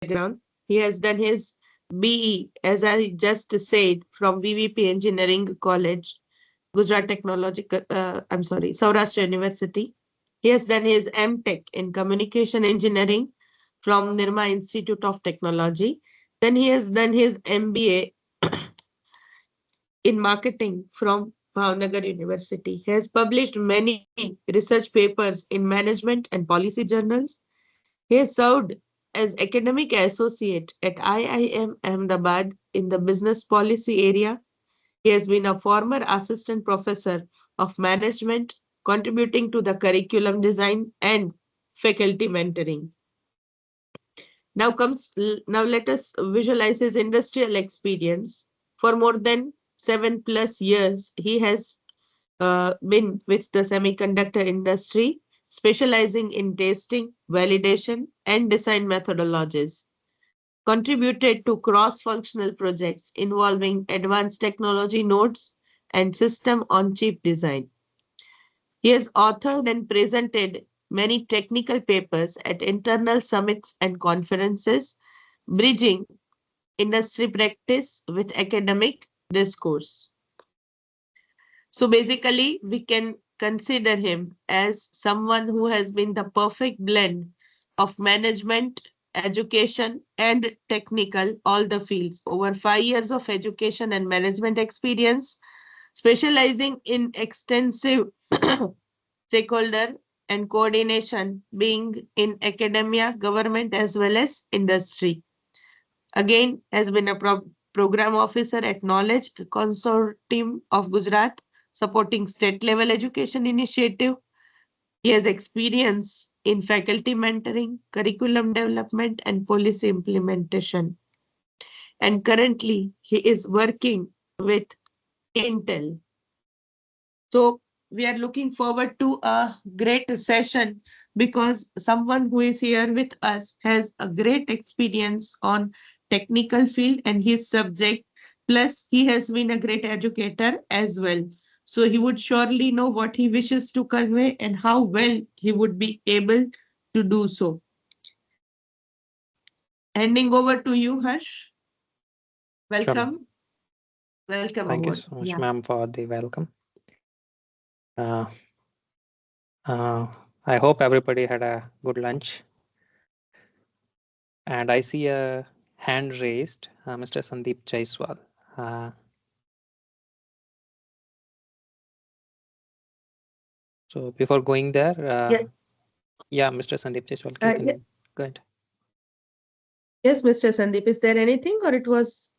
background. He has done his BE, as I just said, from V.V.P. Engineering College, Gujarat Technological, Saurashtra University. He has done his M.Tech in Communication Engineering from Nirma Institute of Technology. Then he has done his MBA in Marketing from Bhavnagar University. He has published many research papers in management and policy journals. He has served as academic associate at IIM Ahmedabad in the business policy area. He has been a former assistant professor of management, contributing to the curriculum design and faculty mentoring. Now let us visualize his industrial experience. For more than 7+ years, he has been with the semiconductor industry, specializing in testing, validation, and design methodologies. Contributed to cross-functional projects involving advanced technology nodes and system-on-chip design. He has authored and presented many technical papers at internal summits and conferences, bridging industry practice with academic discourse. So basically, we can consider him as someone who has been the perfect blend of management, education, and technical, all the fields. Over 5 years of education and management experience, specializing in extensive stakeholder and coordination, being in academia, government, as well as industry. Again, has been a program officer at Knowledge Consortium of Gujarat, supporting state-level education initiative. He has experience in faculty mentoring, curriculum development, and policy implementation. And currently, he is working with Intel. So we are looking forward to a great session because someone who is here with us has a great experience on technical field and his subject. Plus, he has been a great educator as well. So he would surely know what he wishes to convey and how well he would be able to do so. Handing over to you, Harsh. Welcome. Sure. Welcome. Thank aboard. you so much, ma'am, for the welcome. I hope everybody had a good lunch. And I see a hand raised, Mr. Sandeep Jaiswal. So before going there, yeah, Mr. Sandeep Jaiswal, you can go ahead. Yes, Mr. Sandeep, is there anything or it was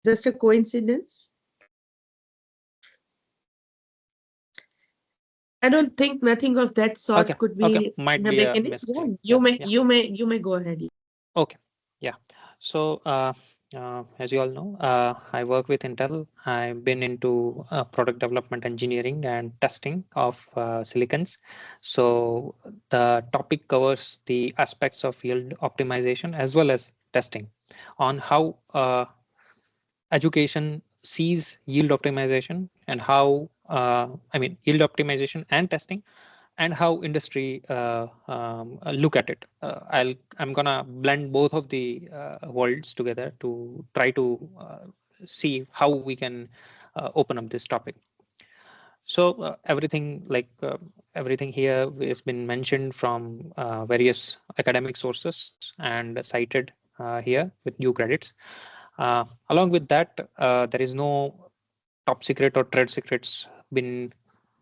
just a coincidence? I don't think nothing of that sort could be might in the be beginning. You may go ahead. Okay, yeah. So as you all know, I work with Intel. I've been into product development, engineering, and testing of silicons. So the topic covers the aspects of yield optimization as well as testing on how education sees yield optimization and how yield optimization and testing and how industry look at it. I'm gonna blend both of the worlds together to try to see how we can open up this topic. So everything here has been mentioned from various academic sources and cited here with due credits. Along with that, there is no top secret or trade secrets been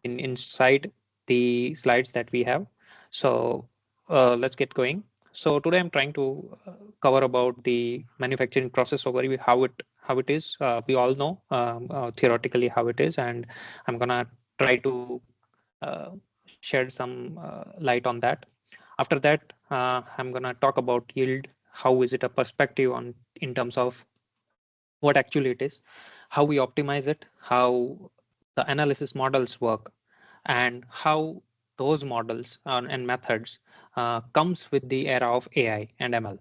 inside the slides that we have. So let's get going. So today I'm trying to cover about the manufacturing process overview, how it is. We all know theoretically how it is, and I'm gonna try to shed some light on that. After that, I'm gonna talk about yield. How is it a perspective on in terms of what actually it is, how we optimize it, how the analysis models work, and how those models and methods comes with the era of AI and ML.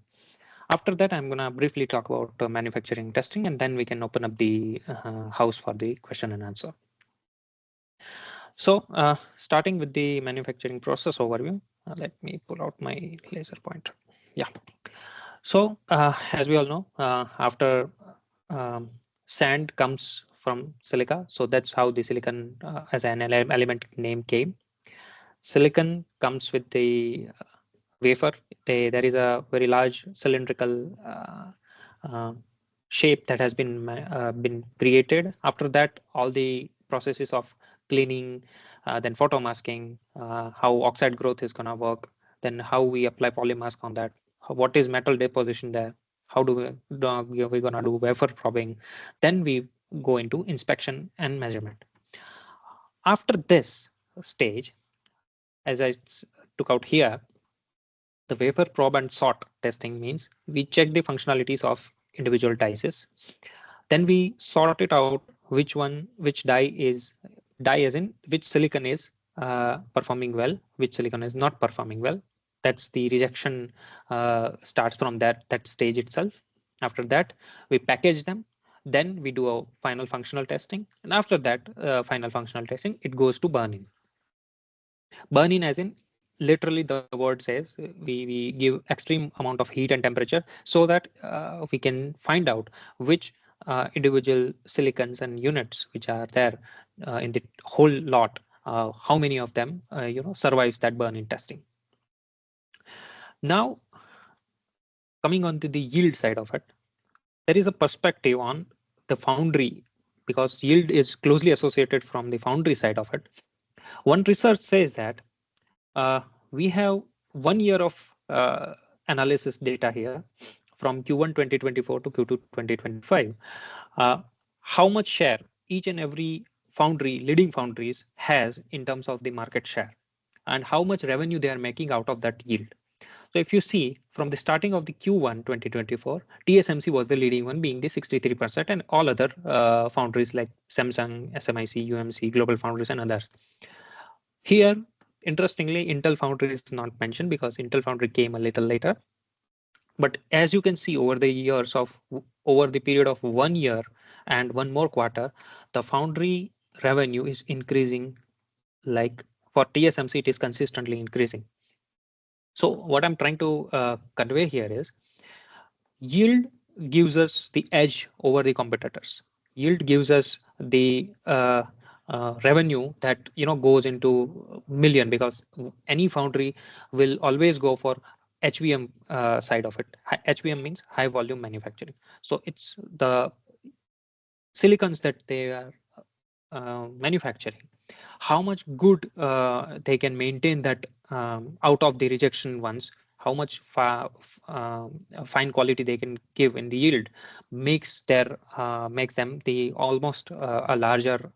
After that, I'm going to briefly talk about manufacturing testing, and then we can open up the house for the question and answer. So starting with the manufacturing process overview, let me pull out my laser pointer. Yeah. So as we all know, after um, sand comes from silica, so that's how the silicon as an element name came. Silicon comes with the wafer. There is a very large cylindrical uh, shape that has been created. After that, all the processes of cleaning, then photomasking, how oxide growth is gonna work, then how we apply polymask on that, what is metal deposition there, how we gonna do wafer probing, then we go into inspection and measurement. After this stage, as took out here, the vapor probe and sort testing means we check the functionalities of individual dices. Then we sort it out which die as in which silicon is performing well, which silicon is not performing well. That's the rejection starts from that stage itself. After that, we package them. Then we do a final functional testing. And after that final functional testing, it goes to burn-in. Burn-in as in literally the word says we give extreme amount of heat and temperature so that we can find out which individual silicons and units which are there in the whole lot, how many of them survives that burn-in testing. Now coming on to the yield side of it, there is a perspective on the foundry, because yield is closely associated from the foundry side of it. One research says that we have 1 year of analysis data here from Q1 2024 to Q2 2025. How much share each and every foundry, leading foundries, has in terms of the market share, and how much revenue they are making out of that yield. So if you see from the starting of the Q1 2024, TSMC was the leading one, being the 63%, and all other foundries like Samsung, SMIC, UMC, Global Foundries, and others. Here, interestingly, Intel Foundry is not mentioned because Intel Foundry came a little later. But as you can see, over the period of 1 year and one more quarter, the foundry revenue is increasing. Like for TSMC, it is consistently increasing. So what I'm trying to convey here is yield gives us the edge over the competitors. Yield gives us the revenue that goes into million, because any foundry will always go for HVM side of it. HVM means high volume manufacturing. So it's the silicons that they are manufacturing, how much good they can maintain that out of the rejection ones, how much fine quality they can give in the yield, makes them the almost a larger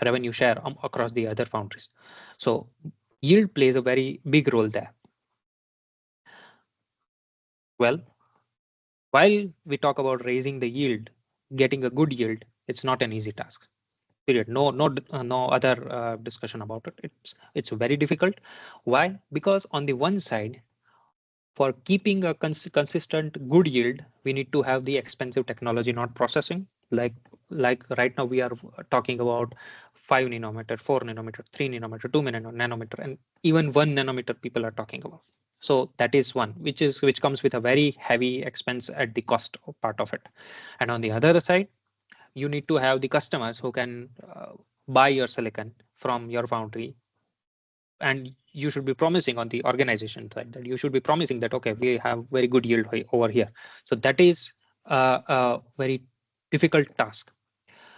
revenue share across the other foundries. So yield plays a very big role there. Well, while we talk about raising the yield, getting a good yield, it's not an easy task. Period. No other discussion about it. It's very difficult. Why? Because on the one side, for keeping a consistent good yield, we need to have the expensive technology, not processing. Like right now we are talking about 5 nanometer, 4 nanometer, 3 nanometer, 2 nanometer, and even 1 nanometer people are talking about. So that is one which comes with a very heavy expense at the cost part of it. And on the other side, you need to have the customers who can buy your silicon from your foundry, and you should be promising on the organization side that you should be promising that, okay, we have very good yield over here. So that is a very difficult task.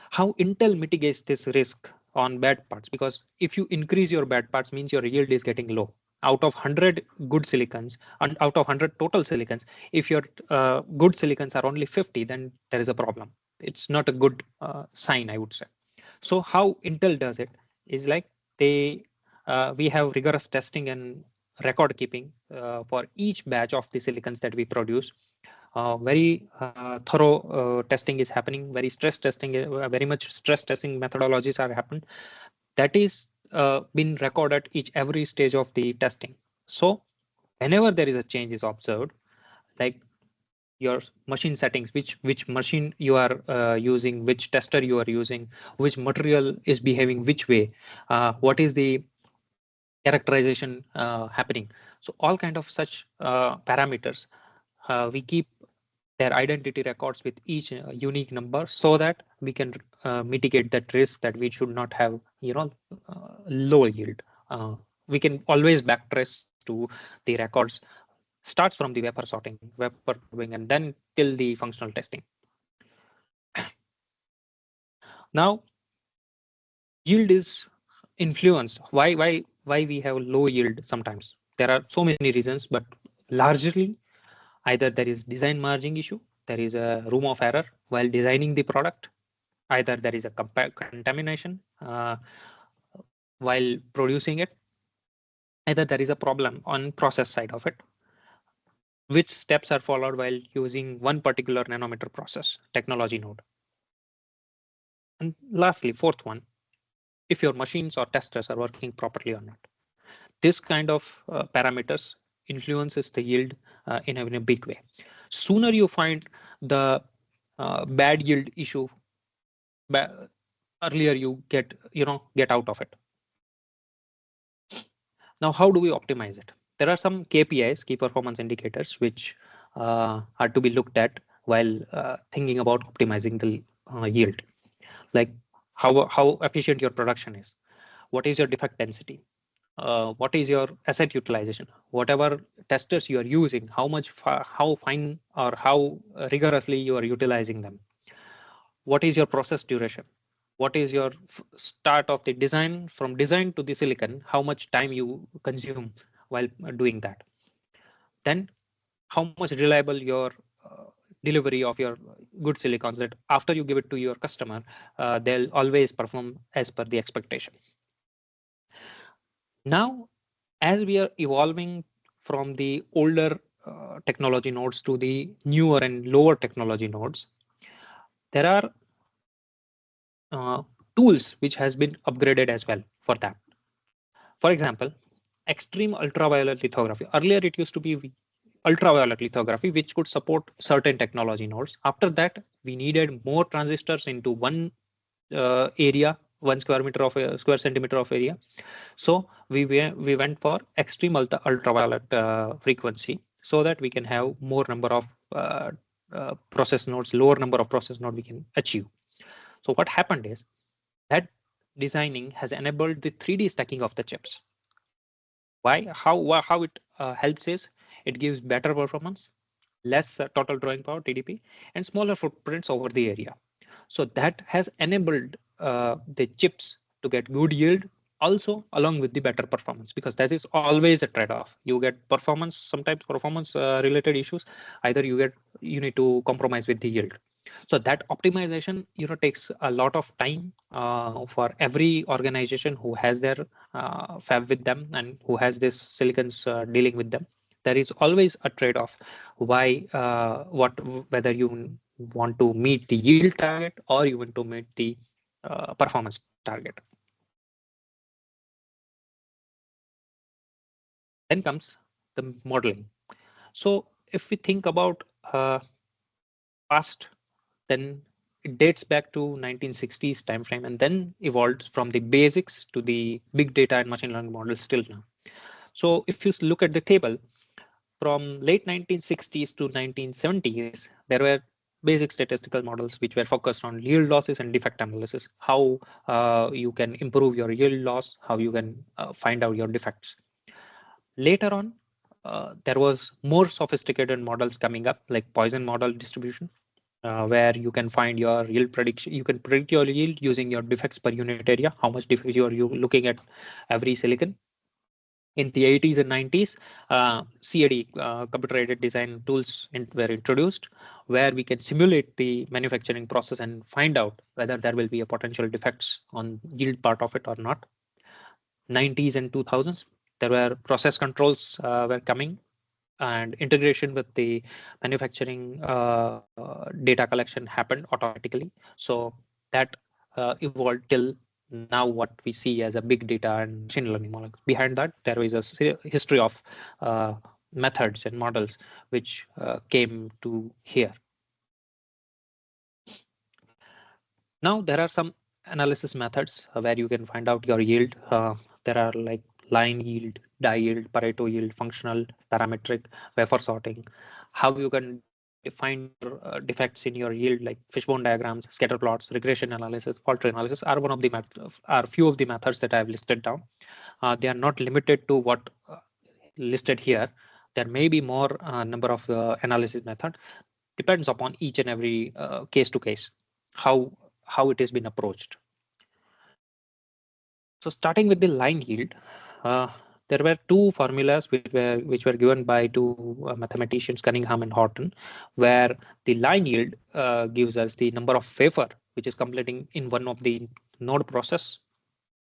How Intel mitigates this risk on bad parts, because if you increase your bad parts means your yield is getting low. Out of 100 good silicons and out of 100 total silicons, if your good silicons are only 50, then there is a problem. It's not a good sign, I would say. So how Intel does it is like we have rigorous testing and record keeping for each batch of the silicons that we produce. Very thorough testing is happening. Very much stress testing methodologies are happened. That is been recorded every stage of the testing. So whenever there is a change is observed, like your machine settings, which machine you are using, which tester you are using, which material is behaving which way, what is the characterization happening. So all kind of such parameters we keep their identity records with each unique number so that we can mitigate that risk that we should not have, low yield. We can always backtrace to the records starts from the vapor sorting, vapor probing, and then till the functional testing. Now, yield is influenced. Why we have low yield sometimes? There are so many reasons, but largely either there is design margin issue, there is a room of error while designing the product, either there is a contamination while producing it, either there is a problem on process side of it, which steps are followed while using one particular nanometer process technology node. And lastly, fourth one, if your machines or testers are working properly or not. This kind of parameters influences the yield in a big way. Sooner you find the bad yield issue, earlier you get out of it. Now, how do we optimize it? There are some KPIs, key performance indicators, which are to be looked at while thinking about optimizing the yield, like how efficient your production is, what is your defect density, what is your asset utilization, whatever testers you are using, how fine or how rigorously you are utilizing them, what is your process duration, what is your start of the design, from design to the silicon, how much time you consume while doing that, then how much reliable your delivery of your good silicons, that after you give it to your customer, they'll always perform as per the expectation. Now, as we are evolving from the older technology nodes to the newer and lower technology nodes, there are tools which has been upgraded as well for that. For example, extreme ultraviolet lithography. Earlier it used to be ultraviolet lithography, which could support certain technology nodes. After that, we needed more transistors into one area, 1 square centimeter of area. So we went for extreme ultraviolet frequency, so that we can have more number of process nodes, lower number of process nodes we can achieve. So what happened is that designing has enabled the 3D stacking of the chips. Why? How it helps is it gives better performance, less total drawing power (TDP), and smaller footprints over the area. So that has enabled the chips to get good yield, also along with the better performance, because that is always a trade-off. You get performance, sometimes performance related issues, either you need to compromise with the yield. So that optimization takes a lot of time for every organization who has their fab with them and who has this silicons dealing with them. There is always a trade-off. Whether you want to meet the yield target or you want to meet the performance target. Then comes the modeling. So if we think about past, then it dates back to 1960s timeframe and then evolved from the basics to the big data and machine learning models till now. So if you look at the table, from late 1960s to 1970s, there were basic statistical models which were focused on yield losses and defect analysis, how you can improve your yield loss, how you can find out your defects. Later on, there was more sophisticated models coming up, like Poisson model distribution, where you can find your yield prediction. You can predict your yield using your defects per unit area, how much defects you are looking at every silicon. In the 80s and 90s, CAD, computer-aided design tools were introduced, where we can simulate the manufacturing process and find out whether there will be a potential defects on yield part of it or not. 90s and 2000s, there were process controls were coming, and integration with the manufacturing data collection happened automatically. So that evolved till now what we see as a big data and machine learning model. Behind that, there is a history of methods and models which came to here. Now there are some analysis methods where you can find out your yield. There are like line yield, die yield, Pareto yield, functional, parametric, wafer sorting, how you can define your defects in your yield, like fishbone diagrams, scatter plots, regression analysis, fault tree analysis are one of the are few of the methods that I have listed down. They are not limited to what listed here. There may be more number of analysis method. Depends upon each and every case to case how it has been approached. So starting with the line yield, there were two formulas which were given by two mathematicians, Cunningham and Horton, where the line yield gives us the number of wafer which is completing in one of the node process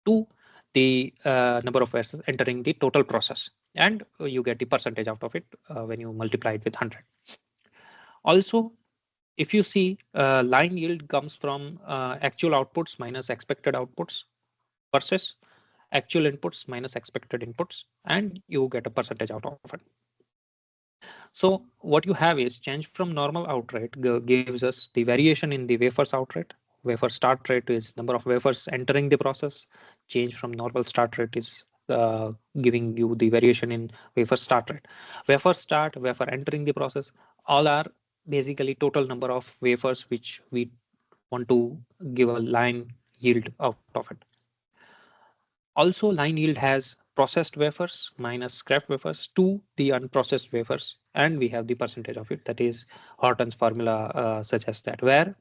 to the number of wafers entering the total process, and you get the percentage out of it when you multiply it with 100. Also, if you see, line yield comes from actual outputs minus expected outputs versus actual inputs minus expected inputs, and you get a percentage out of it. So what you have is change from normal out rate gives us the variation in the wafers out rate. Wafer start rate is number of wafers entering the process. Change from normal start rate is giving you the variation in wafer start rate. Wafer start, wafer entering the process, all are basically total number of wafers which we want to give a line yield out of it. Also, line yield has processed wafers minus scrap wafers to the unprocessed wafers, and we have the percentage of it. That is Horton's formula suggests that, where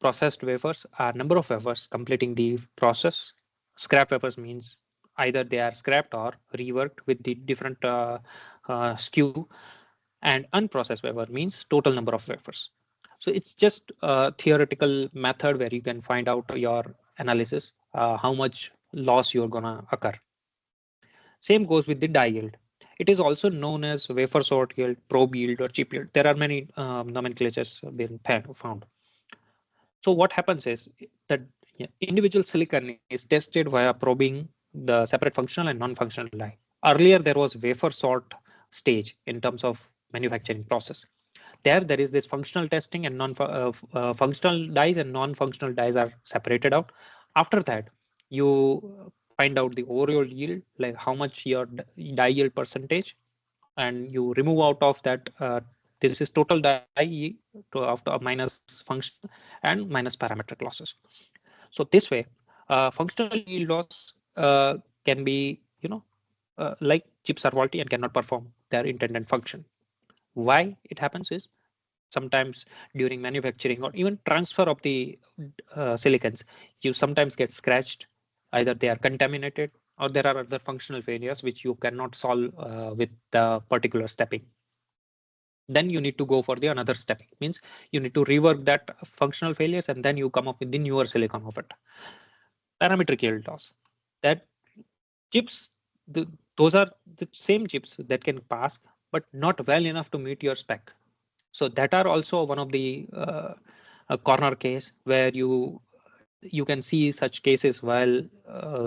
processed wafers are number of wafers completing the process. Scrap wafers means either they are scrapped or reworked with the different SKU, and unprocessed wafer means total number of wafers. So it's just a theoretical method where you can find out your analysis, how much loss you're gonna occur. Same goes with the die yield. It is also known as wafer sort yield, probe yield, or chip yield. There are many nomenclatures been found. So what happens is that individual silicon is tested via probing the separate functional and non-functional die. Earlier, there was wafer sort stage in terms of manufacturing process. There is this functional testing, and functional dies and non-functional dies are separated out. After that, you find out the overall yield, like how much your die yield percentage, and you remove out of that. This is total die to after minus functional and minus parametric losses. So this way, functional yield loss can be, like chips are faulty and cannot perform their intended function. Why it happens is sometimes during manufacturing or even transfer of the silicons, you sometimes get scratched. Either they are contaminated or there are other functional failures which you cannot solve with the particular stepping. Then you need to go for the another stepping. Means you need to rework that functional failures, and then you come up with the newer silicon of it. Parametric yield loss. That chips, those are the same chips that can pass, but not well enough to meet your spec. So that are also one of the a corner case where you can see such cases, while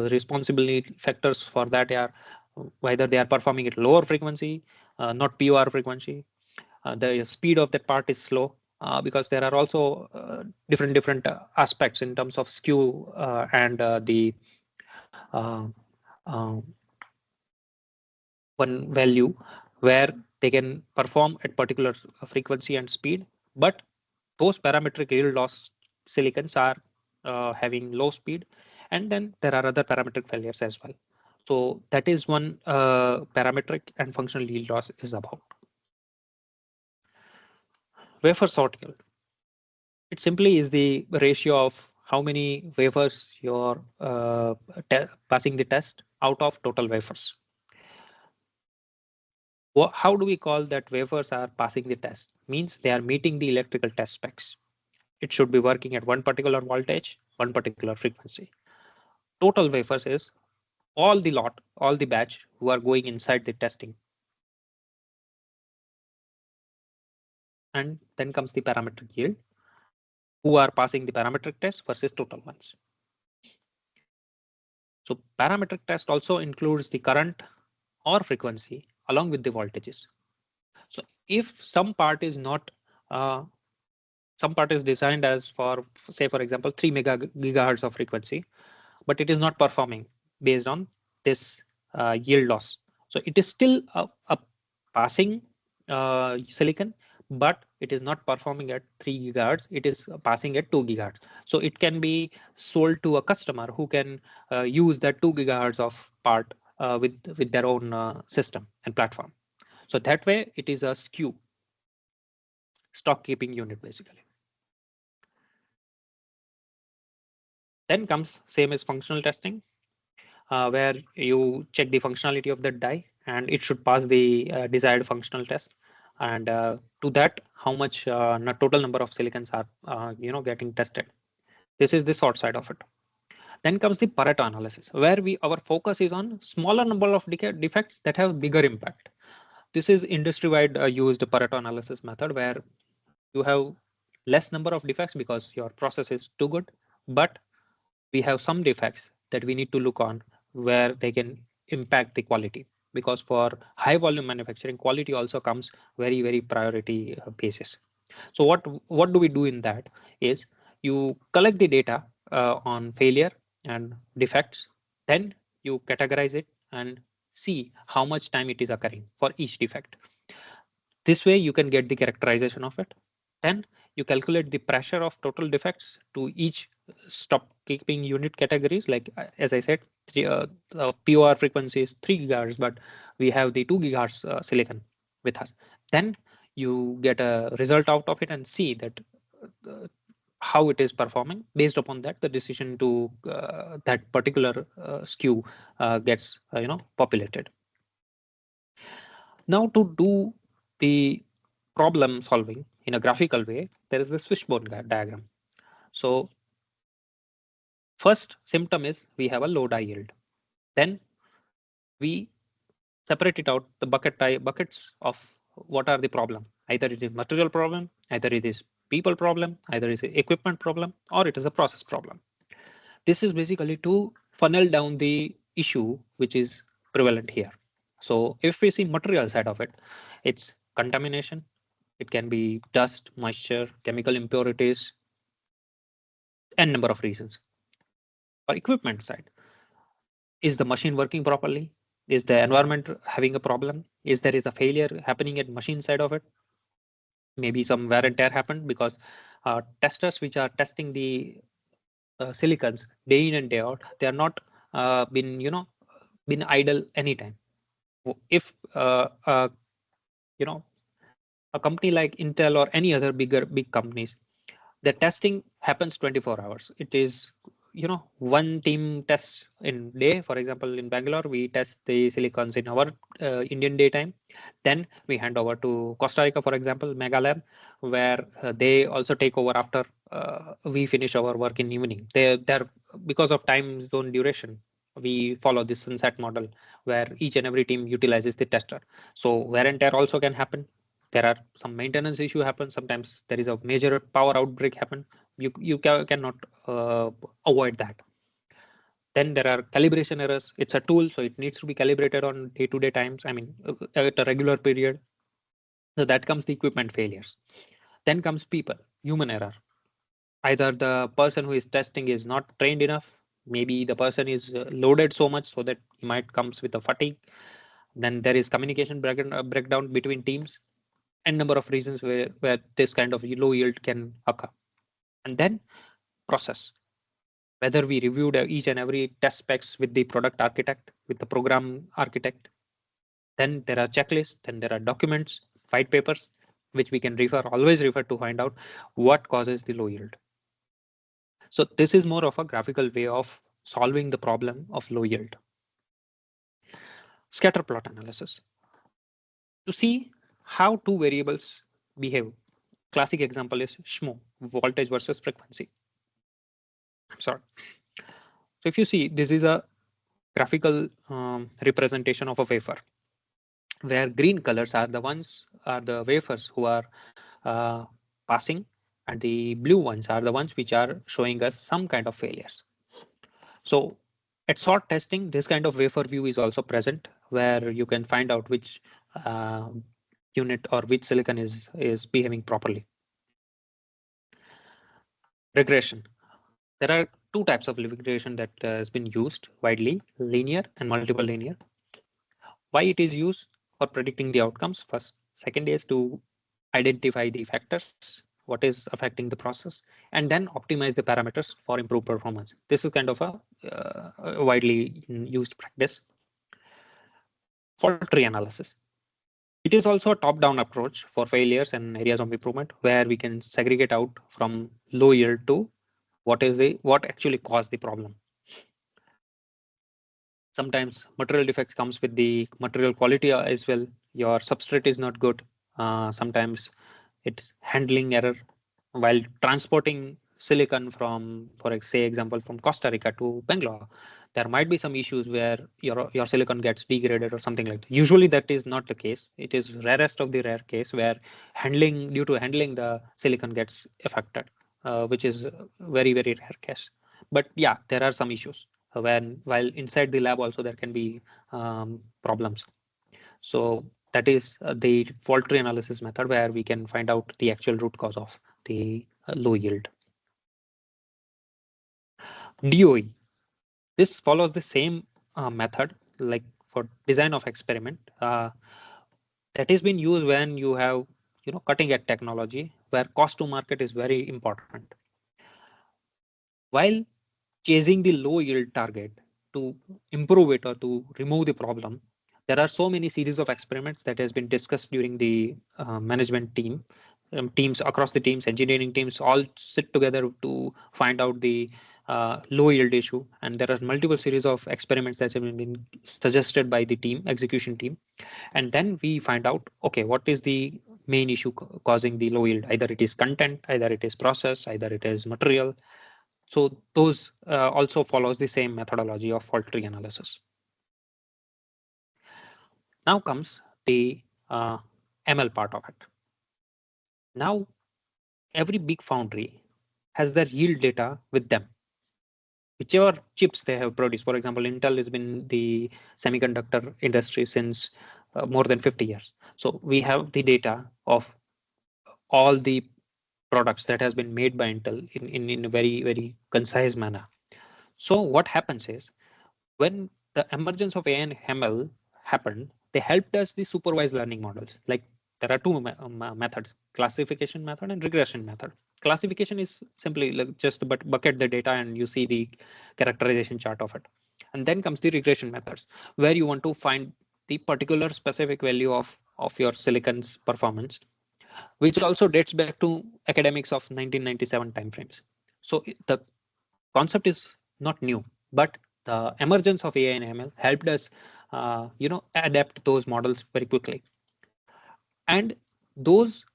responsibility factors for that are whether they are performing at lower frequency, not POR frequency. The speed of that part is slow, because there are also different aspects in terms of skew and the one value where they can perform at particular frequency and speed, but those parametric yield loss silicons are having low speed, and then there are other parametric failures as well. So that is one parametric and functional yield loss is about. Wafer sort yield. It simply is the ratio of how many wafers you're passing the test out of total wafers. How do we call that wafers are passing the test? Means they are meeting the electrical test specs. It should be working at one particular voltage, one particular frequency. Total wafers is all the lot, all the batch who are going inside the testing. And then comes the parametric yield, who are passing the parametric test versus total ones. So parametric test also includes the current or frequency along with the voltages. So if some part is not, some part is designed as for, say for example, 3 gigahertz of frequency, but it is not performing based on this yield loss. So it is still a passing silicon, but it is not performing at 3 gigahertz. It is passing at 2 gigahertz. So it can be sold to a customer who can use that 2 gigahertz of part with their own system and platform. So that way it is a SKU, stock keeping unit basically. Then comes same as functional testing, where you check the functionality of the die and it should pass the desired functional test. And to that, how much total number of silicons are getting tested. This is the short side of it. Then comes the Pareto analysis, where our focus is on smaller number of defects that have bigger impact. This is industry-wide used Pareto analysis method, where you have less number of defects because your process is too good, but we have some defects that we need to look on where they can impact the quality, because for high volume manufacturing, quality also comes very priority basis. So what do we do in that is you collect the data on failure and defects, then you categorize it and see how much time it is occurring for each defect. This way you can get the characterization of it. Then you calculate the pressure of total defects to each stop keeping unit categories. Like as I said, POR frequency is 3 gigahertz, but we have the 2 gigahertz silicon with us. Then you get a result out of it and see that how it is performing. Based upon that, the decision to that particular SKU gets populated. Now to do the problem solving in a graphical way, there is this fishbone diagram. So first symptom is we have a low die yield. Then we separate it out, the buckets of what are the problem. Either it is material problem, either it is people problem, either it is equipment problem, or it is a process problem. This is basically to funnel down the issue which is prevalent here. So if we see material side of it, it's contamination. It can be dust, moisture, chemical impurities, and number of reasons. For equipment side, is the machine working properly? Is the environment having a problem? Is there a failure happening at machine side of it? Maybe some wear and tear happened because testers which are testing the silicons day in and day out, they are not been idle anytime. If a company like Intel or any other big companies, the testing happens 24 hours. It is one team tests in day. For example, in Bangalore, we test the silicons in our Indian daytime. Then we hand over to Costa Rica, for example, Mega Lab, where they also take over after we finish our work in evening. They're because of time zone duration, we follow this sunset model where each and every team utilizes the tester. So wear and tear also can happen. There are some maintenance issue happen. Sometimes there is a major power outbreak happen. You cannot avoid that. Then there are calibration errors. It's a tool, so it needs to be calibrated on day-to-day times. I mean, at a regular period. So that comes the equipment failures. Then comes people, human error. Either the person who is testing is not trained enough. Maybe the person is loaded so much so that he might comes with a fatigue. Then there is communication breakdown between teams, and number of reasons where this kind of low yield can occur. And then process, whether we reviewed each and every test specs with the product architect, with the program architect. Then there are checklists, then there are documents, white papers, which we can always refer to find out what causes the low yield. So this is more of a graphical way of solving the problem of low yield. Scatter plot analysis. To see how two variables behave. Classic example is SHMO, voltage versus frequency. I'm sorry. So if you see, this is a graphical representation of a wafer, where green colors are the wafers who are passing, and the blue ones are the ones which are showing us some kind of failures. So at sort testing, this kind of wafer view is also present, where you can find out which unit or which silicon is behaving properly. Regression. There are two types of regression that has been used widely, linear and multiple linear. Why it is used? For predicting the outcomes first. Second is to identify the factors, what is affecting the process, and then optimize the parameters for improved performance. This is kind of a widely used practice. Fault tree analysis. It is also a top-down approach for failures and areas of improvement, where we can segregate out from low yield to what actually caused the problem. Sometimes material defects comes with the material quality as well. Your substrate is not good. Sometimes it's handling error while transporting silicon from, for example, from Costa Rica to Bangalore. There might be some issues where your silicon gets degraded or something like that. Usually that is not the case. It is rarest of the rare case where due to handling the silicon gets affected, which is very rare case. But yeah, there are some issues while inside the lab also there can be problems. So that is the fault tree analysis method, where we can find out the actual root cause of the low yield. DOE. This follows the same method like for design of experiment. That has been used when you have cutting edge technology where cost to market is very important. While chasing the low yield target to improve it or to remove the problem, there are so many series of experiments that has been discussed during the management teams across the teams, engineering teams all sit together to find out the low yield issue, and there are multiple series of experiments that have been suggested by the execution team, and then we find out, okay, what is the main issue causing the low yield? Either it is content, either it is process, either it is material. So those also follows the same methodology of fault tree analysis. Now comes the ML part of it. Now every big foundry has their yield data with them. Whichever chips they have produced. For example, Intel has been the semiconductor industry since more than 50 years. So we have the data of all the products that has been made by Intel in a very concise manner. So what happens is, when the emergence of AI and ML happened, they helped us the supervised learning models. Like there are two methods: classification method and regression method. Classification is simply like just bucket the data and you see the characterization chart of it. And then comes the regression methods, where you want to find the particular specific value of your silicon's performance, which also dates back to academics of 1997 timeframes. So the concept is not new, but the emergence of AI and ML helped us, adapt those models very quickly. And those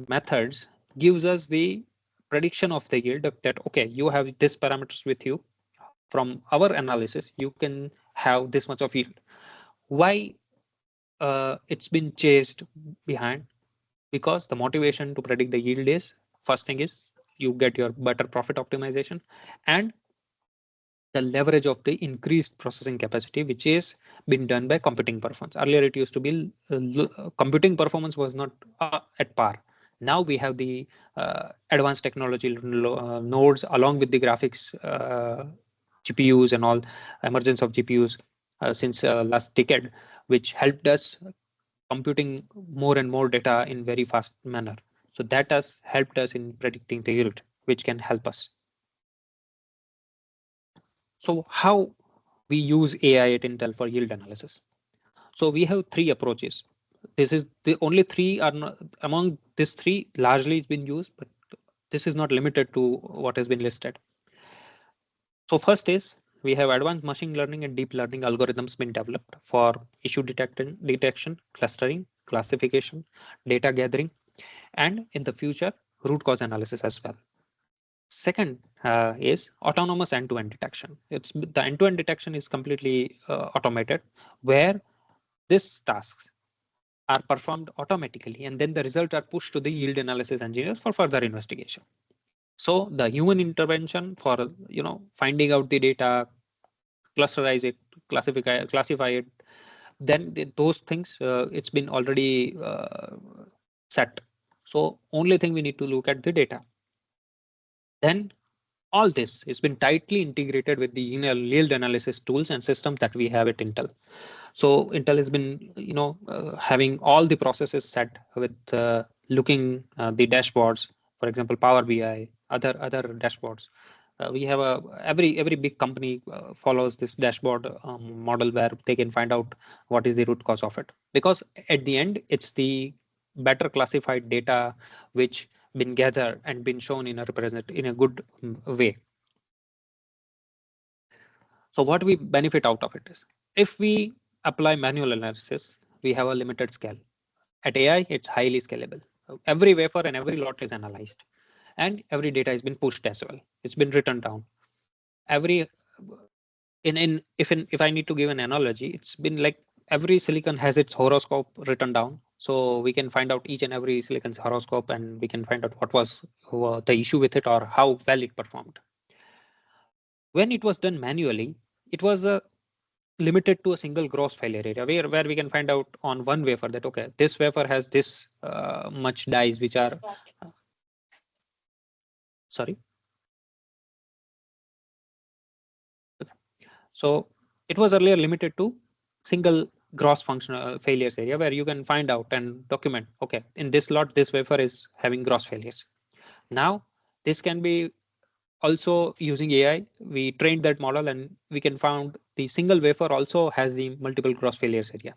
methods gives us the prediction of the yield that, okay, you have this parameters with you. From our analysis, you can have this much of yield. Why it's been chased behind? Because the motivation to predict the yield is, first thing is you get your better profit optimization and the leverage of the increased processing capacity, which is been done by computing performance. Earlier, it used to be computing performance was not at par. Now we have the advanced technology nodes along with the graphics GPUs and all emergence of GPUs since last decade, which helped us computing more and more data in very fast manner. So that has helped us in predicting the yield, which can help us. So how we use AI at Intel for yield analysis? So we have three approaches. This is the only three are not, among these three largely it's been used, but this is not limited to what has been listed. So first is we have advanced machine learning and deep learning algorithms been developed for issue detection, clustering, classification, data gathering, and in the future root cause analysis as well. Second is autonomous end-to-end detection. It's the end-to-end detection is completely automated, where these tasks are performed automatically, and then the results are pushed to the yield analysis engineers for further investigation. So the human intervention for finding out the data, clusterize it, classify it, then those things it's been already set. So only thing we need to look at the data. Then All this has been tightly integrated with the yield analysis tools and systems that we have at Intel. So Intel has been, having all the processes set with looking the dashboards, for example, Power BI, other dashboards. We have every big company follows this dashboard model where they can find out what is the root cause of it, because at the end it's the better classified data which been gathered and been shown in a good way. So what we benefit out of it is, if we apply manual analysis, we have a limited scale. At AI, it's highly scalable. Every wafer and every lot is analyzed, and every data has been pushed as well. It's been written down. Every if I need to give an analogy, it's been like every silicon has its horoscope written down. So we can find out each and every silicon's horoscope, and we can find out what was the issue with it or how well it performed. When it was done manually, it was limited to a single gross failure area where we can find out on one wafer that, okay, this wafer has this much dyes which are sorry. Okay. So it was earlier limited to single gross functional failures area where you can find out and document, okay, in this lot this wafer is having gross failures. Now this can be also using AI. We trained that model and we can find the single wafer also has the multiple gross failures area.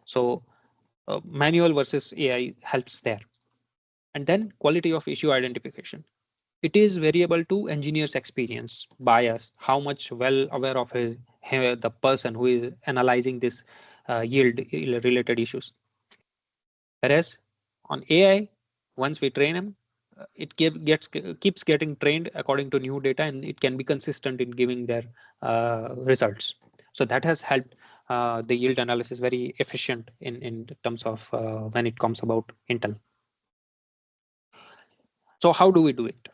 So manual versus AI helps there. And then quality of issue identification. It is variable to engineer's experience, bias, how much well aware of the person who is analyzing this yield related issues. Whereas on AI, once we train them, it keeps getting trained according to new data, and it can be consistent in giving their results. So that has helped the yield analysis very efficient in terms of when it comes about Intel. So how do we do it?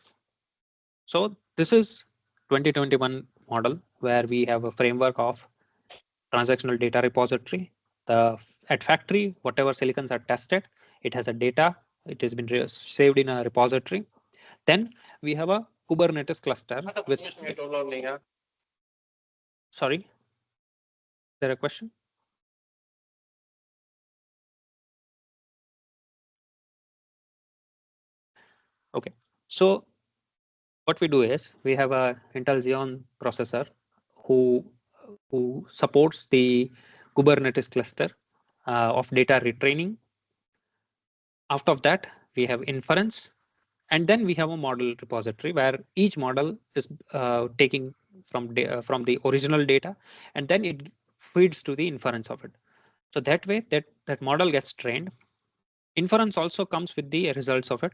So this is 2021 model where we have a framework of transactional data repository. At factory, whatever silicons are tested, it has a data. It has been saved in a repository. Then we have a Kubernetes cluster with. Sorry, is there a question? Okay, so what we do is we have a Intel Xeon processor who supports the Kubernetes cluster of data retraining. After that, we have inference, and then we have a model repository where each model is taking from the original data, and then it feeds to the inference of it. So that way, that model gets trained. Inference also comes with the results of it,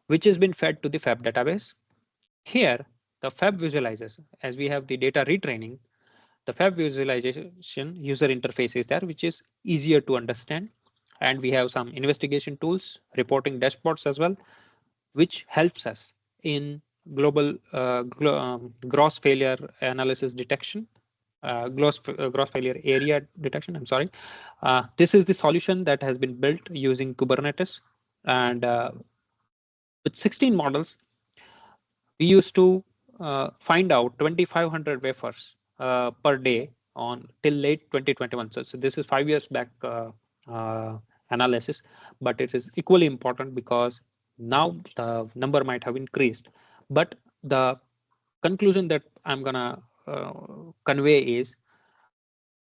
which has been fed to the Fab database. Here, the Fab visualizes, as we have the data retraining, the Fab visualization user interface is there, which is easier to understand. And we have some investigation tools, reporting dashboards as well, which helps us in global gross failure analysis detection, gross failure area detection. I'm sorry. This is the solution that has been built using Kubernetes, and with 16 models, we used to find out 2,500 wafers per day on till late 2021. So this is 5 years back analysis, but it is equally important because now the number might have increased. But the conclusion that I'm gonna convey is,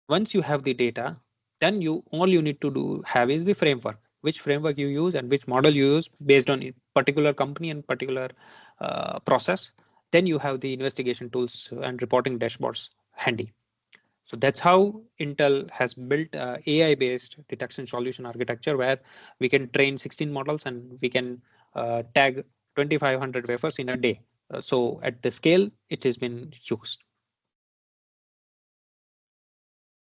once you have the data, then all you need to have is the framework, which framework you use and which model you use based on a particular company and particular process. Then you have the investigation tools and reporting dashboards handy. So that's how Intel has built AI based detection solution architecture, where we can train 16 models and we can tag 2,500 wafers in a day. So at the scale it has been used.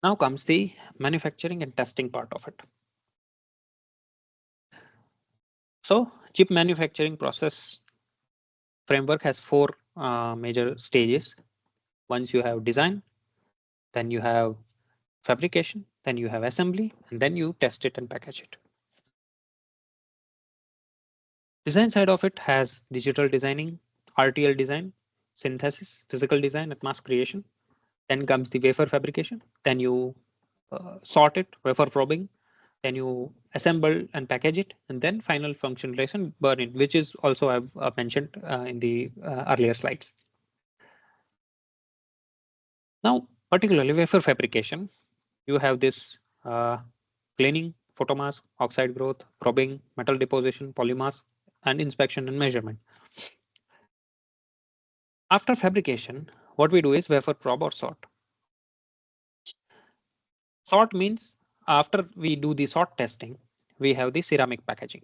Now comes the manufacturing and testing part of it. So chip manufacturing process framework has 4 major stages. Once you have design, then you have fabrication, then you have assembly, and then you test it and package it. Design side of it has digital designing, RTL design, synthesis, physical design and mass creation. Then comes the wafer fabrication. Then you sort it, wafer probing. Then you assemble and package it, and then final functionalization, burn it, which is also I've mentioned in the earlier slides. Now, particularly wafer fabrication, you have this cleaning, photomask, oxide growth, probing, metal deposition, polymask, and inspection and measurement. After fabrication, what we do is wafer probe or sort. Sort means after we do the sort testing, we have the ceramic packaging.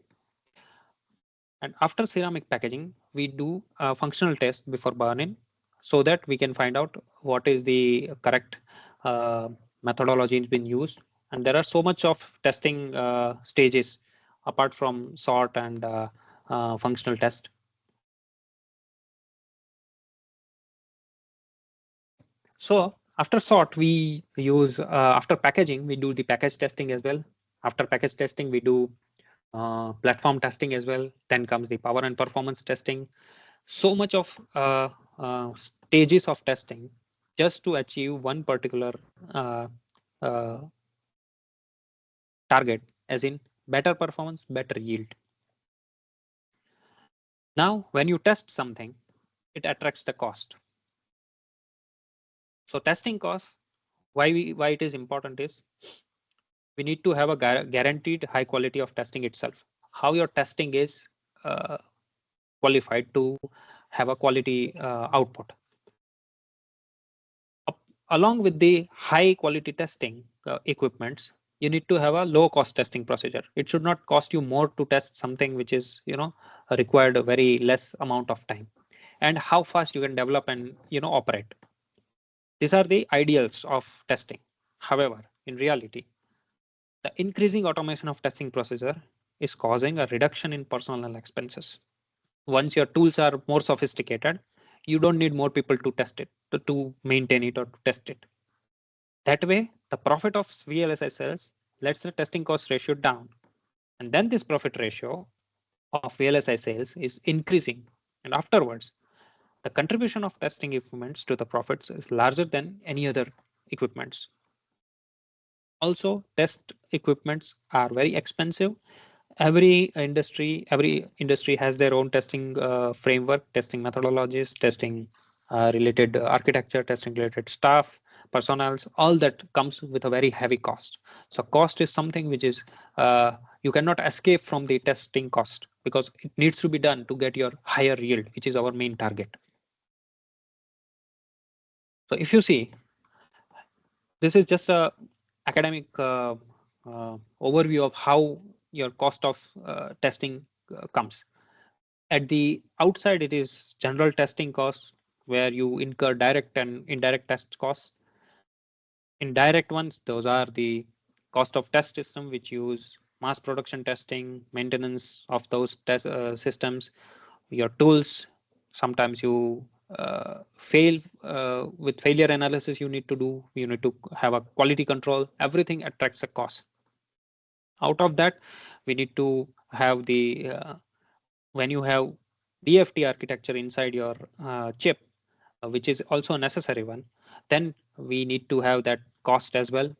And after ceramic packaging, we do a functional test before burn-in so that we can find out what is the correct methodology has been used. And there are so much of testing stages apart from sort and functional test. So after sort, we use after packaging, we do the package testing as well. After package testing, we do platform testing as well. Then comes the power and performance testing. So much of stages of testing just to achieve one particular uh, target, as in better performance, better yield. Now, when you test something, it attracts the cost. So testing cost, why it is important is we need to have a guaranteed high quality of testing itself. How your testing is qualified to have a quality output. Along with the high quality testing equipments, you need to have a low cost testing procedure. It should not cost you more to test something which is required a very less amount of time, and how fast you can develop and operate. These are the ideals of testing. However, in reality, the increasing automation of testing procedure is causing a reduction in personnel expenses. Once your tools are more sophisticated, you don't need more people to test it, to maintain it or to test it. That way, the profit of VLSI cells lets the testing cost ratio down. And then this profit ratio of VLSI sales is increasing. And afterwards, the contribution of testing equipments to the profits is larger than any other equipments. Also, test equipments are very expensive. Every industry has their own testing framework, testing methodologies, testing related architecture, testing related staff, personnels, all that comes with a very heavy cost. So cost is something which is you cannot escape from the testing cost, because it needs to be done to get your higher yield, which is our main target. So if you see, this is just a academic overview of how your cost of testing comes. At the outside, it is general testing costs, where you incur direct and indirect test costs. Indirect ones, those are the cost of test system, which use mass production testing, maintenance of those test systems, your tools. Sometimes you fail with failure analysis you need to have a quality control. Everything attracts a cost. Out of that, we need to have the when you have DFT architecture inside your chip, which is also a necessary one, then we need to have that cost as well.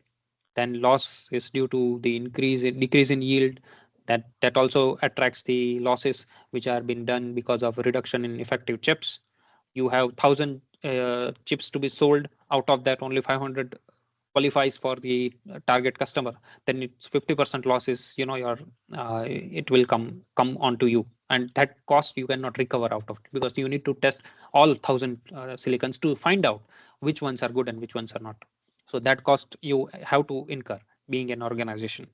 Then loss is due to the decrease in yield. That also attracts the losses which are being done because of reduction in effective chips. You have 1,000 chips to be sold. Out of that, only 500 qualifies for the target customer. Then it's 50% losses. Your it will come onto you, and that cost you cannot recover out of it, because you need to test all 1,000 silicons to find out which ones are good and which ones are not. So that cost you have to incur being an organization.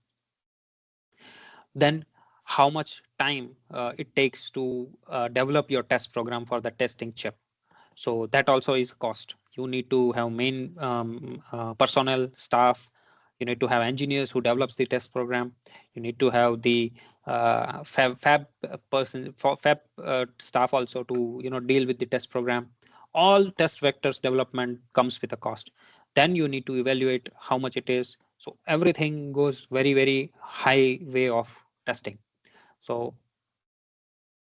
Then how much time it takes to develop your test program for the testing chip. So that also is cost. You need to have main personnel, staff. You need to have engineers who develops the test program. You need to have the fab person, fab staff also to deal with the test program. All test vectors development comes with a cost. Then you need to evaluate how much it is. So everything goes very high way of testing. So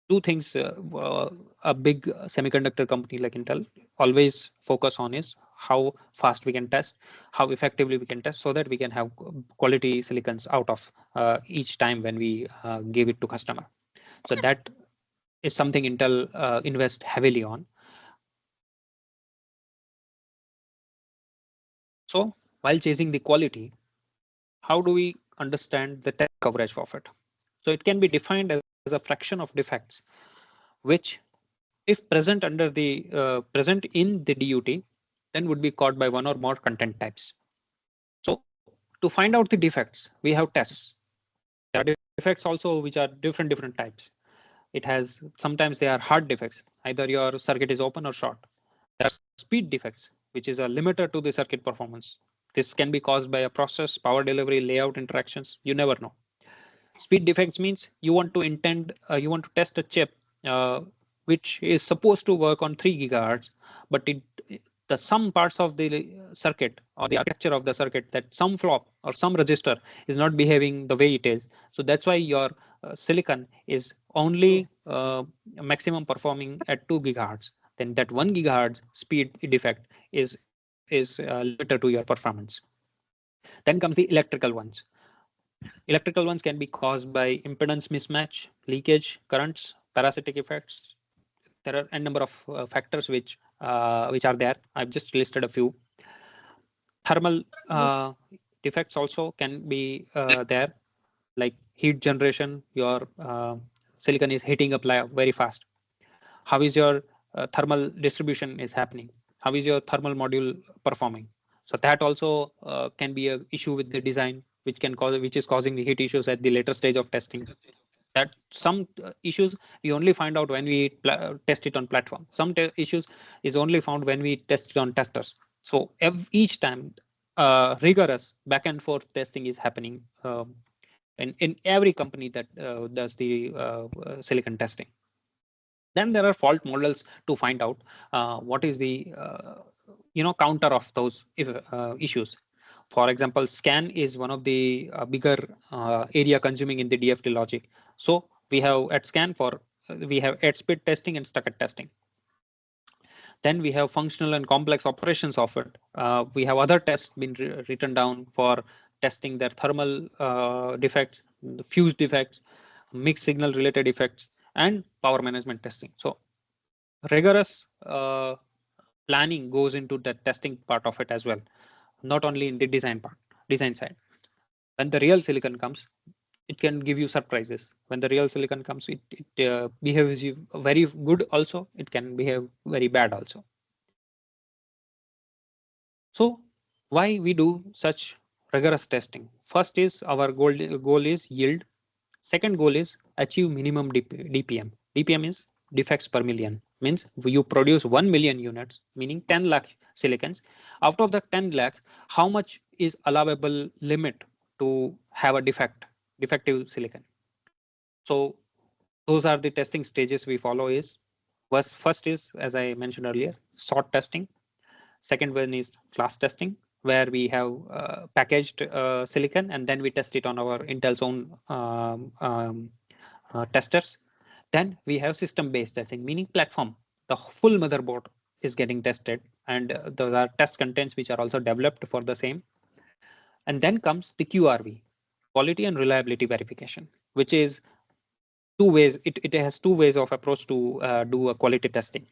two things a big semiconductor company like Intel always focus on is how fast we can test, how effectively we can test, so that we can have quality silicons out of each time when we give it to customer. So that is something Intel invest heavily on. So while chasing the quality, how do we understand the test coverage of it? So it can be defined as a fraction of defects, which if present under the present in the DUT, then would be caught by one or more content types. So to find out the defects, we have tests. There are defects also which are different types. It has sometimes they are hard defects. Either your circuit is open or short. There are speed defects, which is a limiter to the circuit performance. This can be caused by a process, power delivery, layout interactions. You never know. Speed defects means you want to test a chip which is supposed to work on 3 gigahertz, but the some parts of the circuit or the architecture of the circuit, that some flop or some register is not behaving the way it is. So that's why your silicon is only maximum performing at 2 gigahertz. Then that 1 gigahertz speed defect is limiter to your performance. Then comes the electrical ones. Electrical ones can be caused by impedance mismatch, leakage, currents, parasitic effects. There are a number of factors which are there. I've just listed a few. Thermal defects also can be there, like heat generation. Your silicon is heating up very fast. How is your thermal distribution is happening? How is your thermal module performing? So that also can be an issue with the design, which is causing the heat issues at the later stage of testing. That some issues we only find out when we test it on platform. Some issues is only found when we test it on testers. So each time rigorous back and forth testing is happening in every company that does the silicon testing. Then there are fault models to find out what is the counter of those issues. For example, scan is one of the bigger area consuming in the DFT logic. So we have at scan we have at speed testing and stuck at testing. Then we have functional and complex operations of it. We have other tests been written down for testing their thermal defects, the fuse defects, mixed signal related effects, and power management testing. So rigorous planning goes into the testing part of it as well, not only in the design side. When the real silicon comes, it can give you surprises. When the real silicon comes, it behaves very good also. It can behave very bad also. So why we do such rigorous testing? First is our goal is yield. Second goal is achieve minimum DPM. DPM is defects per million. Means you produce 1 million units, meaning 10 lakh silicons. Out of the 10 lakh, how much is allowable limit to have a defective silicon? So those are the testing stages we follow. First is, as I mentioned earlier, sort testing. Second one is class testing, where we have packaged silicon and then we test it on our Intel's own testers. Then we have system-based testing, meaning platform. The full motherboard is getting tested, and those are test contents which are also developed for the same. And then comes the QRV, quality and reliability verification, which is two ways. It has two ways of approach to do a quality testing.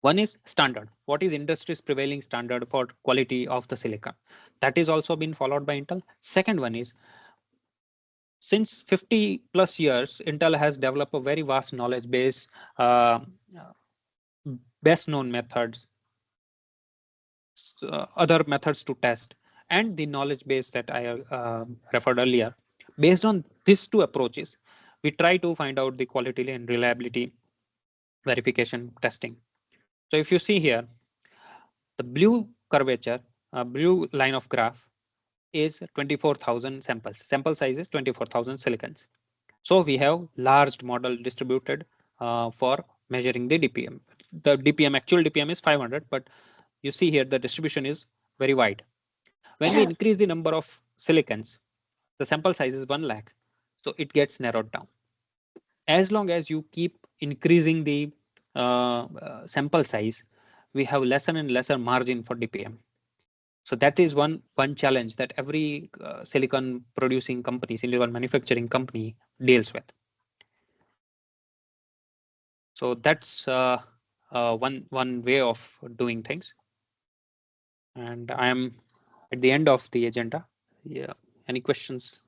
One is standard. What is industry's prevailing standard for quality of the silicon? That is also been followed by Intel. Second one is, since 50 plus years, Intel has developed a very vast knowledge base, best known methods, other methods to test, and the knowledge base that I referred earlier. Based on these two approaches, we try to find out the quality and reliability verification testing. So if you see here, the blue curvature, blue line of graph is 24,000 samples. Sample size is 24,000 silicons. So we have large model distributed for measuring the DPM. The DPM, actual DPM is 500, but you see here the distribution is very wide. When we increase the number of silicons, the sample size is 1 lakh. So it gets narrowed down. as long as you keep increasing the sample size, we have lesser and lesser margin for DPM. So that is one challenge that every silicon producing company, silicon manufacturing company deals with. So that's one way of doing things. And I am at the end of the agenda. Yeah. Any questions?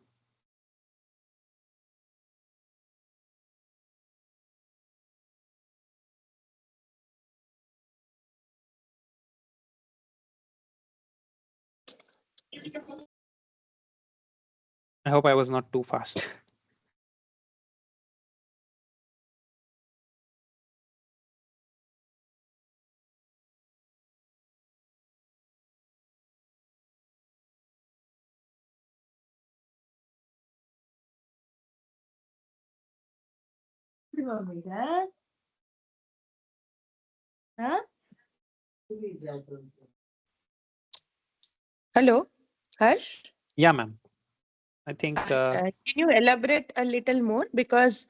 I hope I was not too fast. Hello, Harsh. Yeah, ma'am. I think. Can you elaborate a little more because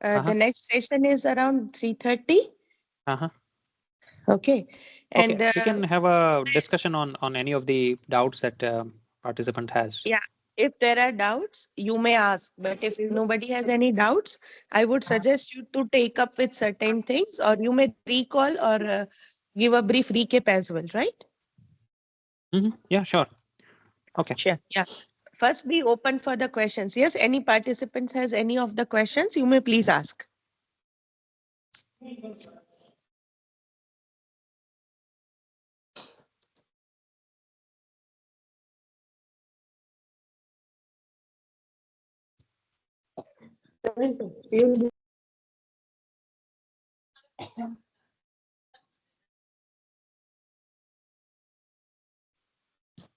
the next session is around 3:30. Uh-huh. Okay, and Okay, we can have a discussion on any of the doubts that participant has. yeah, if there are doubts, you may ask. But if nobody has any doubts, I would suggest you to take up with certain things, or you may recall or give a brief recap as well, right? Yeah, sure. Okay. Sure. Yeah. First, be open for the questions. Yes, any participants has any of the questions, you may please ask.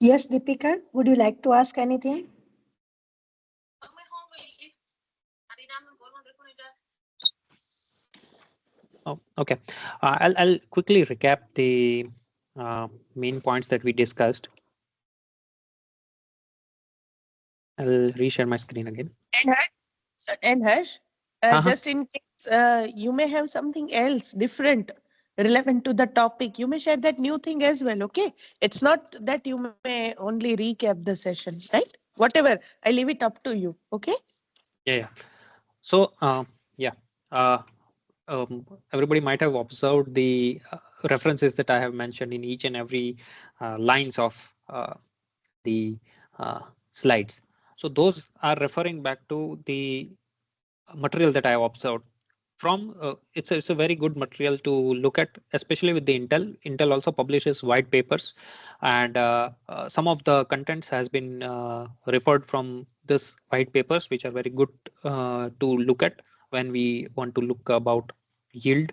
Yes, Deepika, would you like to ask anything? Oh, okay. I'll quickly recap the main points that we discussed. I'll reshare my screen again. And Harsh, just in case you may have something else different relevant to the topic, you may share that new thing as well. Okay, it's not that you may only recap the session, right? Whatever, I leave it up to you. Okay. Yeah. So yeah, everybody might have observed the references that I have mentioned in each and every lines of the slides. So those are referring back to the material that I have observed. From it's a very good material to look at, especially with the Intel also publishes white papers, and some of the contents has been referred from this white papers, which are very good to look at when we want to look about yield,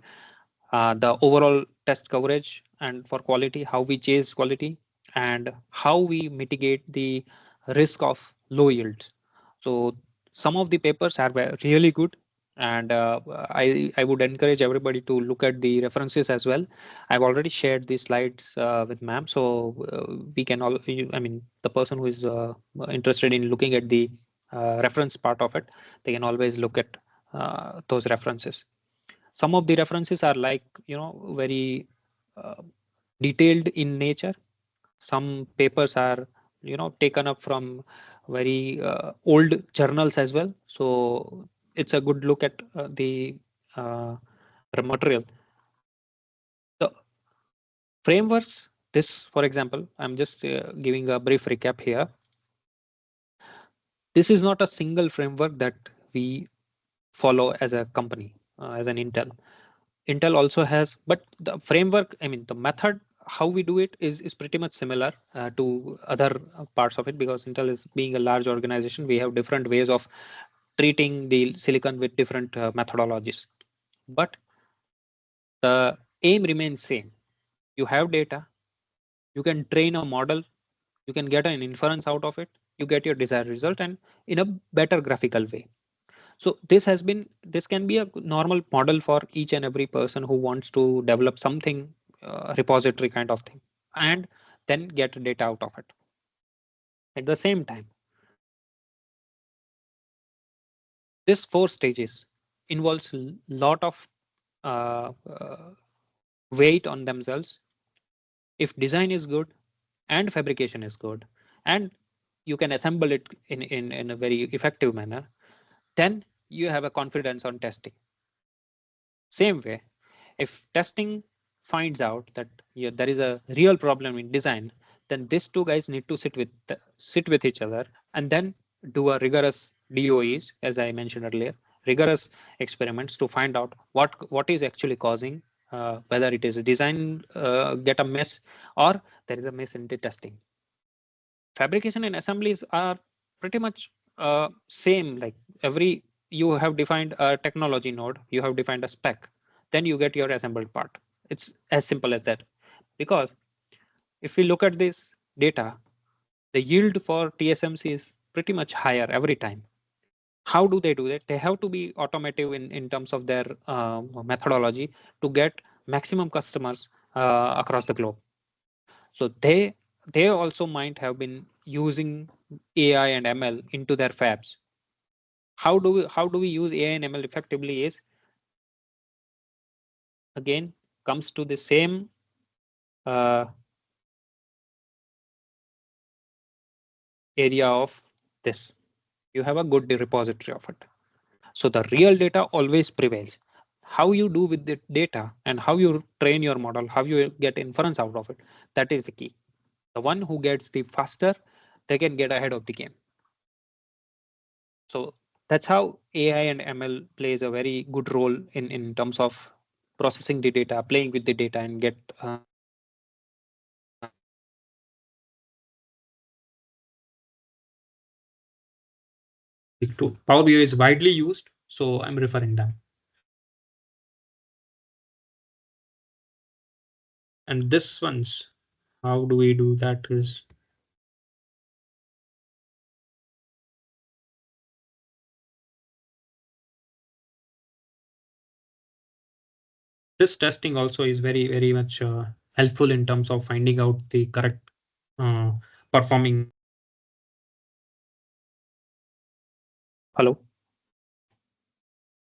the overall test coverage, and for quality, how we chase quality, and how we mitigate the risk of low yields. So some of the papers are really good, and I would encourage everybody to look at the references as well. I've already shared the slides with ma'am, so we can all, I mean, the person who is interested in looking at the reference part of it, they can always look at those references. Some of the references are like, very detailed in nature. Some papers are, taken up from very old journals as well, so it's a good look at the material. The frameworks, this, for example, I'm just giving a brief recap here. This is not a single framework that we follow as a company, as an Intel also has, but the framework, I mean, the method, how we do it is pretty much similar to other parts of it, because Intel is being a large organization. We have different ways of treating the silicon with different methodologies, but the aim remains same. You have data, you can train a model, you can get an inference out of it, you get your desired result, and in a better graphical way. So this can be a normal model for each and every person who wants to develop something, repository kind of thing, and then get data out of it. At the same time, this 4 stages, involves a lot of weight on themselves. If design is good and fabrication is good, and you can assemble it in a very effective manner, then you have a confidence on testing. Same way, if testing finds out that there is a real problem in design, then these two guys need to sit with each other and then do a rigorous DOEs, as I mentioned earlier, rigorous experiments to find out what is actually causing, whether it is a design get a mess or there is a miss in the testing. Fabrication and assemblies are pretty much same. Like you have defined a technology node, you have defined a spec, then you get your assembled part. It's as simple as that. Because if we look at this data, the yield for TSMC is pretty much higher every time. How do they do that? They have to be automotive in terms of their methodology to get maximum customers across the globe. So they also might have been using AI and ML into their fabs. How do we use AI and ML effectively is, again, comes to the same area of this. You have a good repository of it. So the real data always prevails. How you do with the data and how you train your model, how you get inference out of it, that is the key. The one who gets the faster, they can get ahead of the game. So that's how AI and ML plays a very good role in terms of processing the data, playing with the data, and get Power BI is widely used, so I'm referring them. And this one's, how do we do that is, this testing also is very much helpful in terms of finding out the correct performing. Hello,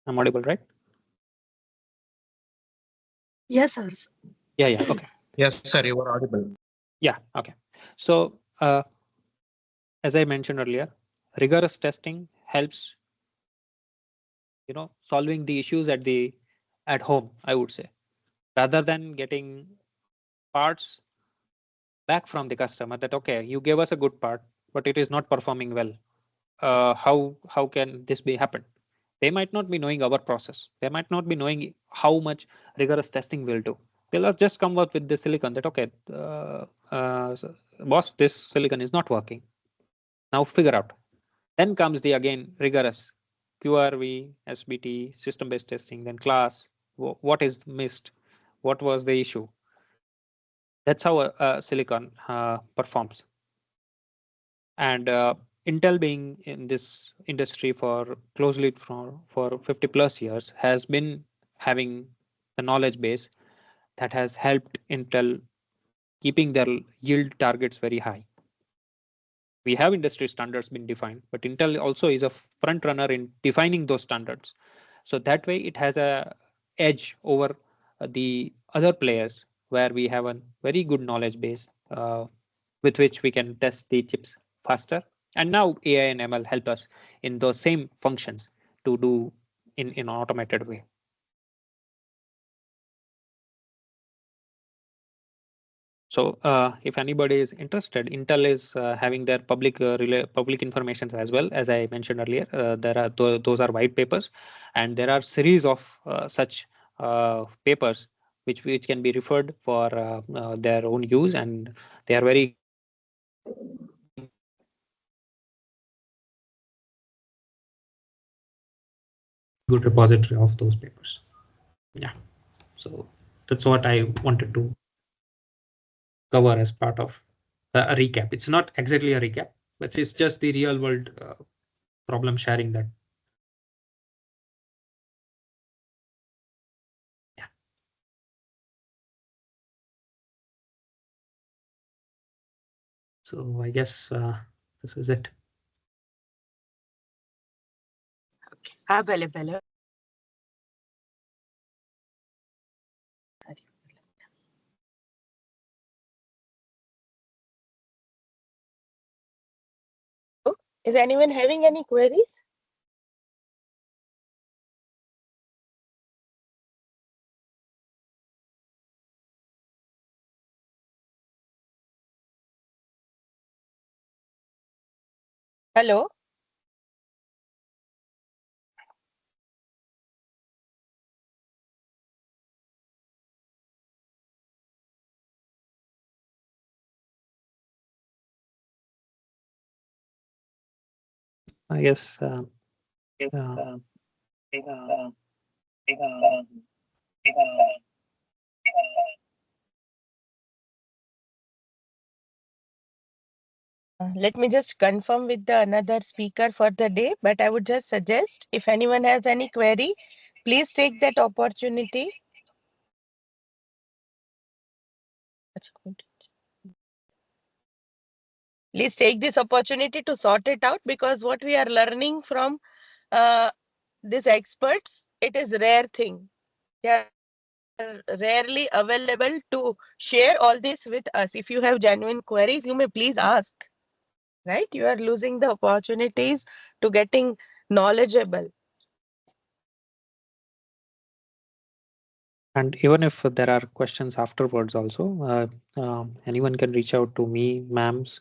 I'm audible, right? Yes, sir. Yeah, okay. Yes, sir, you are audible. Yeah, okay. So as I mentioned earlier, rigorous testing helps solving the issues at home, I would say, rather than getting parts back from the customer that, okay, you gave us a good part, but it is not performing well. How can this be happen? They might not be knowing our process. They might not be knowing how much rigorous testing will do. They'll just come up with the silicon that, okay, boss, this silicon is not working. Now figure out. Then comes the again rigorous QRV, SBT, system-based testing, then class. What is missed? What was the issue? That's how a silicon performs. And Intel, being in this industry for closely for 50 plus years, has been having the knowledge base that has helped Intel keeping their yield targets very high. We have industry standards been defined, but Intel also is a front runner in defining those standards. So that way it has a edge over the other players, where we have a very good knowledge base with which we can test the chips faster. And now AI and ML help us in those same functions to do in an automated way. So if anybody is interested, Intel is having their public information as well. As I mentioned earlier, there are those are white papers, and there are series of such papers which can be referred for their own use, and they are very good repository of those papers. Yeah, so that's what I wanted to cover as part of a recap. It's not exactly a recap, but it's just the real world problem sharing that. Yeah. So I guess this is it. Okay. Is anyone having any queries? Hello? Yes. Let me just confirm with the another speaker for the day, but I would just suggest if anyone has any query, please take that opportunity. Please take this opportunity to sort it out, because what we are learning from these experts, it is rare thing. They are rarely available to share all this with us. If you have genuine queries, you may please ask. Right? You are losing the opportunities to getting knowledgeable. And even if there are questions afterwards also, anyone can reach out to me, ma'ams.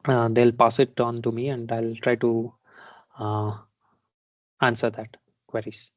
They'll pass it on to me and I'll try to answer that queries.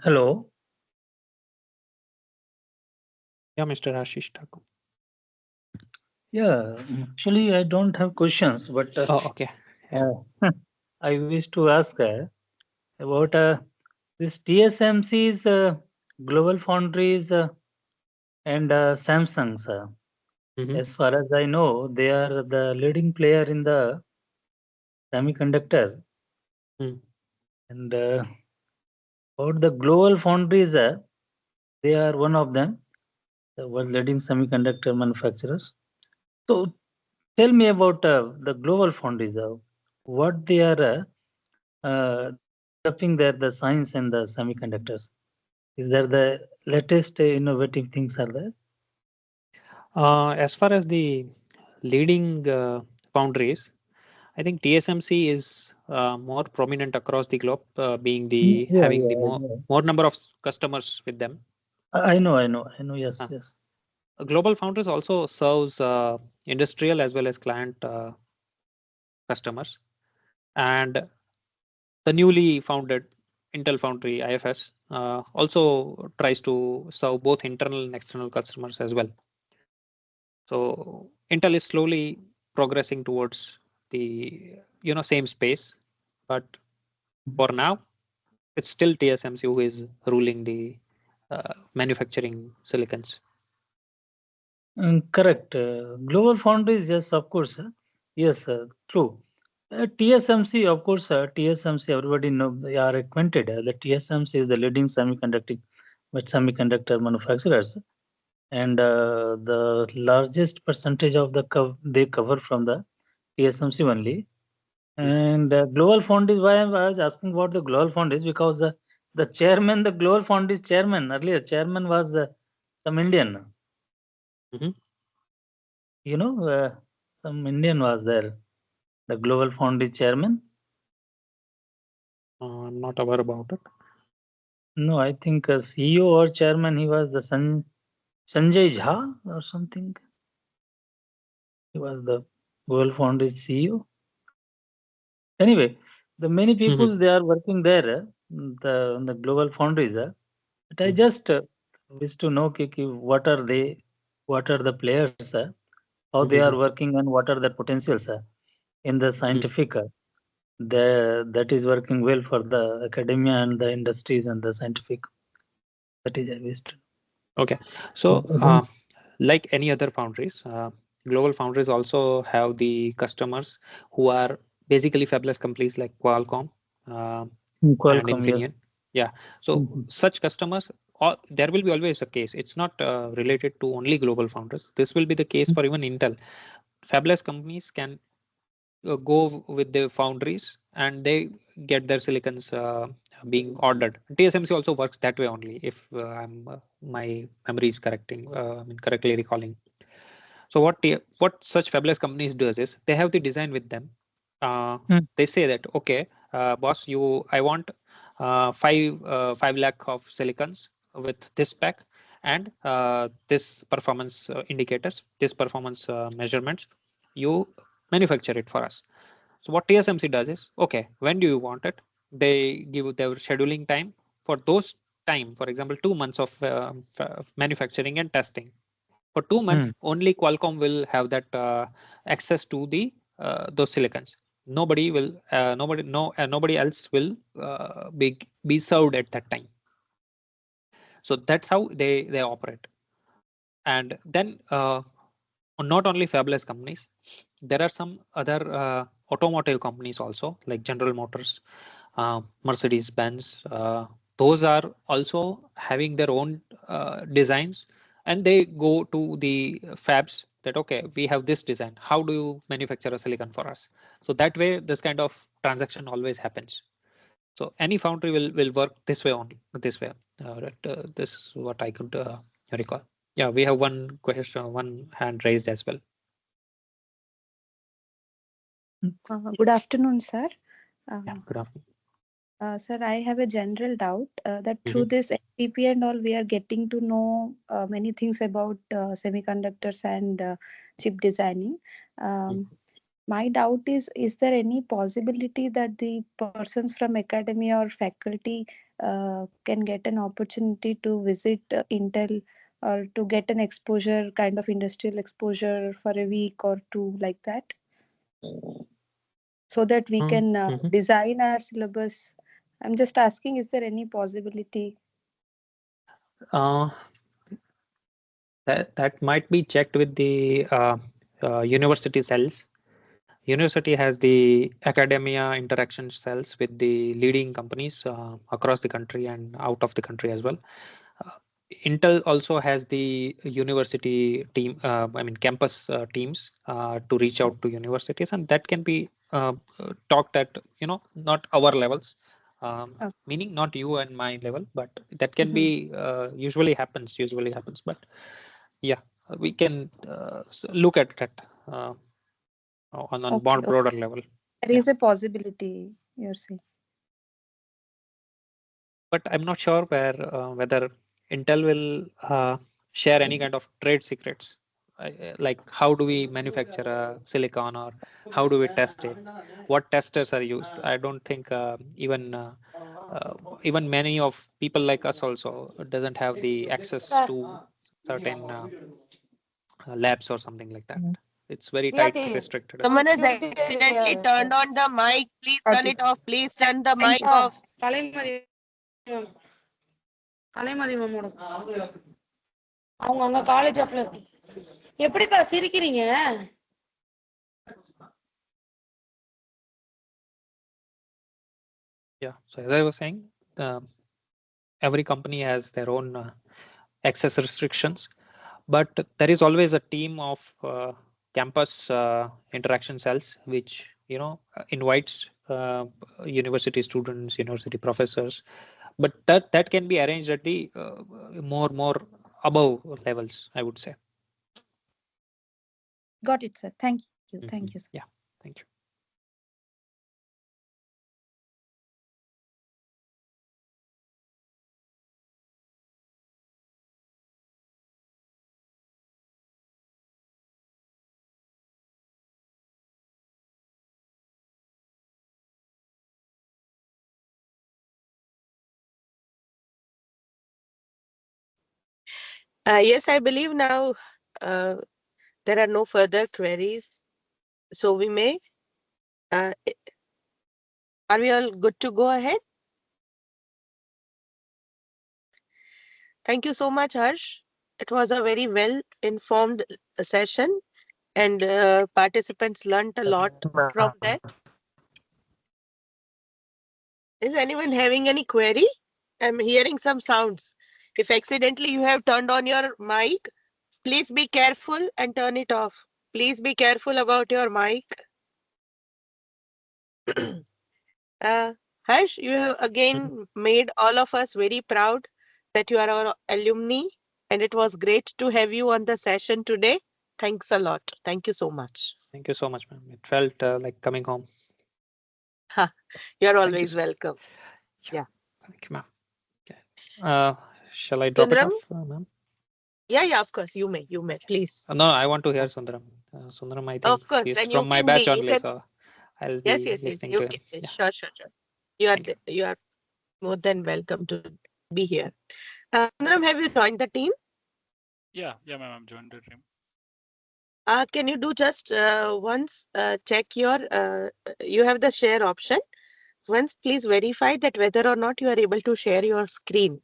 Hello. Yeah, Mr. Ashish Thakur. Yeah, actually, I don't have questions, but Oh, okay. I wish to ask about this TSMC's Global Foundries and Samsung's. As far as I know, they are the leading player in the semiconductor. And about the Global Foundries, they are one of them, the world leading semiconductor manufacturers. So tell me about the Global Foundries, what they are developing there, the science and the semiconductors. Is there the latest innovative things are there? As far as the leading foundries, I think TSMC is more prominent across the globe, being the having the more number of customers with them. I know. Yes, yes. Global Foundries also serves industrial as well as client customers, and the newly founded Intel Foundry IFS also tries to serve both internal and external customers as well. So Intel is slowly progressing towards the same space, but for now it's still TSMC who is ruling the manufacturing silicons. Correct. Global Foundries, yes, of course. Yes, true. TSMC, of course, TSMC, everybody know, they are acquainted. The TSMC is the leading semiconductor manufacturers, and the largest percentage of the they cover from the TSMC only. And Global Foundries, why I was asking about the Global Foundries, because the chairman, the Global Foundries chairman, earlier chairman was some Indian. You know, some Indian was there, the Global Foundries chairman. I'm not aware about it. No, I think CEO or chairman, he was the Sanjay Jha or something. He was the Global Foundries CEO. Anyway, the many people they are working there, the global foundries. But I just wish to know what are they, what are the players, how they are working, and what are the potentials in the scientific. That is working well for the academia and the industries and the scientific. That is I wish to. Okay, so like any other foundries, global foundries also have the customers who are basically fabless companies like Qualcomm, and Infineon. Yeah, so such customers, there will be always a case. It's not related to only global foundries. This will be the case for even Intel. Fabless companies can go with the foundries and they get their silicons being ordered. TSMC also works that way only, if my memory is correctly recalling. So what such fabless companies do is they have the design with them. They say that, okay, boss, I want 5 lakh of silicons with this spec and this performance indicators, this performance measurements. You manufacture it for us. So what TSMC does is, okay, when do you want it? They give their scheduling time. For those time, for example, 2 months of manufacturing and testing. For 2 months, only Qualcomm will have that access to the those silicons. Nobody else will be served at that time. So that's how they operate. And then not only fabless companies, there are some other automotive companies also, like General Motors, Mercedes-Benz. Those are also having their own designs, and they go to the fabs that, okay, we have this design. How do you manufacture a silicon for us? So that way, this kind of transaction always happens. So any foundry will work this way only. This way. This is what I could recall. Yeah, we have one question, one hand raised as well. Good afternoon, sir. Yeah, good afternoon. Sir, I have a general doubt that through this V.V.P and all, we are getting to know many things about semiconductors and chip designing. My doubt is there any possibility that the persons from academia or faculty can get an opportunity to visit Intel or to get an exposure, kind of industrial exposure for a week or two like that? So that we can design our syllabus. I'm just asking, is there any possibility? That might be checked with the university cells. University has the academia interaction cells with the leading companies across the country and out of the country as well. Intel also has the university team, campus teams to reach out to universities, and that can be talked at, not our levels, meaning not you and my level, but that can be usually happens. But yeah, we can look at that on broader level. There is a possibility, you're saying. But I'm not sure whether Intel will share any kind of trade secrets, like how do we manufacture a silicon, or how do we test it, what testers are used. I don't think even many of people like us also doesn't have the access to certain labs or something like that. It's very tight restricted. Someone has accidentally turned on the mic. Please turn it off. Please turn the mic off. கலைமதி மேமோட அவங்க அங்க college ஆஃப்ல இருக்கு. எப்படிப்பா சிரிக்கிறீங்க? Yeah, so as I was saying, every company has their own access restrictions, but there is always a team of campus interaction cells which invites university students, university professors, but that can be arranged at the more above levels, I would say. Got it, sir. Thank you. Thank you, sir. Yeah, thank you. Yes, I believe now there are no further queries. So we may. Are we all good to go ahead? Thank you so much, Harsh. It was a very well informed session, and participants learnt a lot from that. Is anyone having any query? I'm hearing some sounds. If accidentally you have turned on your mic, please be careful and turn it off. Please be careful about your mic. Harsh, you have again made all of us very proud that you are our alumni, and it was great to have you on the session today. Thanks a lot. Thank you so much. Thank you so much, ma'am. It felt like coming home. You're Thank you always so- welcome. Yeah. Yeah. Thank you, ma'am. Okay. Shall I drop it Sundaram? off, ma'am? Yeah, of course. You may, please. No, I want to hear Sundaram. Sundaram, I think Of course. he's Then you from my can batch be, you only, can, so I'll yes, be listening to you him. can. Yeah. Sure. You are, Thank you. you are more than welcome to be here. Sundaram, have you joined the team? Yeah, ma'am, I'm joined the team. Can you do just once check your, you have the share option. Once please verify that whether or not you are able to share your screen.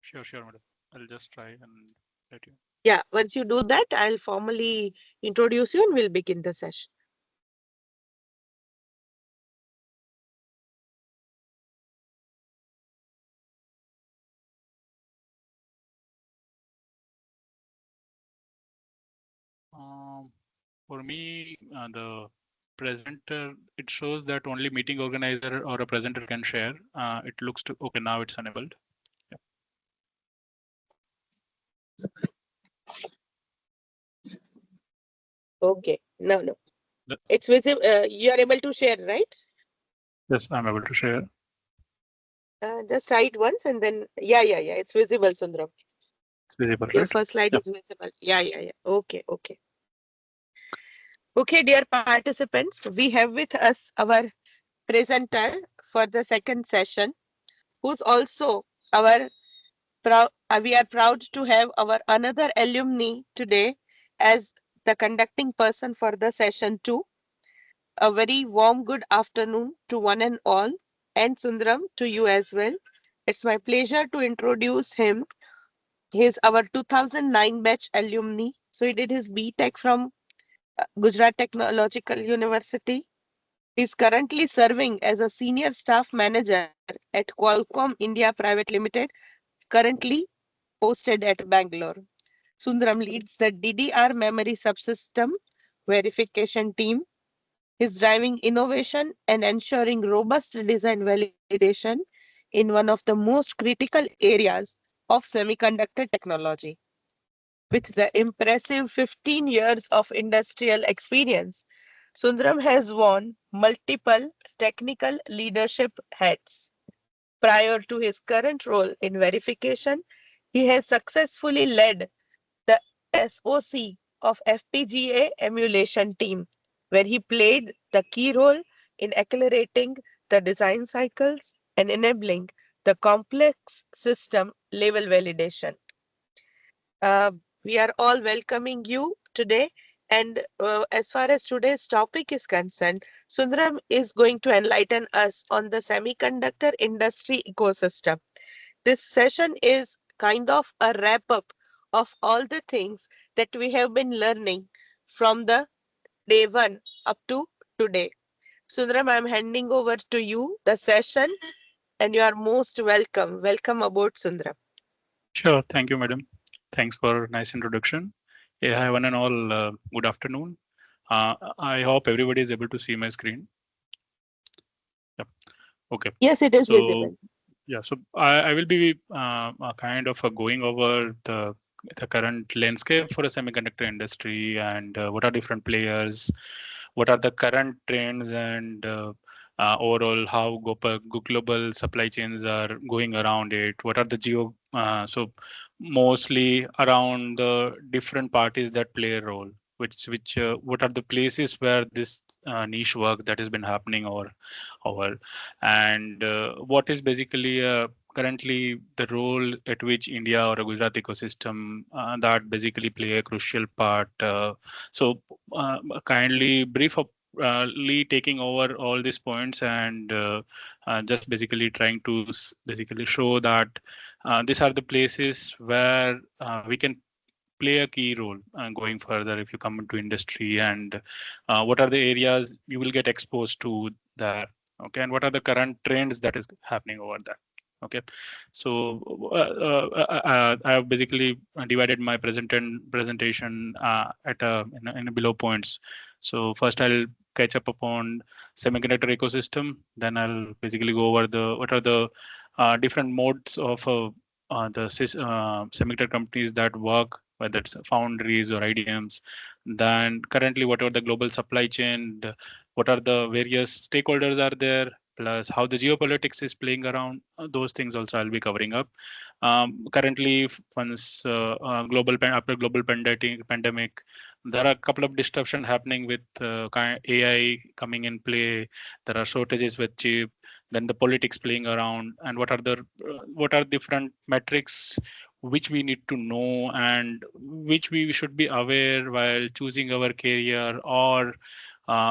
Sure, madam. I'll just try and let you. Yeah, once you do that, I'll formally introduce you and we'll begin the session. For me, the presenter, it shows that only meeting organizer or a presenter can share. It looks to, okay, now it's enabled. Yeah. Okay, no. The- It's visible. You are able to share, right? Yes, I'm able to share. Just try it once and then, yeah. It's visible, Sundaram. It's visible, Your right? first slide Yeah. is visible. Yeah. Okay. Okay, dear participants, we have with us our presenter for the second session, who's also our we are proud to have our another alumni today as the conducting person for the session 2. A very warm good afternoon to one and all, and Sundaram to you as well. It's my pleasure to introduce him. He's our 2009 batch alumni. So he did his B.Tech from Gujarat Technological University. He's currently serving as a senior staff manager at Qualcomm India Private Limited, currently posted at Bangalore. Sundaram leads the DDR memory subsystem verification team. He's driving innovation and ensuring robust design validation in one of the most critical areas of semiconductor technology. With the impressive 15 years of industrial experience, Sundaram has worn multiple technical leadership hats. Prior to his current role in verification, he has successfully led the SOC of FPGA emulation team, where he played the key role in accelerating the design cycles and enabling the complex system level validation. We are all welcoming you today. And as far as today's topic is concerned, Sundaram is going to enlighten us on the semiconductor industry ecosystem. This session is kind of a wrap up of all the things that we have been learning from the day one up to today. Sundaram, I'm handing over to you the session and you are most welcome. Welcome aboard, Sundaram. Sure. Thank you, madam. Thanks for a nice introduction. Yeah, hi, one and all. Good afternoon. I hope everybody is able to see my screen. Yep. Okay. Yes, it is visible. Yeah, so I will be kind of going over the current landscape for the semiconductor industry and what are different players, what are the current trends, and overall how global supply chains are going around it. What are the so mostly around the different parties that play a role. What are the places where this niche work that has been happening over, and what is basically a currently the role at which India or a Gujarat ecosystem that basically play a crucial part. So kindly brief up taking over all these points and just basically trying to basically show that these are the places where we can play a key role going further if you come into industry, and what are the areas you will get exposed to there, okay, and what are the current trends that is happening over there. Okay, so I have basically divided my presentation in below points. So first I'll catch up upon semiconductor ecosystem, then I'll basically go over what are the different modes of the semiconductor companies that work, whether it's foundries or IDMs. Then currently, what are the global supply chain? What are the various stakeholders are there? Plus, how the geopolitics is playing around. Those things also I'll be covering up. Currently, once after global pandemic, there are a couple of disruption happening with AI coming in play. There are shortages with chip. Then the politics playing around, and what are different metrics which we need to know and which we should be aware while choosing our career, or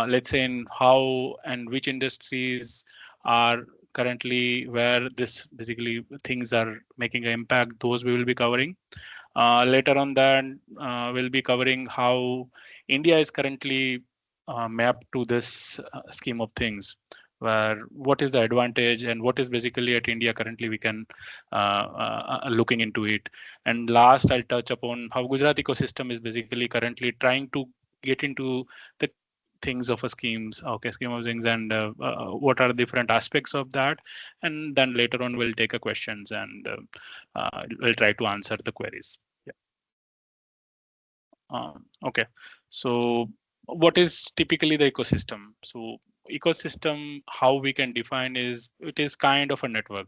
let's say in how and which industries are currently where this basically things are making an impact. Those we will be covering. Later on that we'll be covering how India is currently mapped to this scheme of things, where what is the advantage and what is basically at India currently we can looking into it. And last I'll touch upon how Gujarat ecosystem is basically currently trying to get into the things of a scheme of things, and what are different aspects of that. And then later on we'll take a questions and we'll try to answer the queries. Okay, so what is typically the ecosystem? So ecosystem, how we can define is, it is kind of a network.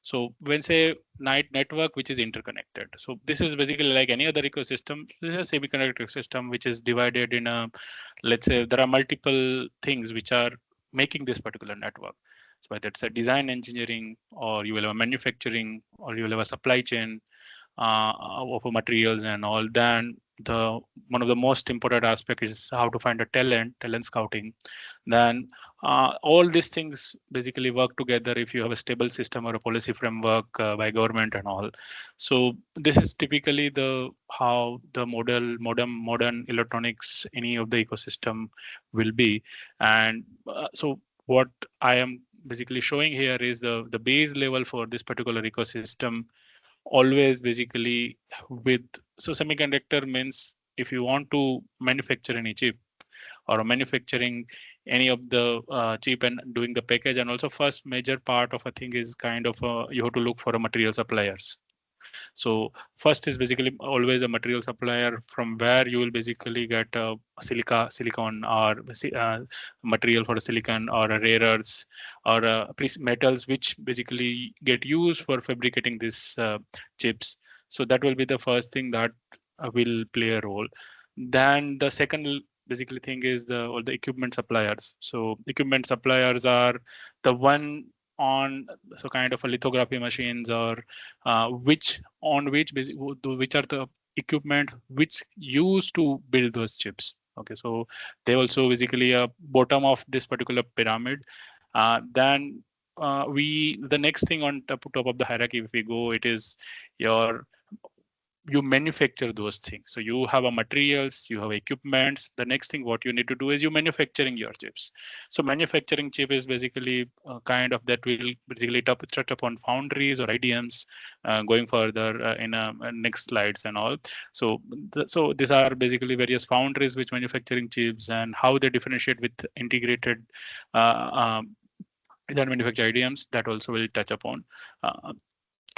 So when say network which is interconnected, so this is basically like any other ecosystem. This is a semiconductor system which is divided in a, let's say there are multiple things which are making this particular network. So whether it's a design engineering, or you will have a manufacturing, or you will have a supply chain of materials and all. Then one of the most important aspect is how to find a talent scouting. Then all these things basically work together if you have a stable system or a policy framework by government and all. So this is typically how the modern electronics, any of the ecosystem will be. And so what I am basically showing here is the base level for this particular ecosystem. Always basically so semiconductor means if you want to manufacture any chip or manufacturing any of the chip and doing the package, and also first major part of a thing is kind of you have to look for a material suppliers. So first is basically always a material supplier from where you will basically get a silicon or material for silicon, or a rare earths, or metals which basically get used for fabricating these chips. So that will be the first thing that will play a role. Then the second basically thing is all the equipment suppliers. So equipment suppliers are the one on so kind of a lithography machines, or which are the equipment which used to build those chips. Okay, so they also basically a bottom of this particular pyramid. Then the next thing on top of the hierarchy, if we go, it is you manufacture those things. So you have a materials, you have equipments. The next thing what you need to do is you manufacturing your chips. So manufacturing chip is basically kind of that will basically touch upon foundries or IDMs going further in next slides and all. So these are basically various foundries which manufacturing chips, and how they differentiate with integrated that manufacture IDMs, that also will touch upon.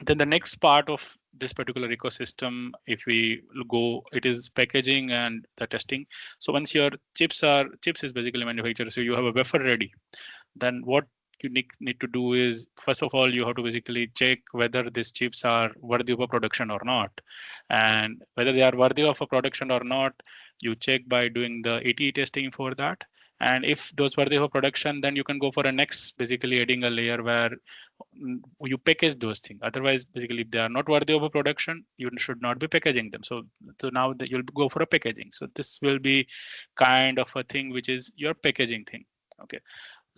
Then the next part of this particular ecosystem, if we go, it is packaging and the testing. So once your chips is basically manufactured, so you have a wafer ready, then what you need to do is, first of all, you have to basically check whether these chips are worthy of a production or not. And whether they are worthy of a production or not, you check by doing the ATE testing for that. And if those worthy for production, then you can go for a next, basically adding a layer where you package those things. Otherwise, basically, if they are not worthy of a production, you should not be packaging them. So now that you'll go for a packaging. So this will be kind of a thing which is your packaging thing. Okay.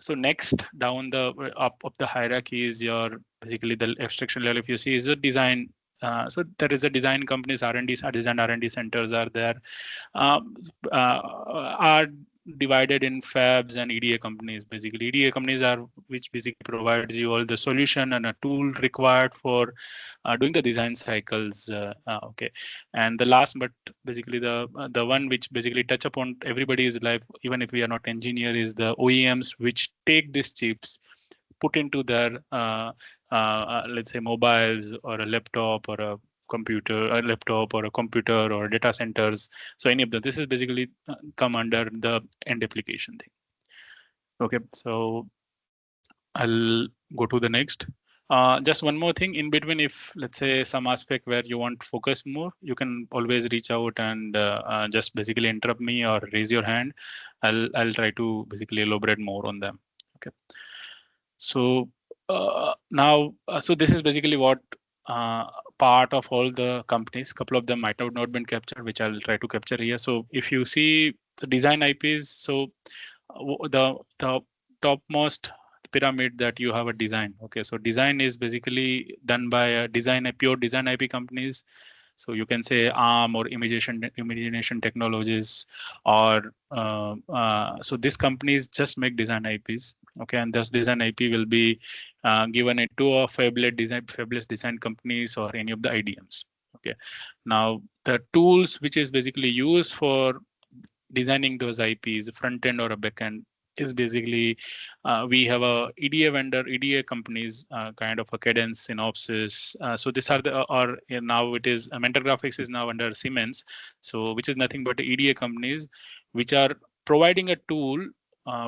So next down the up of the hierarchy is your basically the abstraction level. If you see is a design. So there is a design companies, R&D, design R&D centers are there, are divided in fabs and EDA companies. Basically, EDA companies are which basically provides you all the solution and a tool required for doing the design cycles. Okay, and the last, but basically the one which basically touch upon everybody's life, even if we are not engineer, is the OEMs which take these chips, put into their let's say mobiles or a laptop or a computer, a laptop or a computer or data centers. So any of them, this is basically come under the end application thing. Okay, so I'll go to the next. Just one more thing in between, if let's say some aspect where you want to focus more, you can always reach out and just basically interrupt me or raise your hand. I'll try to basically elaborate more on them. Okay. So now, so this is basically what part of all the companies. Couple of them might have not been captured, which I'll try to capture here. So if you see the design IPs, so the topmost pyramid that you have a design. Okay, so design is basically done by a pure design IP companies. So you can say ARM or imagination technologies, or so these companies just make design IPs. Okay, and this design IP will be given it to a fabulous design companies or any of the IDMs. Okay, now the tools which is basically used for designing those IPs, front end or a back end, is basically we have a EDA vendor, EDA companies, kind of a Cadence, Synopsys. So these are the, or now it is Mentor Graphics is now under Siemens. So which is nothing but EDA companies which are providing a tool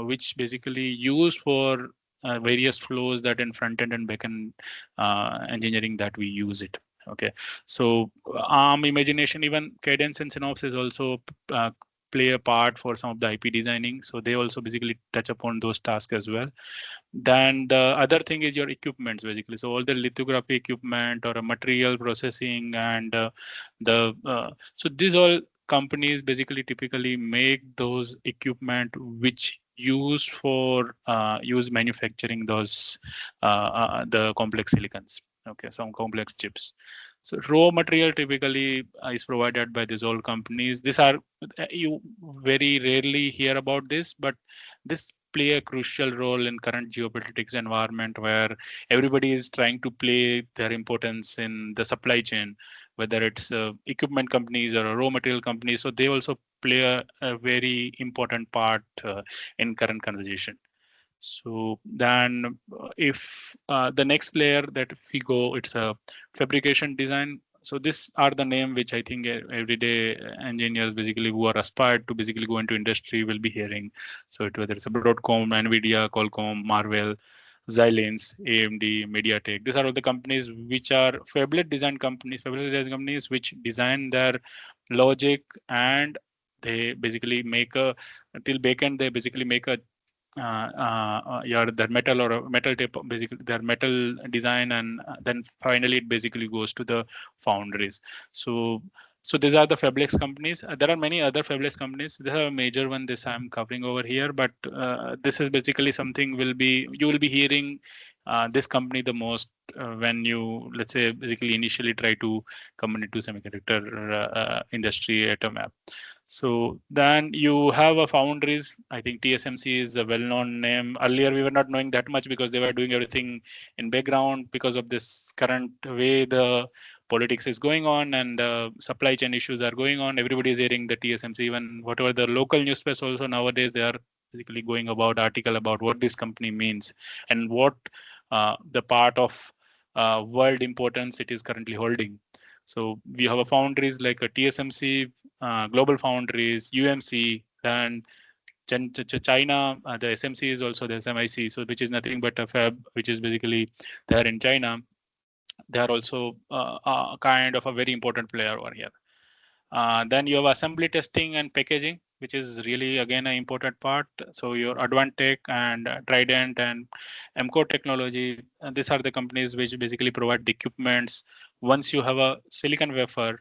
which basically used for various flows that in front end and back end engineering that we use it. Okay, so ARM, Imagination, even Cadence and Synopsys also play a part for some of the IP designing. So they also basically touch upon those tasks as well. Then the other thing is your equipments basically. So all the lithography equipment or a material processing and so these all companies basically typically make those equipment which use for use manufacturing those the complex silicons. Okay, some complex chips. So raw material typically is provided by these all companies. These are, you very rarely hear about this, but this play a crucial role in current geopolitics environment where everybody is trying to play their importance in the supply chain, whether it's equipment companies or raw material companies. So they also play a very important part in current conversation. So then if the next layer that if we go, it's a fabrication design. So these are the name which I think everyday engineers basically who are aspired to basically go into industry will be hearing. So whether it's a Broadcom, Nvidia, Qualcomm, Marvell, Xilinx, AMD, MediaTek. These are all the companies which are fabless design companies which design their logic, and they basically make a till backend. They basically make a their metal or a metal tape, basically their metal design, and then finally it basically goes to the foundries. So these are the fabless companies. There are many other fabless companies. This is a major one this I'm covering over here, but this is basically something you will be hearing this company the most when you, let's say, basically initially try to come into semiconductor industry at a map. So then you have a foundries. I think TSMC is a well-known name. Earlier, we were not knowing that much because they were doing everything in background because of this current way the politics is going on and supply chain issues are going on. Everybody is hearing the TSMC, even whatever the local newspapers also nowadays, they are basically going about article about what this company means and what the part of world importance it is currently holding. So we have a foundries like a TSMC, Global Foundries, UMC, and China. The SMC is also the SMIC, so which is nothing but a fab, which is basically there in China. They are also kind of a very important player over here. Then you have assembly, testing, and packaging. which is really again an important part. So your Advantech and Trident and MCO Technology, these are the companies which basically provide the equipments. Once you have a silicon wafer,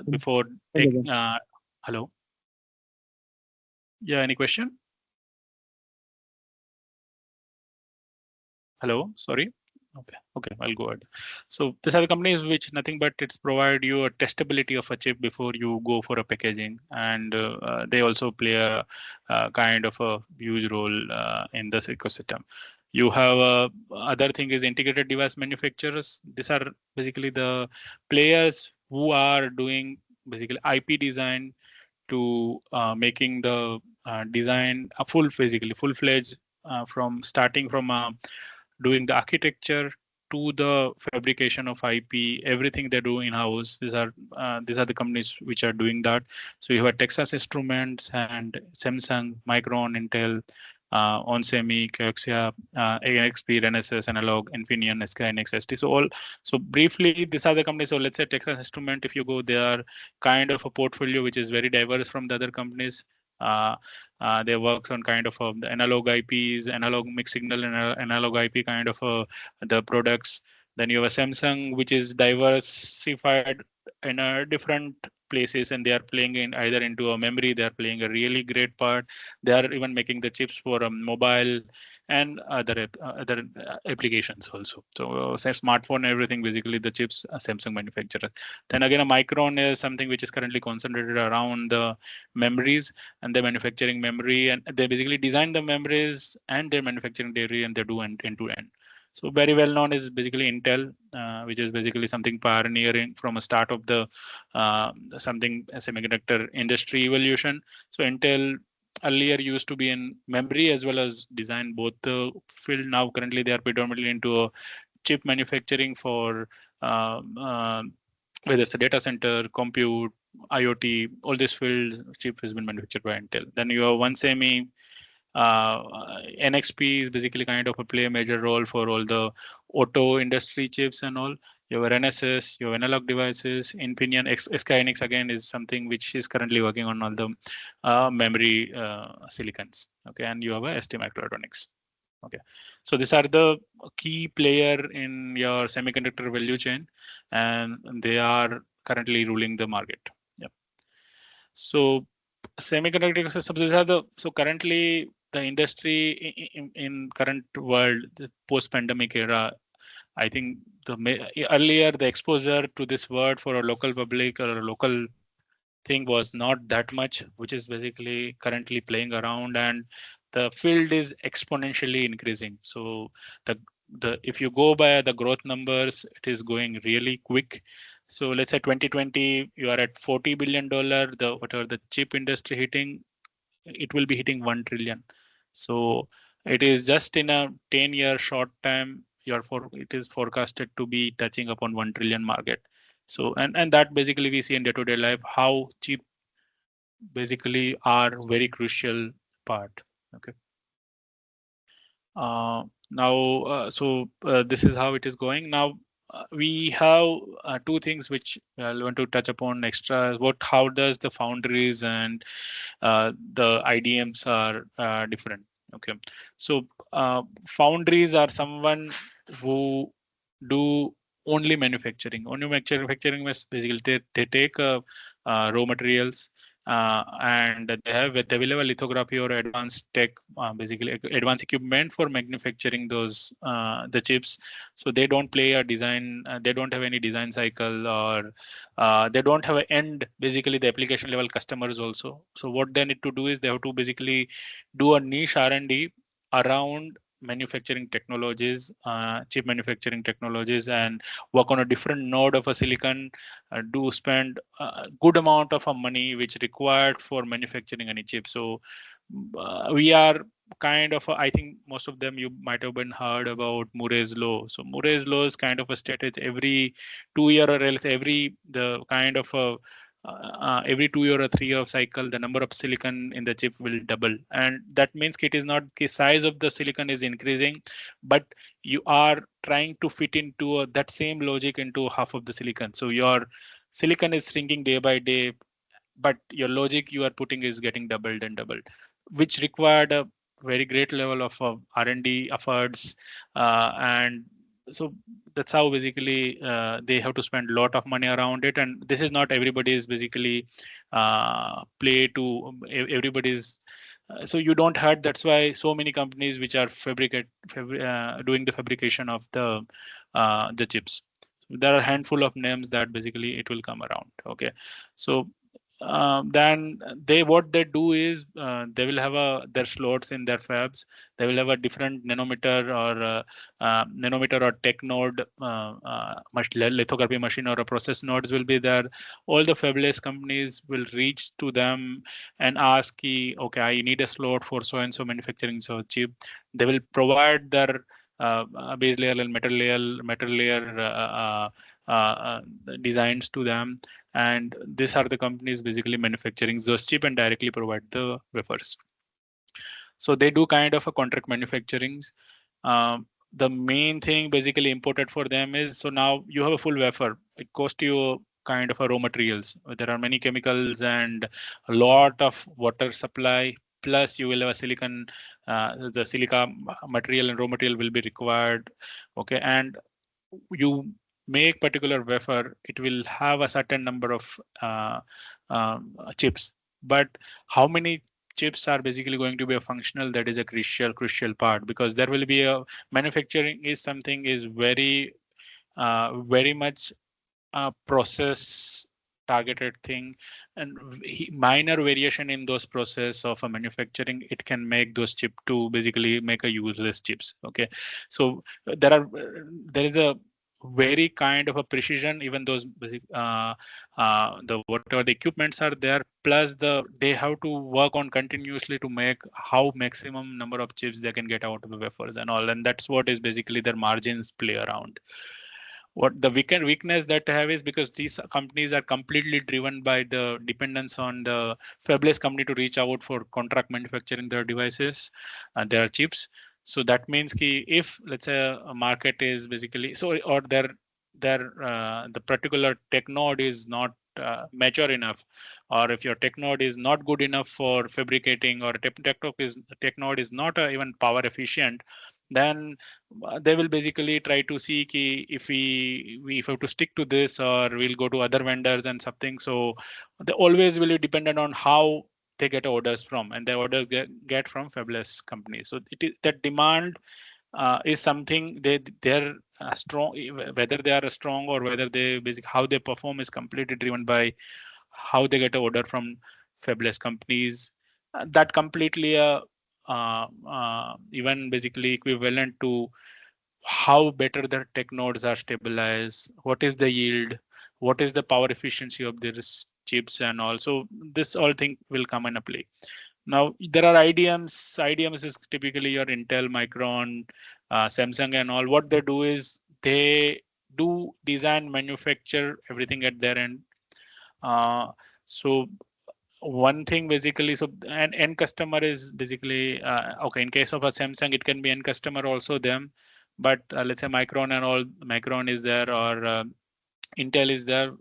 before hello. Yeah, any question? Hello, sorry. Okay, I'll go ahead. So these are the companies which nothing but it's provide you a testability of a chip before you go for a packaging, and they also play a kind of a huge role in this ecosystem. You have other thing is integrated device manufacturers. These are basically the players who are doing basically IP design to making the design a full-fledged from starting from doing the architecture to the fabrication of IP, everything they do in-house. These are the companies which are doing that. So you have Texas Instruments and Samsung, Micron, Intel, onsemi, Kioxia, NXP, Renesas, Analog, Infineon, SK, NXST. So briefly, these are the companies. So let's say Texas Instrument, if you go, they are kind of a portfolio which is very diverse from the other companies. They works on kind of the analog IPs, analog mixed signal and analog IP kind of the products. Then you have a Samsung, which is diversified in different places, and they are playing in either into a memory. They are playing a really great part. They are even making the chips for a mobile and other applications also. So say smartphone, everything basically the chips Samsung manufacturer. Then again, a Micron is something which is currently concentrated around the memories, and they're manufacturing memory, and they basically design the memories and they're manufacturing dairy, and they do end to end. So very well known is basically Intel, which is basically something pioneering from a start of the something semiconductor industry evolution. So Intel earlier used to be in memory as well as design, both the field. Now currently they are predominantly into a chip manufacturing for whether it's a data center, compute, IoT, all these fields, chip has been manufactured by Intel. Then you have onsemi. NXP is basically kind of play a major role for all the auto industry chips and all. You have Renesas, you have analog devices, Infineon, SK Hynix again is something which is currently working on all the memory silicons. Okay, and you have a ST Microelectronics. Okay, so these are the key player in your semiconductor value chain, and they are currently ruling the market. Yep. So semiconductor systems, so currently the industry in current world, the post-pandemic era, I think earlier the exposure to this word for a local public or a local thing was not that much, which is basically currently playing around, and the field is exponentially increasing. So if you go by the growth numbers, it is going really quick. So let's say 2020, you are at $40 billion. Whatever the chip industry hitting, it will be hitting 1 trillion. So it is just in a 10-year short time, it is forecasted to be touching upon 1 trillion market. So and that basically we see in day-to-day life how chip basically are very crucial part. Okay. This is how it is going now. We have two things which I want to touch upon extra. How does the foundries and the IDMs are different? Okay, so foundries are someone who do only manufacturing. Only manufacturing means basically they take raw materials and they will have a lithography or advanced tech, basically advanced equipment for manufacturing those the chips. So they don't play a design, they don't have any design cycle, or they don't have an end, basically the application level customers also. So what they need to do is they have to basically do a niche R&D around manufacturing technologies, chip manufacturing technologies, and work on a different node of a silicon, do spend a good amount of money which required for manufacturing any chip. So we are kind of, I think most of them you might have been heard about Moore's law. So Moore's law is kind of a status every 2 year or every the kind of a every 2 year or 3 year cycle, the number of silicon in the chip will double, and that means it is not the size of the silicon is increasing, but you are trying to fit into that same logic into half of the silicon. So your silicon is shrinking day by day, but your logic you are putting is getting doubled and doubled, which required a very great level of R&D efforts, and so that's how basically they have to spend a lot of money around it. And this is not everybody's basically play to everybody's. So you don't hurt. That's why so many companies which are doing the fabrication of the chips. So there are a handful of names that basically it will come around. Okay, so then what they do is they will have their slots in their fabs. They will have a different nanometer or tech node, lithography machine or a process nodes will be there. All the fabless companies will reach to them and ask, okay, I need a slot for so and so manufacturing so chip. They will provide their base layer and metal layer designs to them, and these are the companies basically manufacturing those chip and directly provide the wafers. So they do kind of a contract manufacturings. The main thing basically imported for them is, so now you have a full wafer, it costs you kind of a raw materials. There are many chemicals and a lot of water supply, plus you will have a silicon, the silica material and raw material will be required. Okay, and you make particular wafer, it will have a certain number of chips, but how many chips are basically going to be a functional, that is a crucial part, because there will be a manufacturing is something is very much a process targeted thing, and minor variation in those process of a manufacturing, it can make those chip to basically make a useless chips. Okay, so there is a very kind of a precision, even those basic the whatever the equipments are there, plus they have to work on continuously to make how maximum number of chips they can get out of the wafers and all, and that's what is basically their margins play around. What the weakness that they have is because these companies are completely driven by the dependence on the fabless company to reach out for contract manufacturing their devices, their chips. So that means if let's say a market is basically so, or the particular tech node is not mature enough, or if your tech node is not good enough for fabricating, or tech node is not even power efficient, then they will basically try to see if we have to stick to this, or we'll go to other vendors and something. So they always will be dependent on how they get orders from, and the orders get from fabless companies. So that demand is something they're strong, whether they are strong or whether they how they perform is completely driven by how they get an order from fabless companies. That completely even basically equivalent to how better the tech nodes are stabilized, what is the yield, what is the power efficiency of their chips, and also this all thing will come into play. Now there are IDMs. IDMs is typically your Intel, Micron, Samsung, and all. What they do is they do design, manufacture everything at their end. So one thing basically, so an end customer is basically okay. In case of a Samsung, it can be end customer also them, but let's say Micron and all, Micron is there, or Intel is there,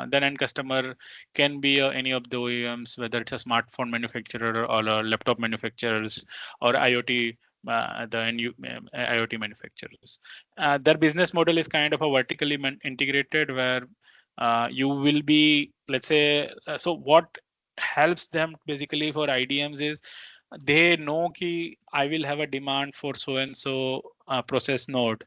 then end customer can be any of the OEMs, whether it's a smartphone manufacturer or a laptop manufacturers or IoT. IoT manufacturers. Their business model is kind of a vertically integrated, where you will be, let's say, so what helps them basically for IDMs is they know I will have a demand for so and so process node.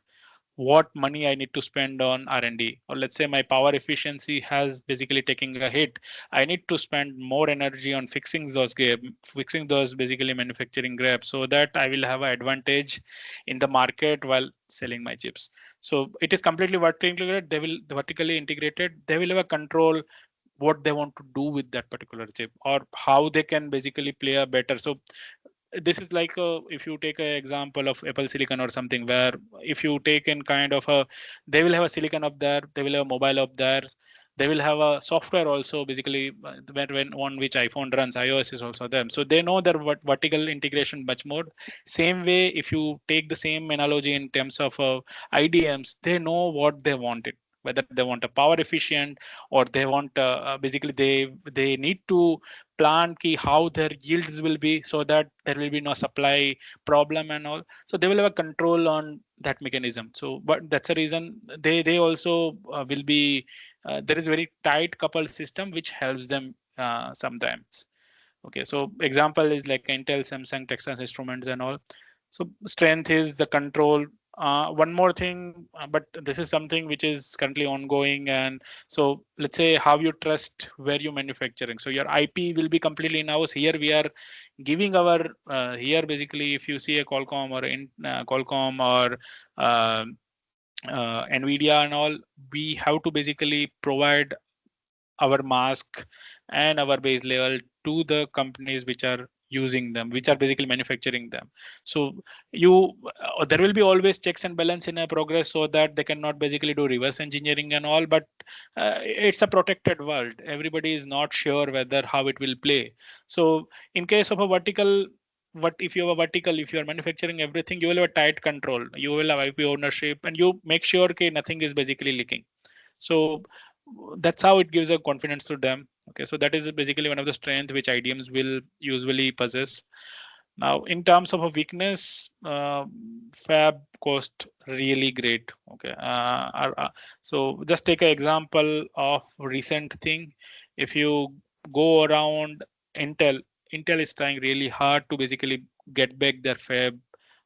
What money I need to spend on R&D, or let's say my power efficiency has basically taking a hit. I need to spend more energy on fixing those basically manufacturing gaps, so that I will have an advantage in the market while selling my chips. So it is completely vertically integrated. They will have a control what they want to do with that particular chip, or how they can basically play a better. So this is like if you take an example of Apple Silicon or something, where if you take in kind of they will have a silicon up there, they will have a mobile up there, they will have a software also basically when on which iPhone runs, iOS is also them. So they know their vertical integration much more. Same way, if you take the same analogy in terms of IDMs, they know what they wanted. whether they want a power efficient or they want basically they need to plan how their yields will be so that there will be no supply problem and all. So they will have a control on that mechanism. So but that's the reason they also will be there is very tight coupled system which helps them sometimes. Okay, so example is like Intel, Samsung, Texas Instruments and all. So strength is the control. One more thing, but this is something which is currently ongoing. And so let's say how you trust where you manufacturing. So your IP will be completely in-house. Here we are giving our here basically if you see a Qualcomm or Qualcomm or Nvidia and all, we have to basically provide our mask and our base level to the companies which are using them, which are basically manufacturing them. So you there will be always checks and balance in a progress so that they cannot basically do reverse engineering and all, but it's a protected world. Everybody is not sure whether how it will play. So in case of a vertical, what if you have a vertical, if you are manufacturing everything, you will have a tight control, you will have IP ownership, and you make sure okay, nothing is basically leaking. So that's how it gives a confidence to them. Okay, so that is basically one of the strengths which IDMs will usually possess. Now, in terms of a weakness, fab cost really great. Okay, so just take an example of recent thing. If you go around Intel is trying really hard to basically get back their fab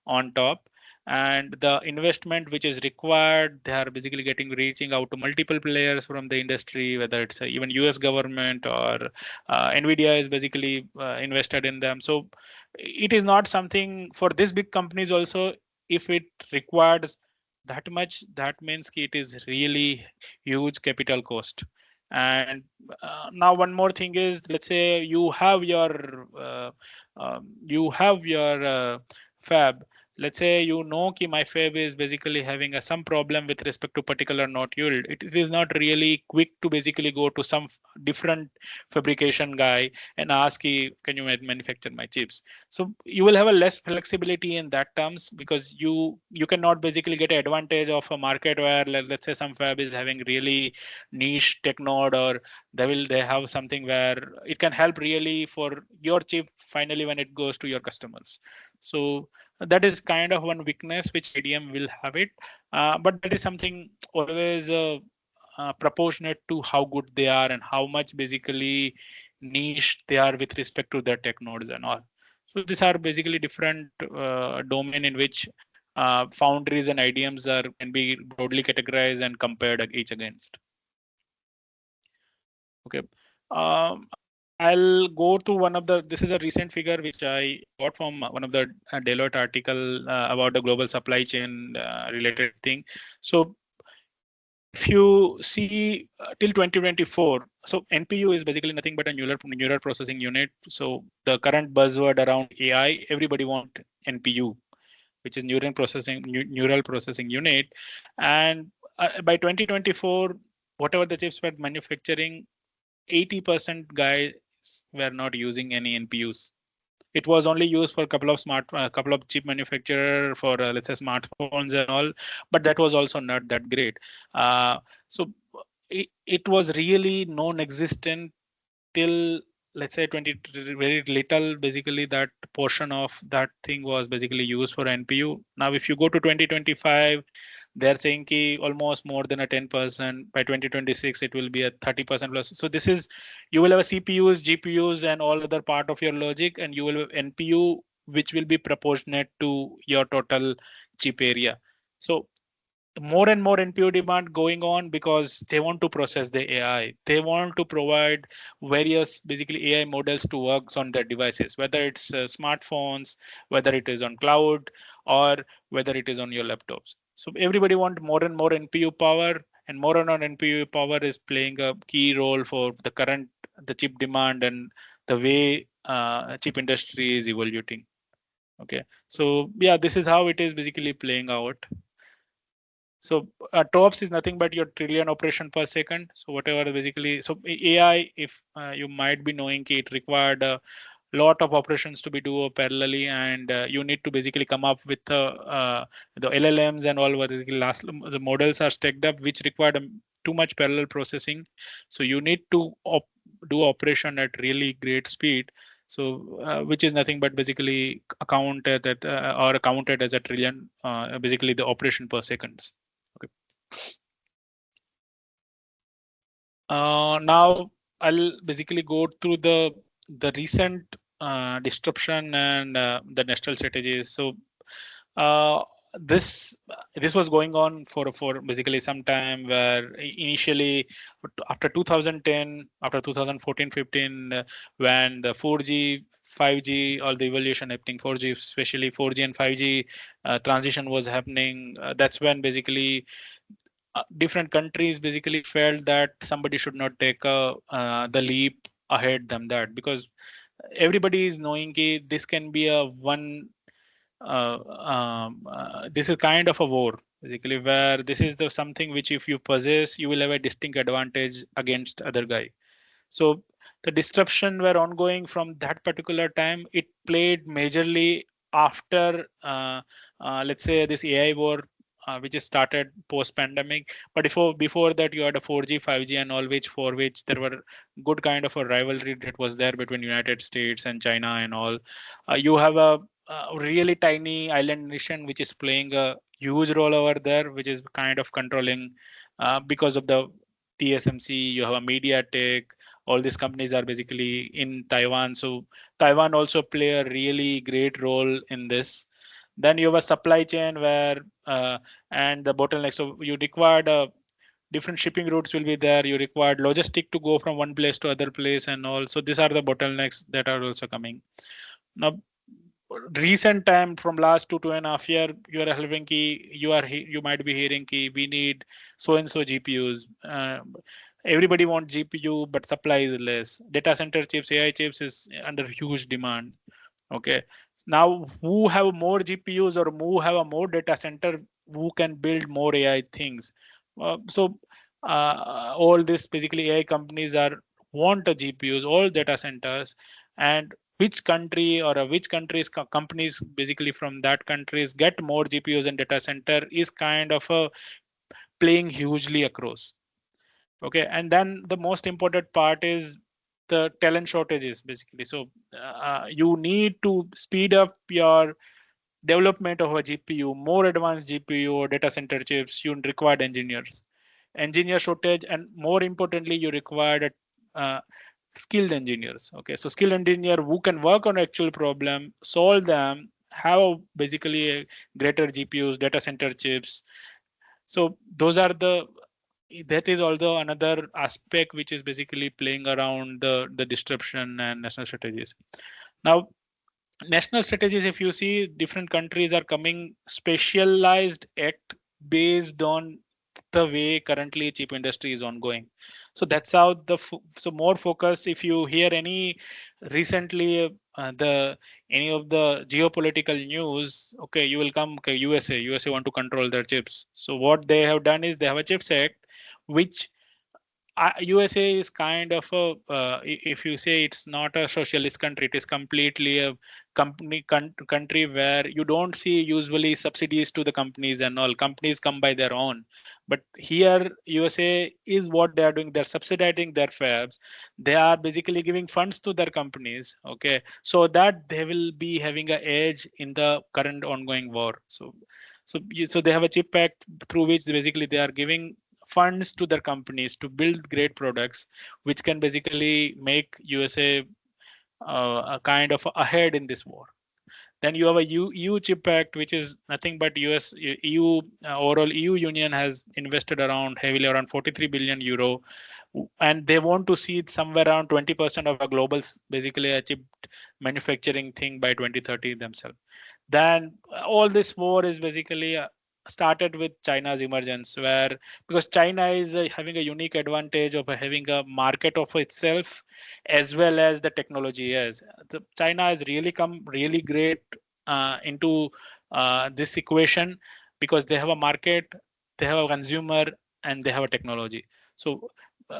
on top, and the investment which is required, they are basically reaching out to multiple players from the industry, whether it's even US government or Nvidia is basically invested in them. So it is not something for these big companies also. If it requires that much, that means it is really huge capital cost. And now one more thing is, let's say you have your fab. Let's say my fab is basically having some problem with respect to particular node yield. It is not really quick to basically go to some different fabrication guy and ask, can you manufacture my chips? So you will have a less flexibility in that terms, because you cannot basically get an advantage of a market where let's say some fab is having really niche tech node, or they have something where it can help really for your chip finally when it goes to your customers. So that is kind of one weakness which IDM will have it, but that is something always proportionate to how good they are and how much basically niche they are with respect to their tech nodes and all. So these are basically different domain in which foundries and IDMs can be broadly categorized and compared each against. Okay. I'll go to one of this is a recent figure which I got from one of the Deloitte article about the global supply chain related thing. So if you see till 2024, so NPU is basically nothing but a neural processing unit. So the current buzzword around AI, everybody want NPU, which is neural processing unit. And by 2024, whatever the chips were manufacturing, 80% guys were not using any NPUs. It was only used for a couple of chip manufacturer for let's say smartphones and all, but that was also not that great. So it was really non-existent till let's say very little. Basically, that portion of that thing was basically used for NPU. Now, if you go to 2025. They're saying almost more than a 10%. By 2026, it will be a 30% plus. So this is, you will have a CPUs, GPUs, and all other part of your logic, and you will have NPU, which will be proportionate to your total chip area. So more and more NPU demand going on because they want to process the AI. They want to provide various basically AI models to work on their devices, whether it's smartphones, whether it is on cloud, or whether it is on your laptops. So everybody want more and more NPU power, and more and more NPU power is playing a key role for the chip demand and the way chip industry is evolving. Okay, so yeah, this is how it is basically playing out. So TOPS is nothing but your trillion operation per second. So whatever basically, so AI, if you might be knowing it required lot of operations to be do parallelly, and you need to basically come up with the LLMs and all what the models are stacked up, which require too much parallel processing. So you need to do operation at really great speed. So which is nothing but basically accounted or counted as a trillion, basically the operation per seconds. Okay. Now I'll basically go through the recent disruption and the national strategies. So this was going on for basically some time, where initially after 2010, after 2014-15, when the 4G 5G, all the evolution happening, 4G, especially 4G and 5G transition was happening. That's when basically different countries basically felt that somebody should not take the leap ahead them, that because everybody is knowing that this can be a one this is kind of a war basically, where this is the something which if you possess, you will have a distinct advantage against other guy. So the disruption were ongoing from that particular time. It played majorly after let's say this AI war, which is started post pandemic. But before that, you had a 4G 5G and all, for which there were good kind of a rivalry that was there between United States and China and all. You have a really tiny island nation which is playing a huge role over there, which is kind of controlling because of the TSMC. You have a MediaTek. All these companies are basically in Taiwan. So Taiwan also play a really great role in this. Then you have a supply chain where and the bottleneck. So you required different shipping routes will be there. You required logistic to go from one place to other place and all. So these are the bottlenecks that are also coming. Now, recent time from last 2.5 years, you are having you might be hearing we need so and so GPUs. Everybody wants GPU, but supply is less. Data center chips, AI chips is under huge demand. Okay, now who have more GPUs or who have a more data center, who can build more AI things? So all this basically AI companies want the GPUs, all data centers, and which country or which countries companies basically from that countries get more GPUs and data center is kind of playing hugely across. Okay, and then the most important part is the talent shortages basically. So you need to speed up your development of a GPU, more advanced GPU or data center chips. You require engineer shortage, and more importantly, you require skilled engineers. Okay, so skilled engineer who can work on actual problem, solve them, have basically a greater GPUs, data center chips. So those are that is also another aspect which is basically playing around the disruption and national strategies. Now, national strategies, if you see, different countries are coming specialized act based on the way currently chip industry is ongoing. So that's how so more focus. If you hear any recently any of the geopolitical news, okay, you will come, okay, USA want to control their chips. So what they have done is they have a chips act which USA is kind of if you say it's not a socialist country, it is completely a country where you don't see usually subsidies to the companies and all. Companies come by their own. But here USA is what they are doing. They're subsidizing their fabs. They are basically giving funds to their companies, okay, so that they will be having an edge in the current ongoing war. So they have a chip act through which basically they are giving funds to their companies to build great products, which can basically make USA a kind of ahead in this war. Then you have a EU chip act, which is nothing but EU overall EU Union has invested heavily around 43 billion euro, and they want to see somewhere around 20% of a global basically a chip manufacturing thing by 2030 themselves. Then all this war is basically started with China's emergence, where because China is having a unique advantage of having a market of itself as well as the technology. China has really come really great into this equation because they have a market, they have a consumer, and they have a technology. So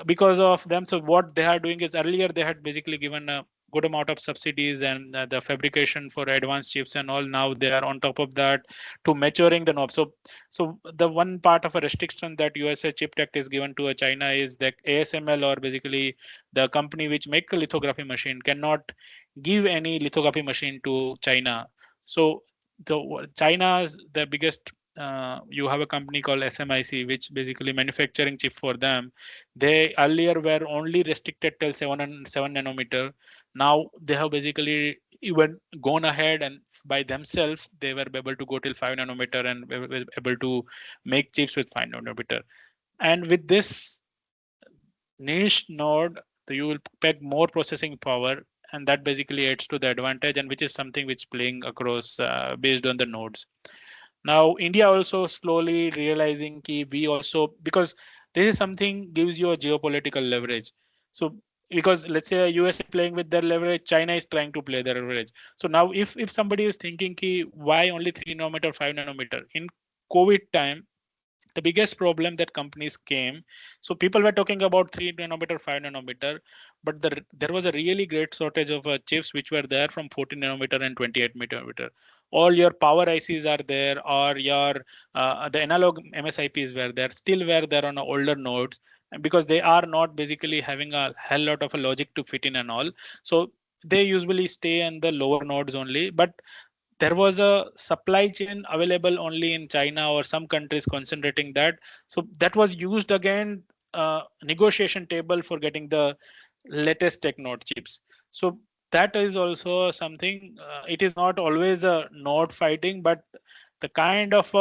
because of them, so what they are doing is earlier they had basically given good amount of subsidies and the fabrication for advanced chips and all. Now they are on top of that to maturing the knob. So the one part of a restriction that USA Chip Act is given to China is that ASML, or basically the company which make a lithography machine, cannot give any lithography machine to China. So China's the biggest. You have a company called SMIC, which basically manufacturing chip for them. They earlier were only restricted till 7 nanometer. Now they have basically even gone ahead and by themselves they were able to go till 5 nanometer and were able to make chips with 5 nanometer. And with this niche node, you will pack more processing power, and that basically adds to the advantage, and which is something which playing across based on the nodes. Now India also slowly realizing ki we also, because this is something gives you a geopolitical leverage. So because let's say USA playing with their leverage, China is trying to play their leverage. So now if somebody is thinking ki why only 3 nanometer, 5 nanometer in COVID time, the biggest problem that companies came, so people were talking about 3 nanometer, 5 nanometer, but there was a really great shortage of chips which were there from 14 nanometer and 28 nanometer. All your power ICs are there, or your the analog MSIPs were there, still were there on older nodes, because they are not basically having a hell lot of a logic to fit in and all. So they usually stay on the lower nodes only, but there was a supply chain available only in China or some countries concentrating that. So that was used again, negotiation table for getting the latest tech node chips. So that is also something, it is not always a node fighting, but the kind of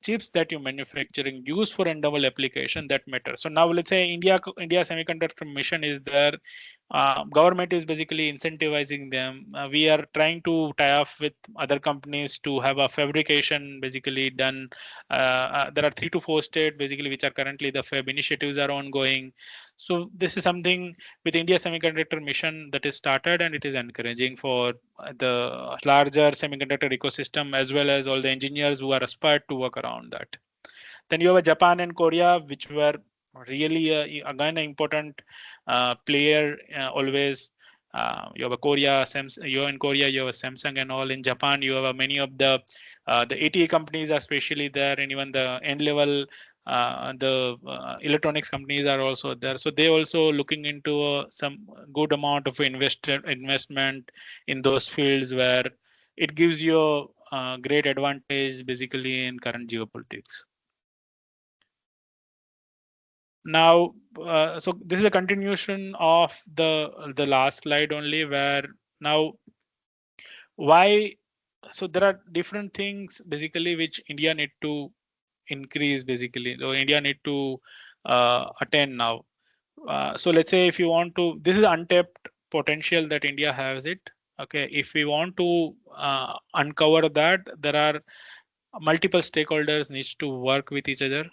chips that you manufacturing use for end-level application that matter. So now let's say India Semiconductor mission is there. Government is basically incentivizing them. We are trying to tie up with other companies to have a fabrication basically done. There are 3 to 4 states basically which are currently the fab initiatives are ongoing. So this is something with India Semiconductor mission that is started, and it is encouraging for the larger semiconductor ecosystem as well as all the engineers who are aspired to work around that. Then you have Japan and Korea, which were really again an important player always. You have a Korea, you in Korea, you have a Samsung and all. In Japan, you have many of the ATA companies are especially there, and even the end level electronics companies are also there. So they also looking into some good amount of investment in those fields where it gives you a great advantage basically in current geopolitics. Now, so this is a continuation of the last slide only, where now why, so there are different things basically which India need to increase basically, so India need to attain now. So let's say if you want to, this is untapped potential that India has it. Okay, if we want to uncover that, there are multiple stakeholders needs to work with each other.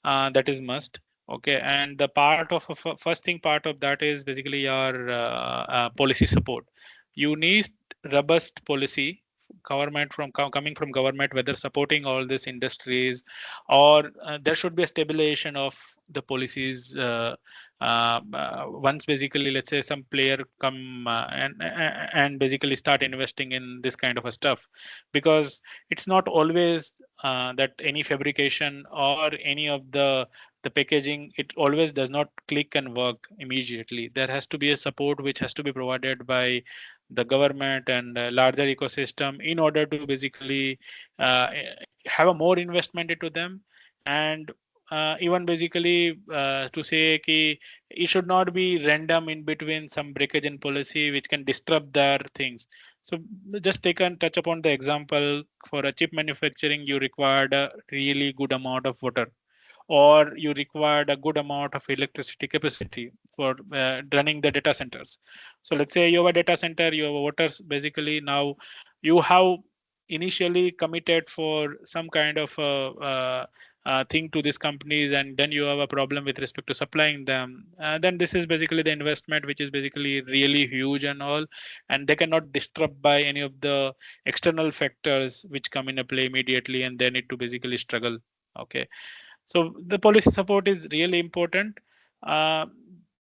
That is must. Okay, and the part of first thing part of that is basically your policy support. You need robust policy government from coming from government, whether supporting all these industries, or there should be a stabilization of the policies. Once basically, let's say some player come and basically start investing in this kind of a stuff, because it's not always that any fabrication or any of the packaging, it always does not click and work immediately. There has to be a support which has to be provided by the government and larger ecosystem in order to basically have a more investment into them. And even basically to say ki it should not be random in between some breakage in policy which can disrupt their things. So just take and touch upon the example. For a chip manufacturing, you required a really good amount of water, or you required a good amount of electricity capacity for running the data centers. So let's say you have a data center, you have waters basically. Now you have initially committed for some kind of thing to these companies, and then you have a problem with respect to supplying them. Then this is basically the investment which is basically really huge and all, and they cannot disrupt by any of the external factors which come into play immediately, and they need to basically struggle. Okay, so the policy support is really important.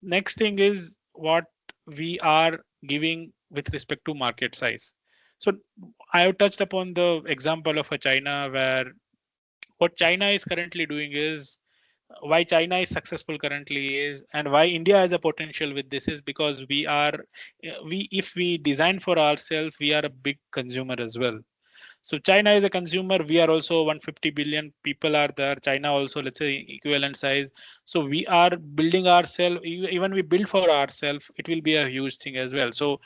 Next thing is what we are giving with respect to market size. So I have touched upon the example of a China, where what China is currently doing is, why China is successful currently is, and why India has a potential with this is because we are, if we design for ourselves, we are a big consumer as well. So China is a consumer. We are also 150 billion people are there. China also, let's say, equivalent size. So we are building ourselves. Even we build for ourselves, it will be a huge thing as well. So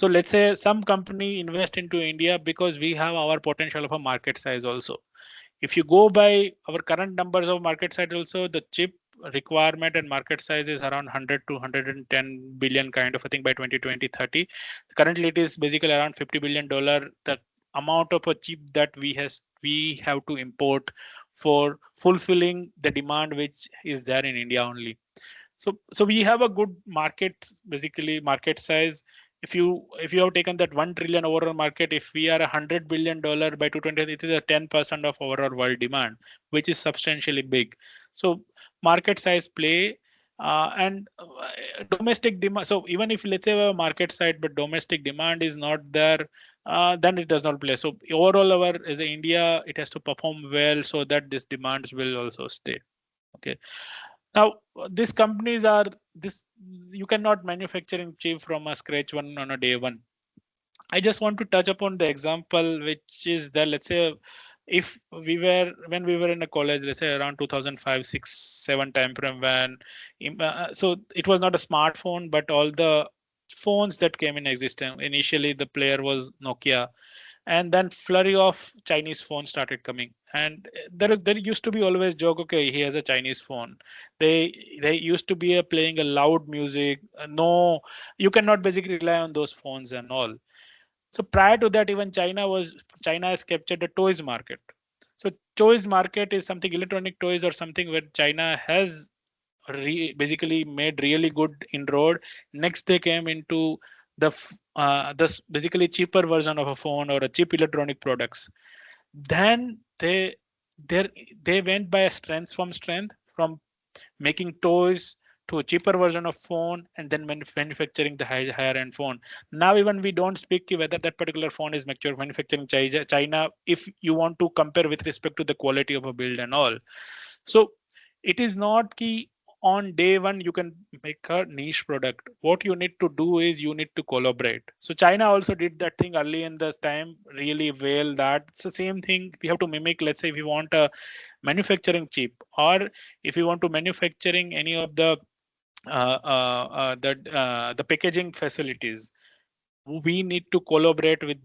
let's say some company invest into India because we have our potential of a market size also. If you go by our current numbers of market size also, the chip requirement and market size is around 100 to 110 billion kind of a thing by 2020-30. Currently, it is basically around $50 billion. The amount of a chip that we have to import for fulfilling the demand which is there in India only. So we have a good market, basically market size. If you have taken that 1 trillion overall market, if we are $100 billion by 2020, it is a 10% of overall world demand, which is substantially big. So market size play and domestic demand. So even if let's say a market side, but domestic demand is not there, then it does not play. So overall, our as a India, it has to perform well so that this demands will also stay. Okay. Now, these companies are this. You cannot manufacturing chip from a scratch one on a day one. I just want to touch upon the example, which is that let's say if when we were in a college, let's say around 2005, 6, 7 time frame, when so it was not a smartphone, but all the phones that came in existence. Initially, the player was Nokia, and then flurry of Chinese phones started coming, and there used to be always joke, okay, he has a Chinese phone. They used to be playing a loud music. No, you cannot basically rely on those phones and all. So prior to that, even China has captured the toys market. So toys market is something, electronic toys or something where China has basically made really good inroad. Next, they came into the basically cheaper version of a phone or a cheap electronic products. Then they went by a strength from making toys to a cheaper version of phone, and then manufacturing the higher end phone. Now even we don't speak whether that particular phone is manufacturing China, if you want to compare with respect to the quality of a build and all. So it is not key on day one you can make a niche product. What you need to do is you need to collaborate. So China also did that thing early in this time really well. That's the same thing we have to mimic. Let's say if you want a manufacturing chip, or if you want to manufacturing any of the the packaging facilities, we need to collaborate with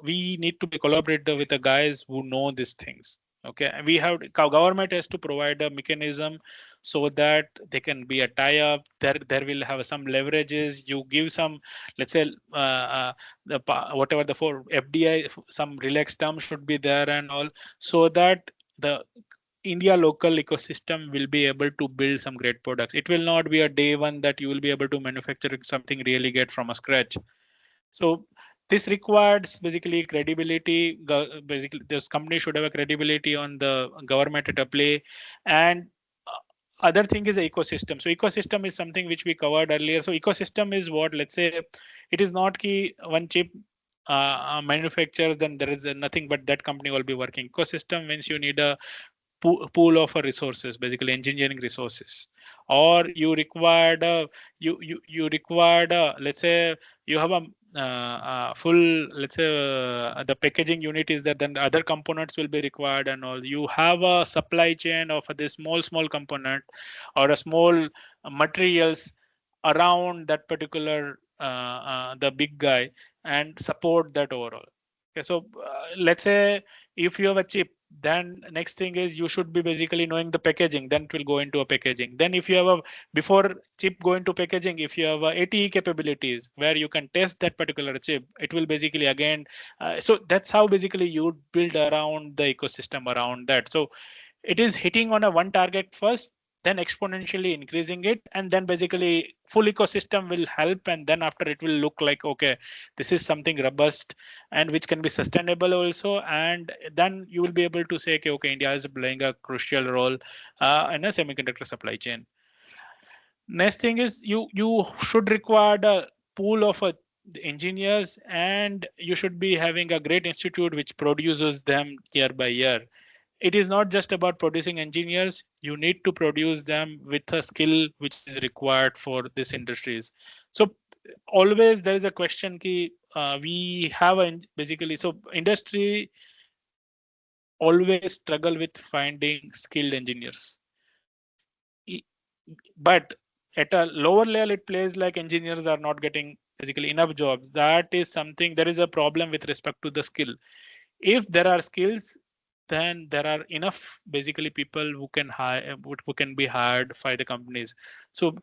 we need to be collaborative with the guys who know these things. Okay, we have government has to provide a mechanism so that they can be a tie-up. There will have some leverages. You give some, let's say, whatever the for FDI, some relaxed terms should be there and all, so that the India local ecosystem will be able to build some great products. It will not be a day one that you will be able to manufacture something really get from a scratch. So this requires basically credibility. Basically, this company should have a credibility on the government at a play. And other thing is ecosystem. So ecosystem is something which we covered earlier. So ecosystem is what, let's say, it is not key one chip manufacturers, then there is nothing but that company will be working. Ecosystem means you need a pool of resources, basically engineering resources, or you required you required let's say you have a full, let's say the packaging unit is there, then the other components will be required and all. You have a supply chain of this small component or a small materials around that particular the big guy, and support that overall. Okay, so let's say if you have a chip, then next thing is you should be basically knowing the packaging, then it will go into a packaging. Then if you have before chip go into packaging, if you have ATE capabilities where you can test that particular chip, it will basically again, so that's how basically you build around the ecosystem around that. So it is hitting on a one target first, then exponentially increasing it, and then basically full ecosystem will help, and then after it will look like, okay, this is something robust and which can be sustainable also, and then you will be able to say, okay, India is playing a crucial role in a semiconductor supply chain. Next thing is you should require a pool of engineers, and you should be having a great institute which produces them year by year. It is not just about producing engineers. You need to produce them with a skill which is required for this industries. So always there is a question ki we have basically, so industry always struggle with finding skilled engineers. But at a lower level, it plays like engineers are not getting basically enough jobs. That is something, there is a problem with respect to the skill. If there are skills, then there are enough basically people who can hire, who can be hired by the companies. So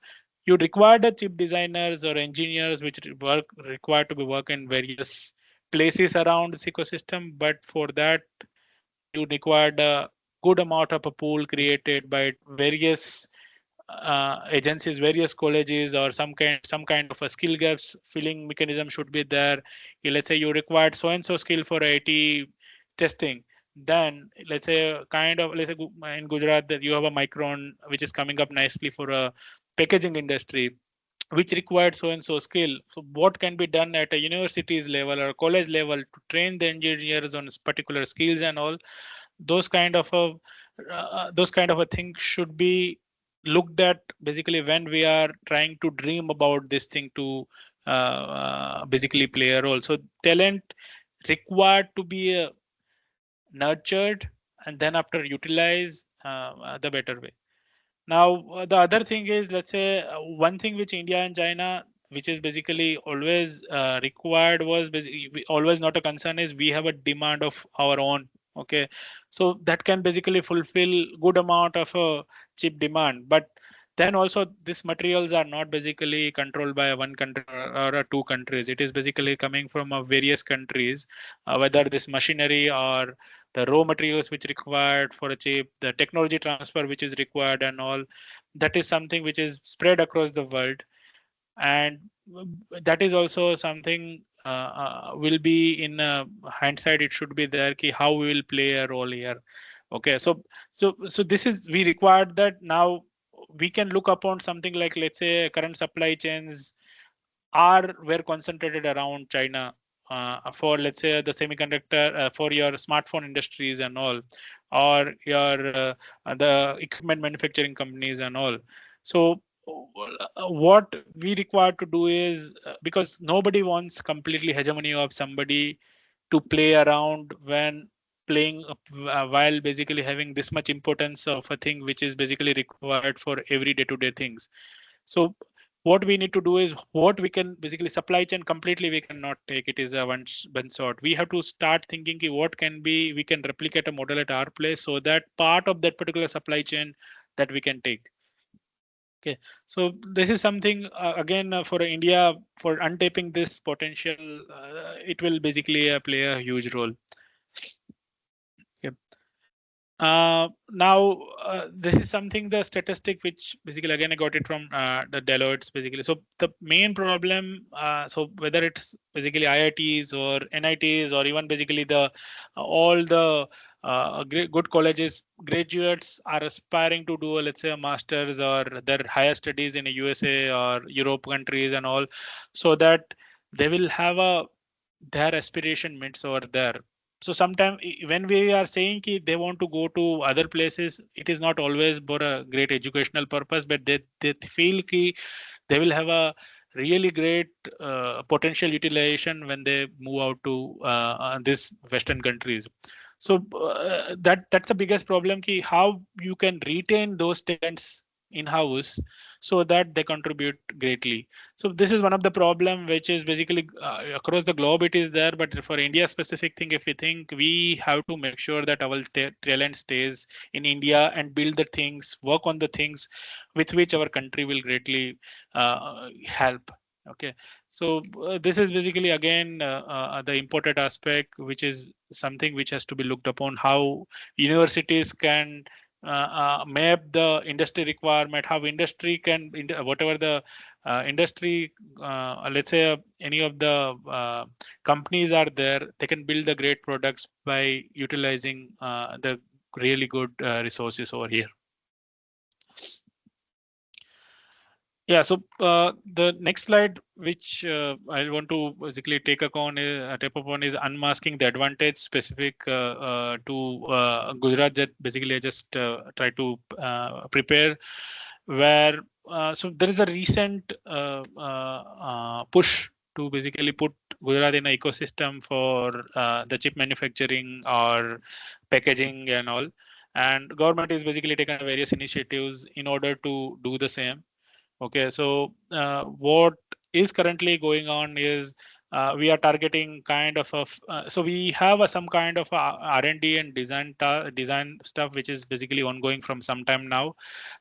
you require the chip designers or engineers which required to be work in various places around this ecosystem. But for that, you required a good amount of a pool created by various agencies, various colleges, or some kind of a skill gaps filling mechanism should be there. Let's say you required so and so skill for IT testing. Then let's say let's say in Gujarat that you have a Micron which is coming up nicely for a packaging industry, which required so and so skill. So what can be done at a university's level or college level to train the engineers on particular skills and all those kind of a thing should be looked at basically when we are trying to dream about this thing to basically play a role. So talent required to be nurtured and then after utilize the better way. Now the other thing is, let's say one thing which India and China, which is basically always required, was basically always not a concern, is we have a demand of our own. Okay, so that can basically fulfill good amount of a chip demand, but then also these materials are not basically controlled by one country or two countries. It is basically coming from various countries, whether this machinery or the raw materials which required for a chip, the technology transfer which is required and all, that is something which is spread across the world. And that is also something will be in hindsight, it should be there ki how we will play a role here. Okay, so this is, we required that. Now we can look upon something like, let's say current supply chains were concentrated around China for, let's say, the semiconductor for your smartphone industries and all, or your the equipment manufacturing companies and all. So what we require to do is, because nobody wants completely hegemony of somebody to play around when playing while basically having this much importance of a thing which is basically required for every day-to-day things. So what we need to do is, what we can basically supply chain completely we cannot take it is a one shot. We have to start thinking what can be, we can replicate a model at our place so that part of that particular supply chain that we can take. Okay, so this is something again for India, for untaping this potential, it will basically play a huge role. Okay. Now this is something, the statistic which basically again I got it from the Deloitte's basically. So the main problem, so whether it's basically IITs or NITs or even basically the all the good colleges, graduates are aspiring to do let's say a master's or their higher studies in the USA or Europe countries and all, so that they will have their aspiration meets over there. So sometimes when we are saying that they want to go to other places, it is not always for a great educational purpose, but they feel that they will have a really great potential utilization when they move out to these Western countries. So that's the biggest problem, ki how you can retain those talents in-house so that they contribute greatly. So this is one of the problem which is basically across the globe it is there, but for India specific thing, if we think, we have to make sure that our talent stays in India and build the things, work on the things with which our country will greatly help. Okay, so this is basically again the important aspect, which is something which has to be looked upon, how universities can map the industry requirement, how industry can, whatever the industry, let's say any of the companies are there, they can build the great products by utilizing the really good resources over here. Yeah, so the next slide, which I want to basically take upon is unmasking the advantage specific to Gujarat. That basically I just try to prepare, where so there is a recent push to basically put Gujarat in an ecosystem for the chip manufacturing or packaging and all, and government is basically taken various initiatives in order to do the same. Okay, so what is currently going on is we are targeting kind of so we have some kind of R&D and design stuff which is basically ongoing from some time now.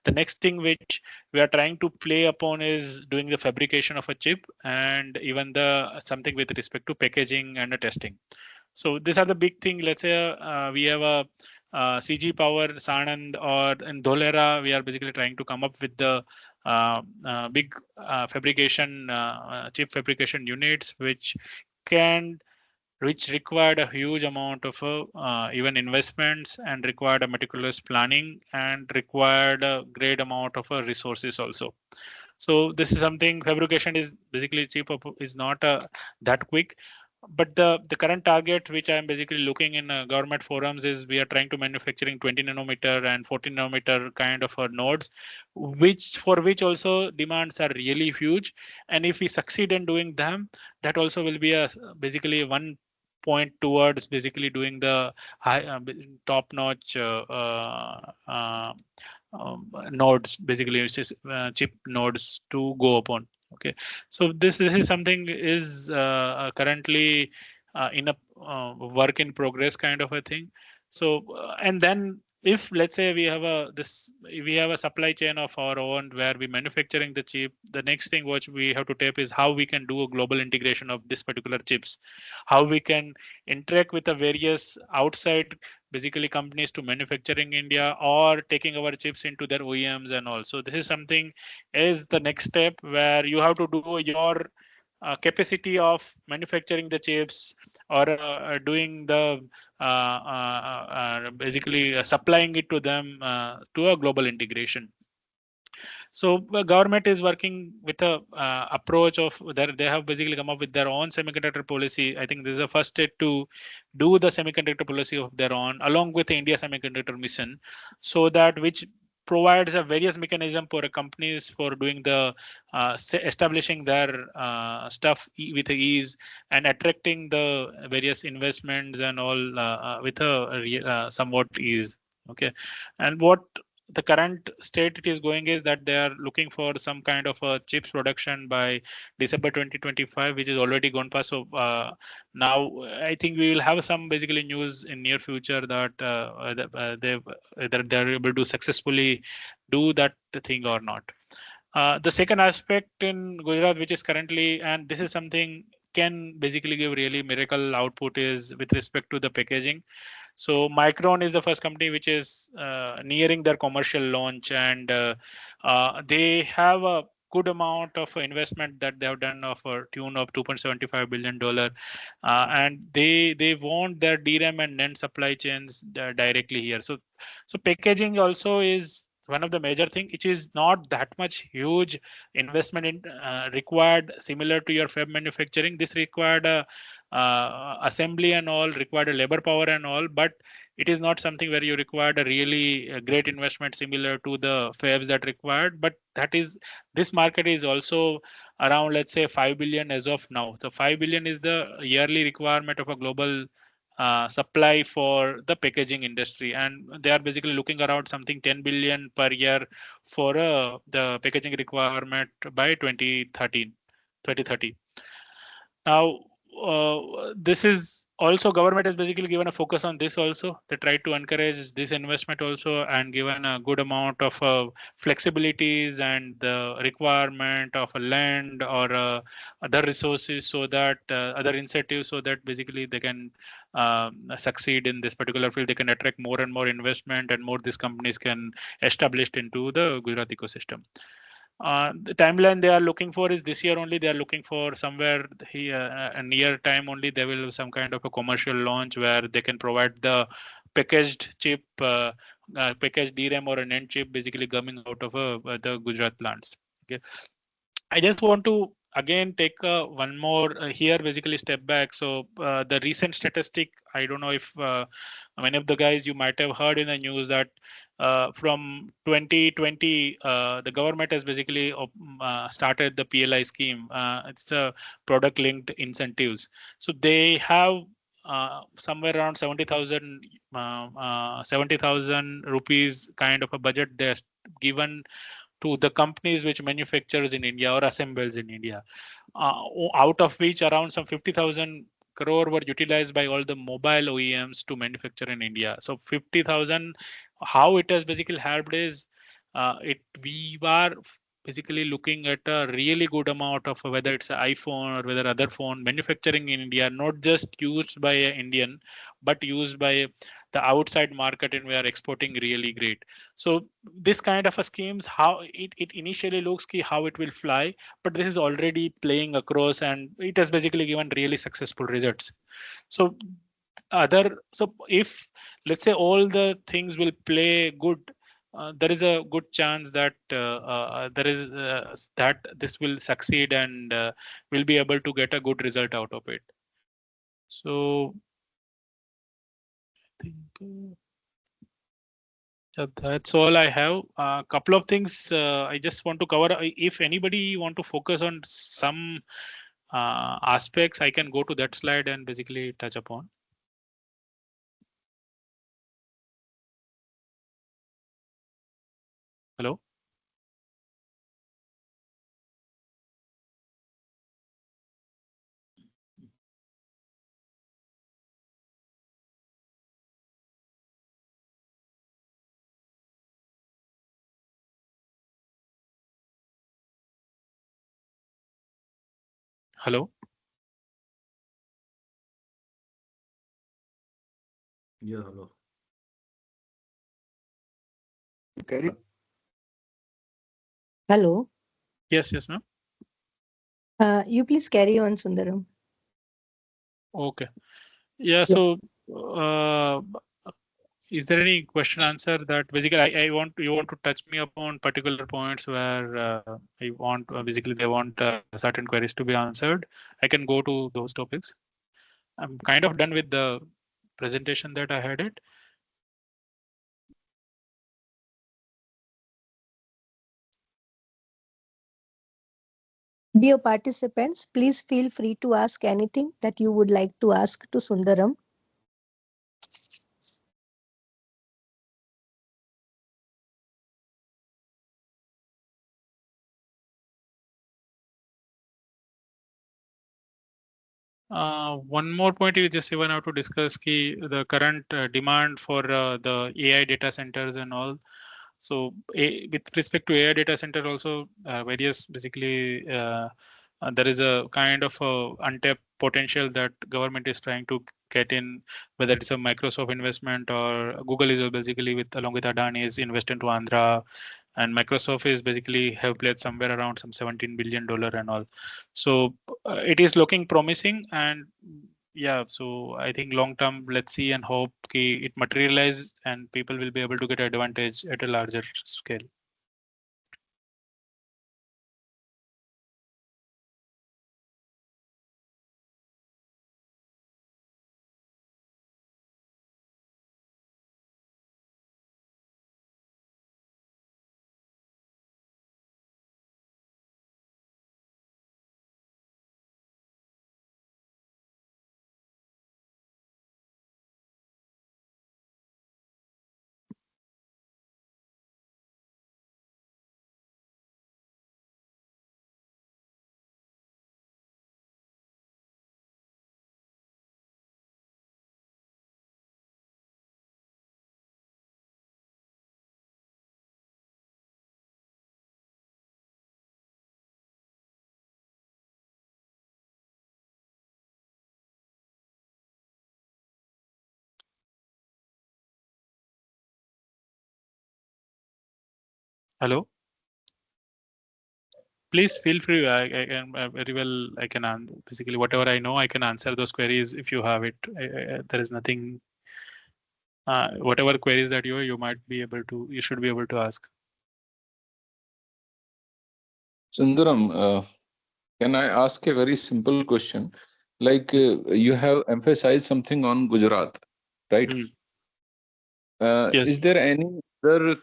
The next thing which we are trying to play upon is doing the fabrication of a chip and even the something with respect to packaging and the testing. So these are the big thing. Let's say we have a CG Power, Sanand, or in Dholera, we are basically trying to come up with the big fabrication chip fabrication units, which required a huge amount of even investments and required a meticulous planning and required a great amount of resources also. So this is something fabrication is basically cheap is not that quick. But the current target which I'm basically looking in government forums is we are trying to manufacturing 20 nanometer and 14 nanometer kind of nodes, which also demands are really huge. And if we succeed in doing them, that also will be a basically one point towards basically doing the high top notch nodes, basically which is chip nodes to go upon. Okay, so this is something is currently in a work in progress kind of a thing. So and then if let's say we have a supply chain of our own where we manufacturing the chip, the next thing which we have to tap is how we can do a global integration of this particular chips, how we can interact with the various outside basically companies to manufacturing India or taking our chips into their OEMs and all. So this is something is the next step where you have to do your capacity of manufacturing the chips or doing the basically supplying it to them to a global integration. So government is working with a approach of that they have basically come up with their own semiconductor policy. I think this is the first step to do the semiconductor policy of their own along with the India Semiconductor Mission, so that which provides a various mechanism for companies for doing the establishing their stuff with ease and attracting the various investments and all with a somewhat ease. Okay, and what the current state it is going is that they are looking for some kind of a chips production by December 2025, which is already gone past. So now I think we will have some basically news in near future that they're able to successfully do that thing or not. The second aspect in Gujarat, which is currently, and this is something can basically give really miracle output, is with respect to the packaging. So Micron is the first company which is nearing their commercial launch, and they have a good amount of investment that they have done of a tune of $2.75 billion, and they want their DRAM and NAND supply chains directly here. So packaging also is one of the major thing. It is not that much huge investment in required similar to your fab manufacturing. This required a assembly and all, required a labor power and all, but it is not something where you required a really great investment similar to the fabs that required. But that is, this market is also around, let's say 5 billion as of now. So 5 billion is the yearly requirement of a global supply for the packaging industry, and they are basically looking around something 10 billion per year for the packaging requirement by 2030. Now this is also government has basically given a focus on this also. They try to encourage this investment also and given a good amount of flexibilities and the requirement of a land or other resources, so that other incentives, so that basically they can succeed in this particular field. They can attract more and more investment, and more these companies can establish into the Gujarat ecosystem. The timeline they are looking for is this year only. They are looking for somewhere here a near time only. They will have some kind of a commercial launch where they can provide the packaged chip, packaged DRAM or an end chip, basically coming out of the Gujarat plants. Okay, I just want to again take one more here, basically step back. So the recent statistic, I don't know if many of the guys you might have heard in the news that from 2020, the government has basically started the PLI scheme. It's a product linked incentives. So they have somewhere around 70,000 rupees kind of a budget they're given to the companies which manufactures in India or assembles in India, out of which around some 50,000 crore were utilized by all the mobile OEMs to manufacture in India. So 50,000, how it has basically helped is we are basically looking at a really good amount of whether it's an iPhone or whether other phone manufacturing in India, not just used by an Indian, but used by the outside market, and we are exporting really great. So this kind of a schemes, how it initially looks how it will fly, but this is already playing across and it has basically given really successful results. So so if let's say all the things will play good, there is a good chance that that this will succeed and we'll be able to get a good result out of it. So I think that's all I have. A couple of things I just want to cover. If anybody want to focus on some aspects, I can go to that slide and basically touch upon. Hello. Hello. Yeah, hello. Carry. Hello. Yes, yes, ma'am. You please carry on, Sundaram. Okay. Yeah. So, is there any question answer that basically I want you want to touch me upon particular points where I want basically they want certain queries to be answered? I can go to those topics. I'm kind of done with the presentation that I had it. Dear participants, please feel free to ask anything that you would like to ask to Sundaram. One more point you just even have to discuss the current demand for the AI data centers and all. So with respect to AI data center also various basically there is a kind of untapped potential that government is trying to get in, whether it's a Microsoft investment or Google is basically with along with Adani is invest into Andhra, and Microsoft is basically have played somewhere around some $17 billion and all. So it is looking promising, and yeah, so I think long term, let's see and hope it materializes and people will be able to get advantage at a larger scale. Hello. Please feel free. I can very well. I can basically whatever I know. I can answer those queries if you have it. There is nothing. Whatever queries that you might be able to. You should be able to ask. Sundaram, can I ask a very simple question? Like you have emphasized something on Gujarat, right? Yes. Is there any other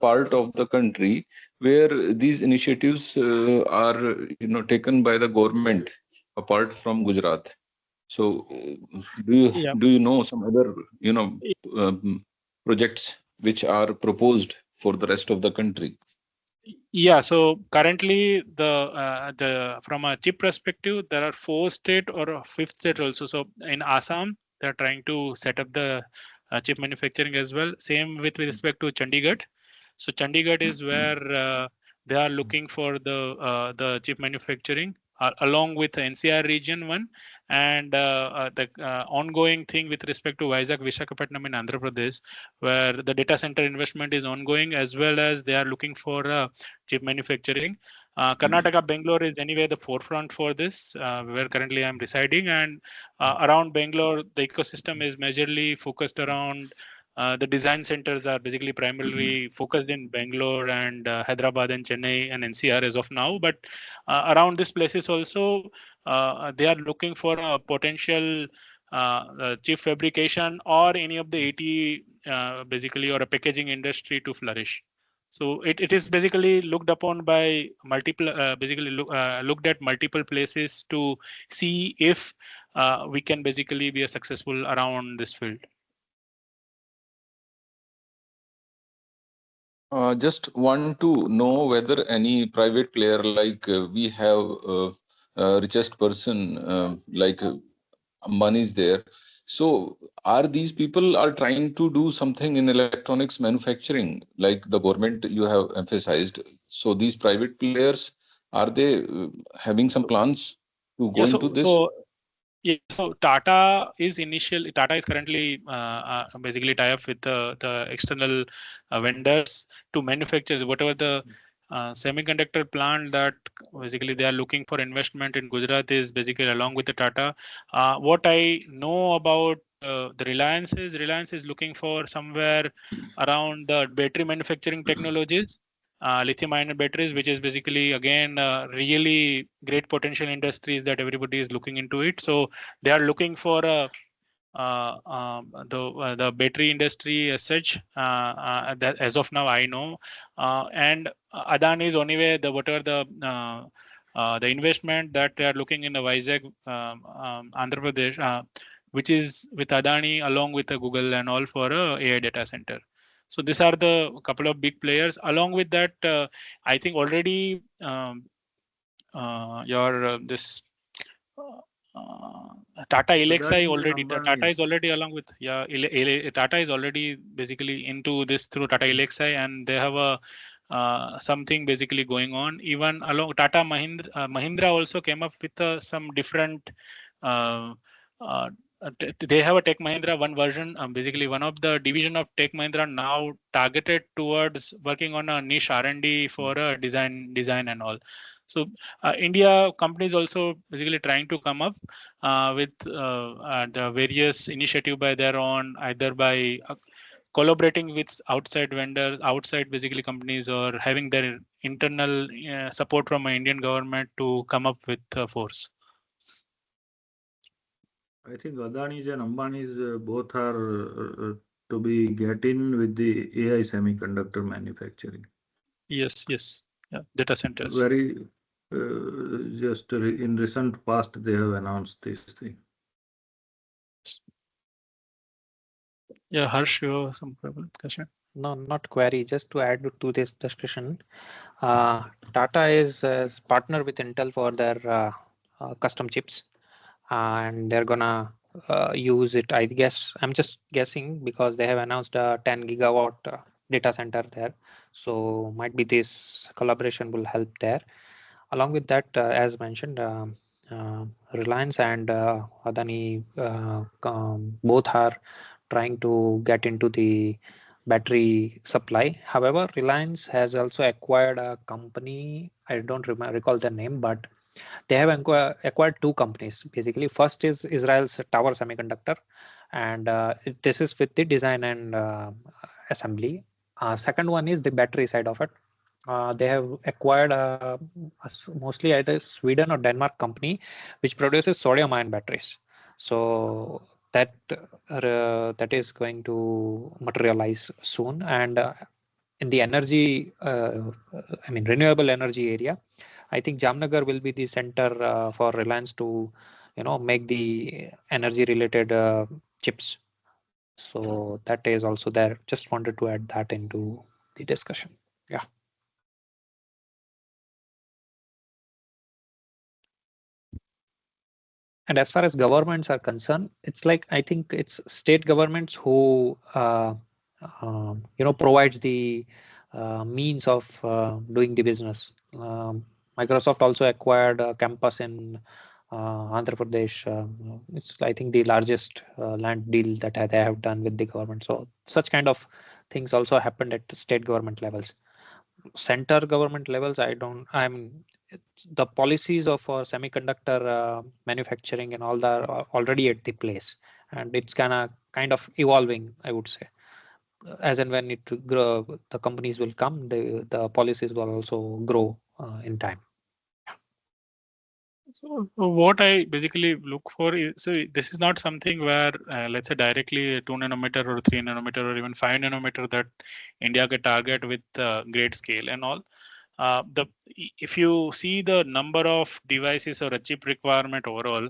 part of the country where these initiatives are taken by the government apart from Gujarat? So Yeah. do you know some other projects which are proposed for the rest of the country? Yeah, so currently the from a chip perspective, there are 4 states or a 5th state also. So in Assam, they're trying to set up the chip manufacturing as well. Same with respect to Chandigarh. So Chandigarh is where they are looking for the chip manufacturing along with the NCR region one, and the ongoing thing with respect to Vizag, Visakhapatnam in Andhra Pradesh, where the data center investment is ongoing, as well as they are looking for chip manufacturing. Karnataka, Bangalore is anyway the forefront for this, where currently I'm residing, and around Bangalore, the ecosystem is majorly focused around the design centers are basically primarily focused in Bangalore and Hyderabad and Chennai and NCR as of now. But around these places also, they are looking for a potential chip fabrication or any of the AT basically, or a packaging industry to flourish. So it is basically looked upon by multiple, looked at multiple places to see if we can basically be a successful around this field. Just want to know whether any private player, like we have richest person like money is there. So are these people are trying to do something in electronics manufacturing, like the government you have emphasized? So these private players, are they having some plans to go into this? Yeah, so Tata is currently basically tie up with the external vendors to manufacture whatever the semiconductor plant that basically they are looking for investment in Gujarat is basically along with the Tata. What I know about the Reliance is looking for somewhere around the battery manufacturing technologies. Lithium-ion batteries, which is basically again really great potential industries that everybody is looking into it. So they are looking for the battery industry as such. That as of now I know, and Adani is anyway whatever the investment that they are looking in the Vizag, Andhra Pradesh, which is with Adani along with the Google and all for a AI data center. So these are the couple of big players. Along with that, I think already this Tata Elxsi already. Tata is already along with Tata is already basically into this through Tata Elxsi, and they have a something basically going on. Even along Tata Mahindra also came up with some different. They have a Tech Mahindra one version, basically one of the division of Tech Mahindra now targeted towards working on a niche R&D for a design and all. So India companies also basically trying to come up with the various initiative by their own, either by collaborating with outside vendors, outside basically companies, or having their internal support from an Indian government to come up with a force. I think Adani's and Ambani's both are to be get in with the AI semiconductor manufacturing. Yes, yeah, data centers. Very just in recent past they have announced this thing. Yeah, Harsh, you have some question? No, not query. Just to add to this discussion, Tata is partner with Intel for their custom chips, and they're gonna use it. I guess I'm just guessing because they have announced a 10 gigawatt data center there, so might be this collaboration will help there. Along with that, as mentioned, Reliance and Adani both are trying to get into the battery supply. However, Reliance has also acquired a company. I don't recall the name, but they have acquired two companies. Basically, first is Israel's Tower Semiconductor, and this is with the design and assembly. Second one is the battery side of it. they have acquired mostly either Sweden or Denmark company, which produces sodium ion batteries. So that is going to materialize soon. And in the energy, renewable energy area, I think Jamnagar will be the center for Reliance to, make the energy related chips. So that is also there. Just wanted to add that into the discussion. Yeah. And as far as governments are concerned, it's like, I think it's state governments who provides the means of doing the business. Microsoft also acquired a campus in Andhra Pradesh. It's, I think, the largest land deal that they have done with the government. So such kind of things also happened at state government levels. Center government levels, the policies of semiconductor manufacturing and all that are already at the place, and it's kind of evolving, I would say. As and when it grow, the companies will come, the policies will also grow in time. So what I basically look for is, so this is not something where, let's say, directly 2 nanometer or 3 nanometer or even 5 nanometer that India can target with great scale and all. If you see the number of devices or a chip requirement overall,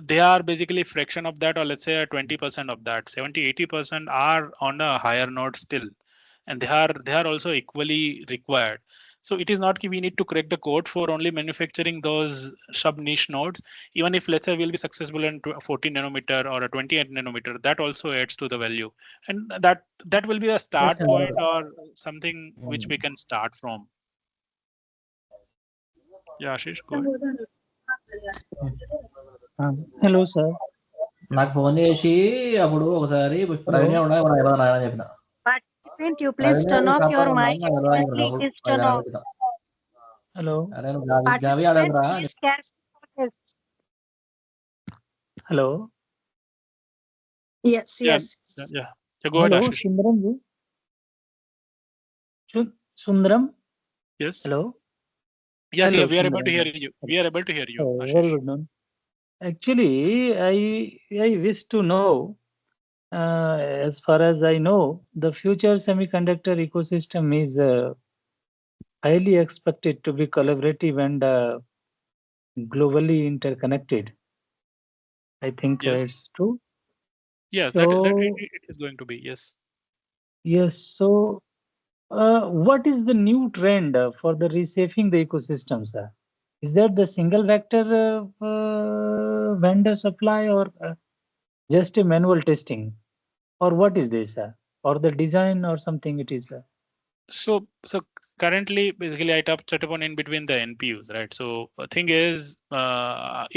they are basically fraction of that, or let's say 20% of that. 70-80% are on a higher node still, and they are also equally required. So it is not that we need to crack the code for only manufacturing those sub niche nodes. Even if, let's say, we'll be successful in 14 nanometer or a 28 nanometer, that also adds to the value, and that will be a start point or something which we can start from. Yeah, Ashish, go ahead. Hello, sir. నాకు phone చేసి అప్పుడు ఒకసారి ప్రవీణ్య ఉండే మన ఇరవై నాయన చెప్పిన Participant, you please turn off your mic. Please turn off. Hello. Participant, please carefully. Hello. Yes. Yeah. Go ahead, Hello, Ashish. Sundaram ji. Sundaram. Yes. Hello. Yes, Hello, we are able to Sundaram. hear you. We are able to hear you. Oh, Ashish. very good. Actually, I wish to know, as far as I know, the future semiconductor ecosystem is highly expected to be collaborative and globally interconnected. I think Yes. it's true. Yes, So, it is going to be, yes. Yes. So, what is the new trend for the reshaping the ecosystem, sir? Is that the single vector vendor supply, or just a manual testing, or what is this, or the design, or something it is? So currently, basically, I touched upon in between the NPUs, right? So the thing is,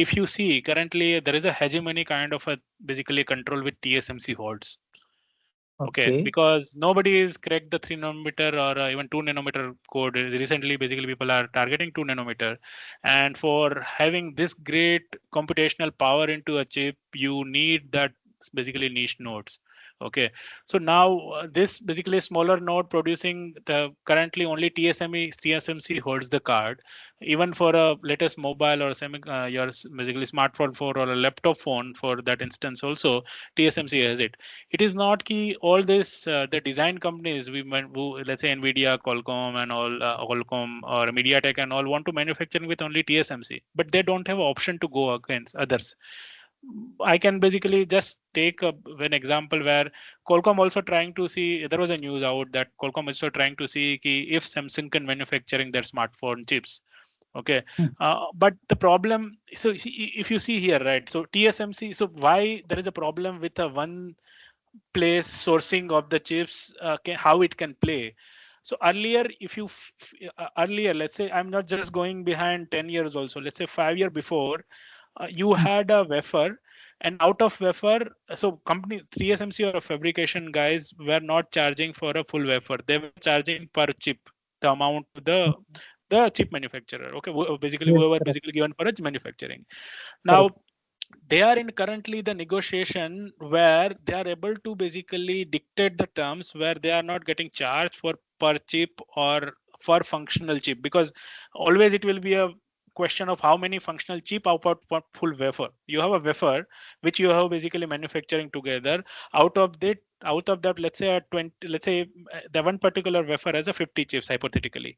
if you see currently, there is a hegemony kind of a basically control with TSMC holds. Okay, because nobody is cracked the 3 nanometer or even 2 nanometer code. Recently, basically, people are targeting 2 nanometer, and for having this great computational power into a chip, you need that basically niche nodes. Okay, so now this basically smaller node producing the currently only TSMC holds the card. Even for a latest mobile or your basically smartphone for or a laptop phone for that instance also TSMC has it. It is not key all this the design companies who, let's say Nvidia, Qualcomm and all Qualcomm or MediaTek and all want to manufacturing with only TSMC, but they don't have option to go against others. I can basically just take an example where Qualcomm also trying to see, there was a news out that Qualcomm is also trying to see if Samsung can manufacturing their smartphone chips. Okay, but the problem, so if you see here, right, so TSMC, so why there is a problem with a one place sourcing of the chips, how it can play. So earlier, if you earlier, let's say, I'm not just going behind 10 years also, let's say 5 years before, you had a wafer, and out of wafer, so companies, TSMC or fabrication guys were not charging for a full wafer. They were charging per chip, the amount the chip manufacturer. Okay, basically whoever basically given for its manufacturing. Now they are in currently the negotiation where they are able to basically dictate the terms where they are not getting charged for per chip or for functional chip, because always it will be a question of how many functional chip output full wafer. You have a wafer which you have basically manufacturing together. Out of that, let's say the one particular wafer has a 50 chips hypothetically,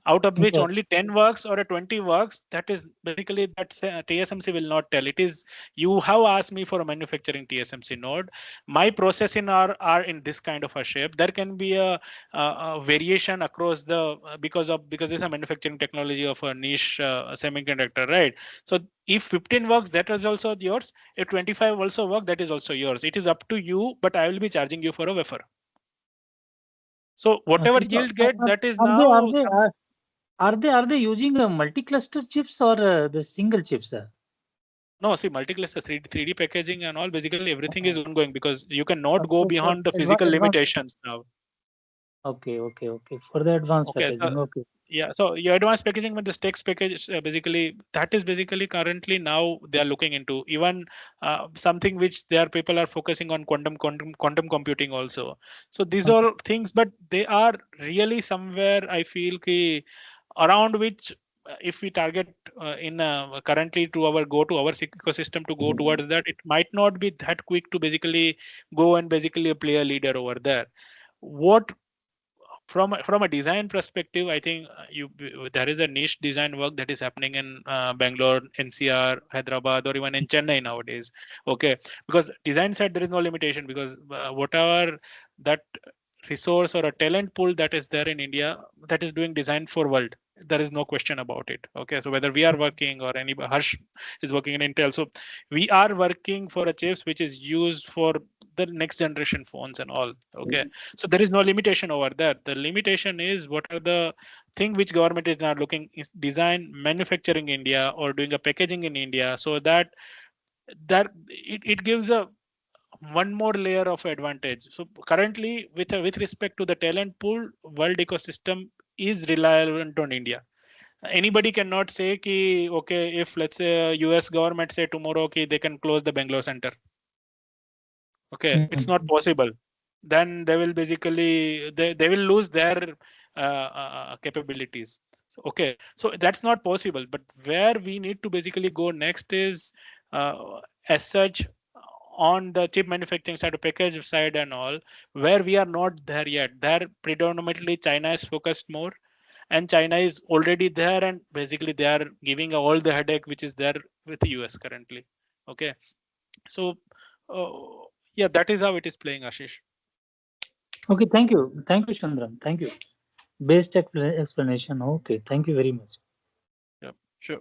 out of which Okay. only 10 works or a 20 works. That is basically that TSMC will not tell. It is, you have asked me for a manufacturing TSMC node. My processing are in this kind of a shape. There can be a variation across the because this is a manufacturing technology of a niche semiconductor, right? So if 15 works, that is also yours. If 25 also work, that is also yours. It is up to you, but I will be charging you for a wafer. So whatever yield get, that is now. Are they using multi-cluster chips or the single chips? No, see, multi-cluster 3D packaging and all, basically everything is ongoing because you cannot go beyond the physical limitations now. Okay. For the advanced packaging, okay. Yeah, so your advanced packaging with the text package, basically that is basically currently now they are looking into even something which people are focusing on quantum computing also. So these are things, but they are really somewhere I feel around which if we target currently to our ecosystem to go towards that, it might not be that quick to basically go and basically play a leader over there. What from a design perspective, I think there is a niche design work that is happening in Bangalore, NCR, Hyderabad, or even in Chennai nowadays. Okay, because design side there is no limitation, because whatever that resource or a talent pool that is there in India that is doing design for world, there is no question about it. Okay, so whether we are working or any Harsh is working in Intel, so we are working for a chips which is used for the next generation phones and all. Okay, so there is no limitation over there. The limitation is what are the thing which government is not looking is design manufacturing India or doing a packaging in India, so that it gives a one more layer of advantage. So currently with respect to the talent pool, world ecosystem is reliant on India. Anybody cannot say ki, okay, if let's say US government say tomorrow okay they can close the Bangalore center. Okay, it's not possible. Then they will basically they will lose their capabilities. So, okay, so that's not possible. But where we need to basically go next is as such on the chip manufacturing side, or package side and all, where we are not there yet. There predominantly China is focused more, and China is already there, and basically they are giving all the headache which is there with the US currently. Okay, so yeah, that is how it is playing, Ashish. Okay, thank you, Chandran. Thank you. Best explanation. Okay, thank you very much. Yeah, sure.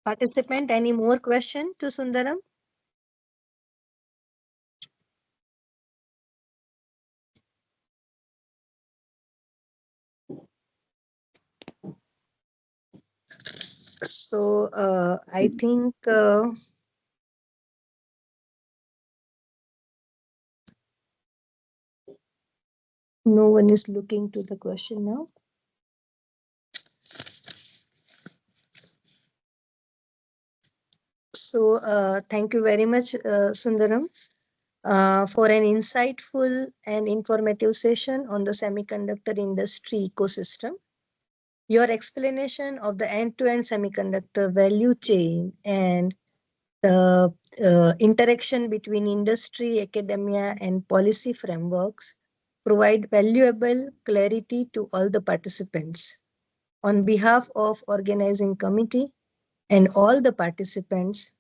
Participant, any more question to Sundaram? So I think no one is looking to the question now. So thank you very much, Sundaram, for an insightful and informative session on the semiconductor industry ecosystem. Your explanation of the end-to-end semiconductor value chain and the interaction between industry, academia, and policy frameworks provide valuable clarity to all the participants. On behalf of organizing committee and all the participants,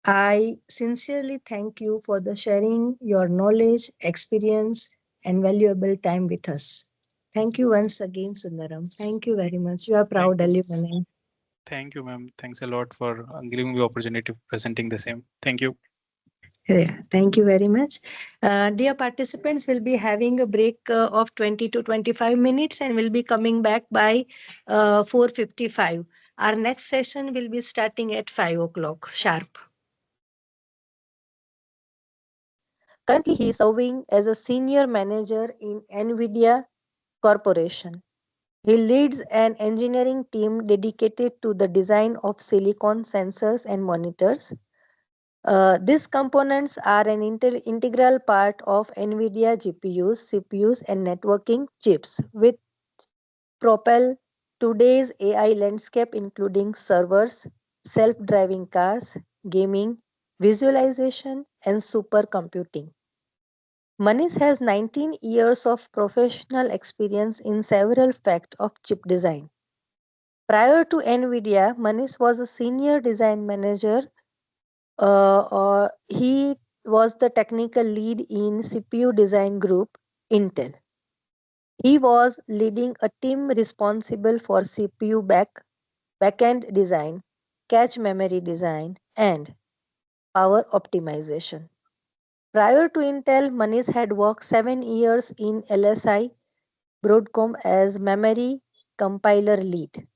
I sincerely thank you for the sharing your knowledge, experience, and valuable time with us. Thank you once again, Sundaram. Thank you very much. You are proud alumni. Thank you, ma'am. Thanks a lot for giving me the opportunity of presenting the same. Thank you. Yeah, thank you very much. Dear participants, we'll be having a break of 20 to 25 minutes and we'll be coming back by 4:55. Our next session will be starting at 5 o'clock sharp. Currently, he is serving as a senior manager in NVIDIA Corporation. He leads an engineering team dedicated to the design of silicon sensors and monitors. These components are an integral part of NVIDIA GPUs, CPUs, and networking chips, which propel today's AI landscape, including servers, self-driving cars, gaming, visualization, and supercomputing. Manish has 19 years of professional experience in several facets of chip design. Prior to NVIDIA, Manish was a senior design manager. He was the technical lead in CPU design group, Intel. He was leading a team responsible for CPU backend design, cache memory design, and power optimization. Prior to Intel, Manish had worked 7 years in LSI Broadcom as memory compiler lead.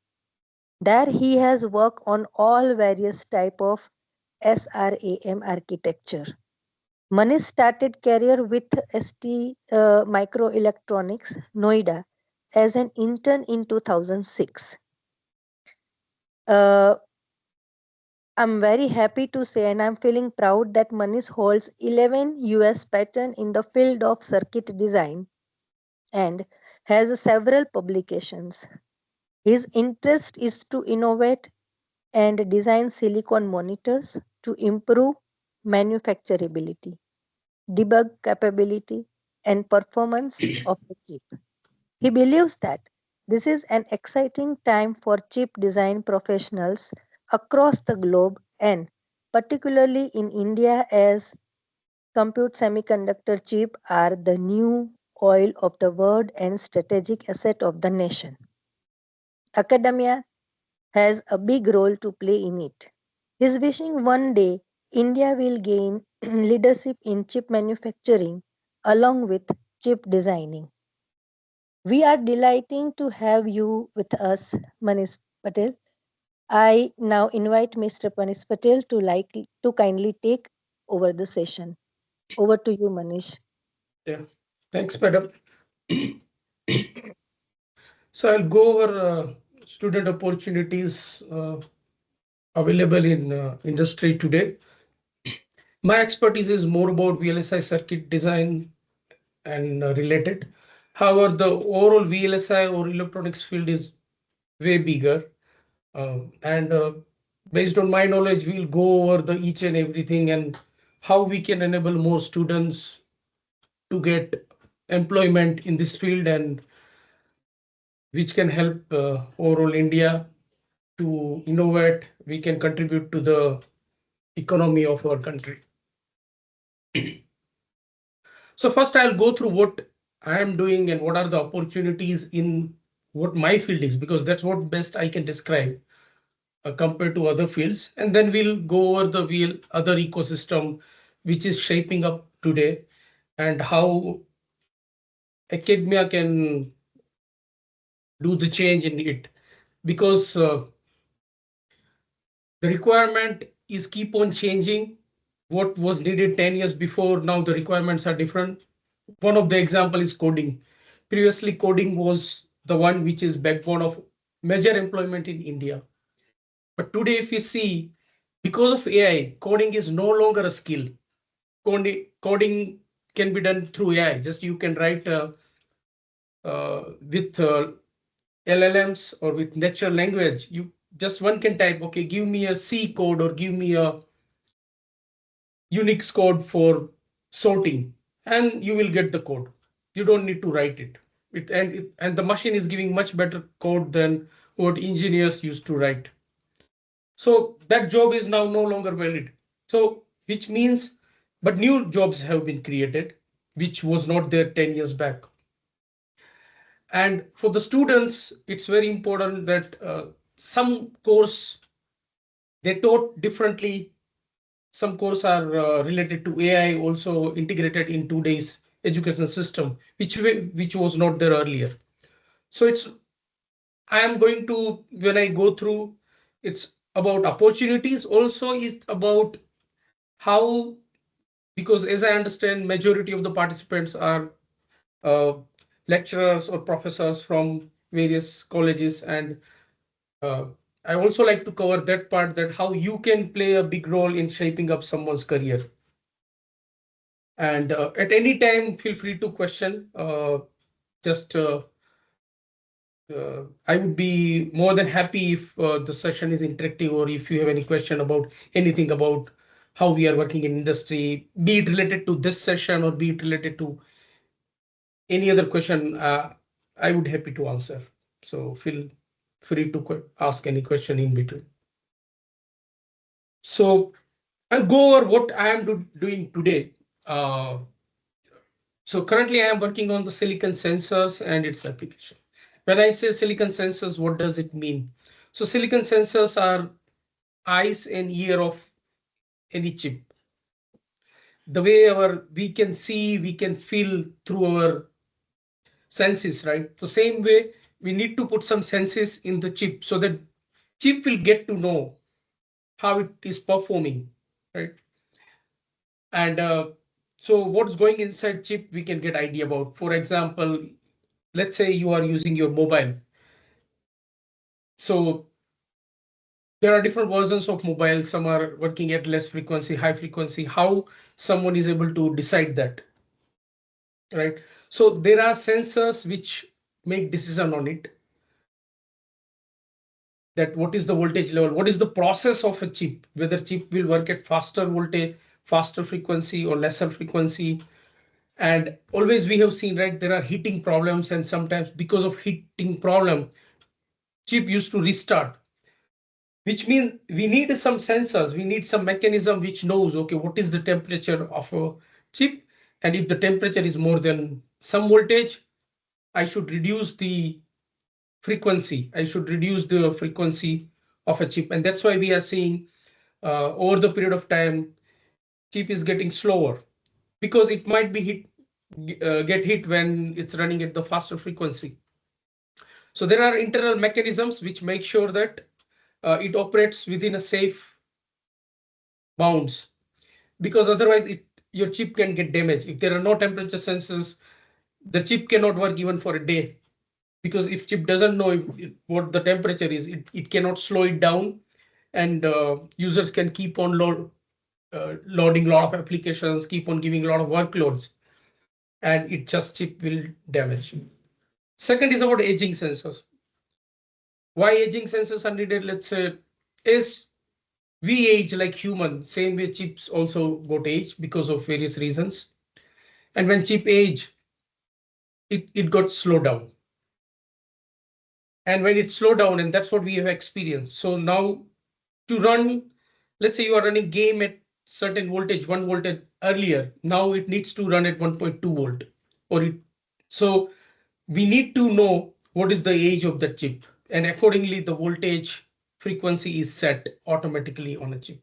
There he has worked on all various type of SRAM architecture. Manish started career with ST Microelectronics, Noida, as an intern in 2006. I'm very happy to say, and I'm feeling proud that Manish holds 11 US patents in the field of circuit design and has several publications. His interest is to innovate and design silicon monitors to improve manufacturability, debug capability, and performance of the chip. He believes that this is an exciting time for chip design professionals across the globe and particularly in India as compute semiconductor chip are the new oil of the world and strategic asset of the nation. Academia has a big role to play in it. He's wishing one day India will gain leadership in chip manufacturing along with chip designing. We are delighted to have you with us, Manish Patel. I now invite Mr. Manish Patel to kindly take over the session. Over to you, Manish. Yeah, thanks, madam. So I'll go over student opportunities available in industry today. My expertise is more about VLSI circuit design and related. However, the overall VLSI or electronics field is way bigger. And based on my knowledge, we'll go over the each and everything and how we can enable more students to get employment in this field and which can help overall India to innovate. We can contribute to the economy of our country. So first I'll go through what I am doing and what are the opportunities in what my field is, because that's what best I can describe compared to other fields. And then we'll go over the other ecosystem which is shaping up today and how academia can do the change in it, because the requirement is keep on changing. What was needed 10 years before, now the requirements are different. One of the example is coding. Previously, coding was the one which is backbone of major employment in India. But today, if we see, because of AI, coding is no longer a skill. Coding can be done through AI. Just you can write with LLMs or with natural language. One can type, okay, give me a C code or give me a Unix code for sorting, and you will get the code. You don't need to write it. And the machine is giving much better code than what engineers used to write. So that job is now no longer valid. So which means, but new jobs have been created, which was not there 10 years back. And for the students, it's very important that some course they taught differently. Some courses are related to AI, also integrated in today's education system, which was not there earlier. So I am going to, when I go through, it's about opportunities, also is about how, because as I understand, majority of the participants are lecturers or professors from various colleges and I also like to cover that part, that how you can play a big role in shaping up someone's career. And at any time, feel free to question. I would be more than happy if the session is interactive, or if you have any question about anything about how we are working in industry, be it related to this session or be it related to any other question, I would happy to answer. So feel free to ask any question in between. So I'll go over what I am doing today. So currently I am working on the silicon sensors and its application. When I say silicon sensors, what does it mean? So silicon sensors are eyes and ear of any chip. The way we can see, we can feel through our senses, right? So same way, we need to put some senses in the chip so that chip will get to know how it is performing, right? And so what's going inside chip, we can get idea about. For example, let's say you are using your mobile. So there are different versions of mobile. Some are working at less frequency, high frequency. How someone is able to decide that, right? So there are sensors which make decision on it. That what is the voltage level? What is the process of a chip? Whether chip will work at faster voltage, faster frequency, or lesser frequency. And always we have seen, right, there are heating problems, and sometimes because of heating problem, chip used to restart, which means we need some sensors, we need some mechanism which knows, okay, what is the temperature of a chip, and if the temperature is more than some voltage, I should reduce the frequency. I should reduce the frequency of a chip, and that's why we are seeing over the period of time, chip is getting slower because it might be get hit when it's running at the faster frequency. So there are internal mechanisms which make sure that it operates within a safe bounds, because otherwise your chip can get damaged. If there are no temperature sensors, the chip cannot work even for a day, because if chip doesn't know what the temperature is, it cannot slow it down, and users can keep on loading a lot of applications, keep on giving a lot of workloads, and it just chip will damage. Second is about aging sensors. Why aging sensors are needed? Let's say, is we age like human, same way chips also got age because of various reasons. And when chip age, it got slowed down. And when it slowed down, and that's what we have experienced. So now to run, let's say you are running game at certain voltage, 1 voltage earlier, now it needs to run at 1.2 volt. So we need to know what is the age of the chip, and accordingly the voltage frequency is set automatically on a chip.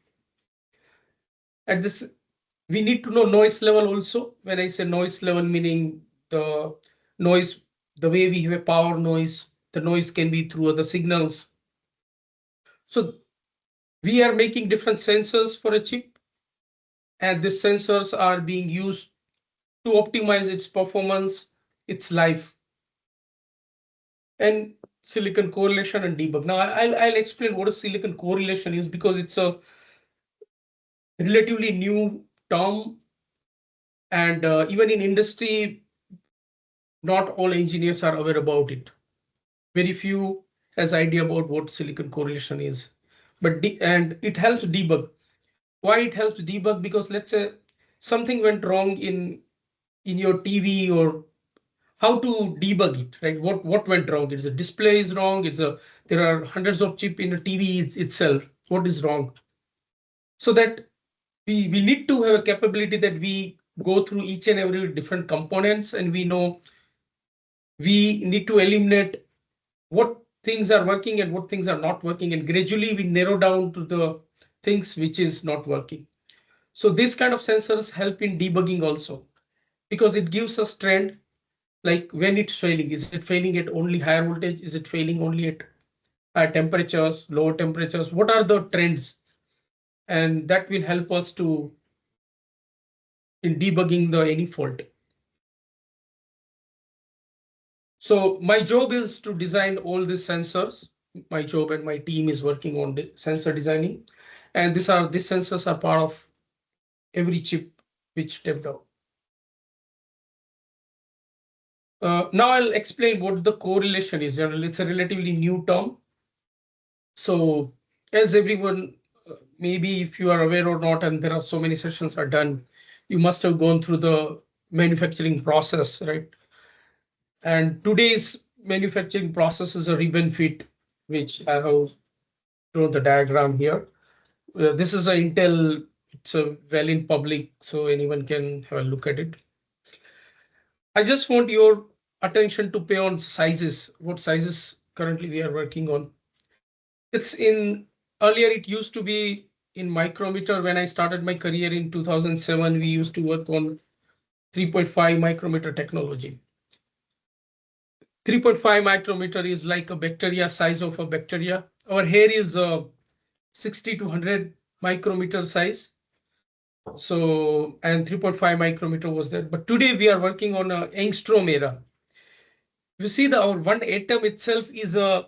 At this, we need to know noise level also. When I say noise level, meaning the noise, the way we have a power noise, the noise can be through other signals. So we are making different sensors for a chip, and these sensors are being used to optimize its performance, its life. And silicon correlation and debug. Now I'll explain what a silicon correlation is, because it's a relatively new term, and even in industry, not all engineers are aware about it. Very few has idea about what silicon correlation is, but and it helps debug. Why it helps debug? Because let's say something went wrong in your TV, or how to debug it, right? What went wrong? It's a display is wrong. There are hundreds of chip in a TV itself. What is wrong? So that we need to have a capability that we go through each and every different components, and we know we need to eliminate what things are working and what things are not working, and gradually we narrow down to the things which is not working. So this kind of sensors help in debugging also, because it gives us trend, like when it's failing. Is it failing at only higher voltage? Is it failing only at higher temperatures, lower temperatures? What are the trends? And that will help us to in debugging any fault. So my job is to design all these sensors my job and my team is working on the sensor designing. And these sensors are part of every chip which developed. Now I'll explain what the correlation is. It's a relatively new term. So as everyone, maybe if you are aware or not, and there are so many sessions are done, you must have gone through the manufacturing process, right? And today's manufacturing process is a ribbon fit, which I have drawn the diagram here. This is an Intel, it's a well in public, so anyone can have a look at it. I just want your attention to pay on sizes, what sizes currently we are working on. It's in, earlier it used to be in micrometer. When I started my career in 2007, we used to work on 3.5 micrometer technology. 3.5 micrometer is like a bacteria, size of a bacteria. Our hair is 60 to 100 micrometer size. So, and 3.5 micrometer was there. But today we are working on a angstrom era. You see our one atom itself is a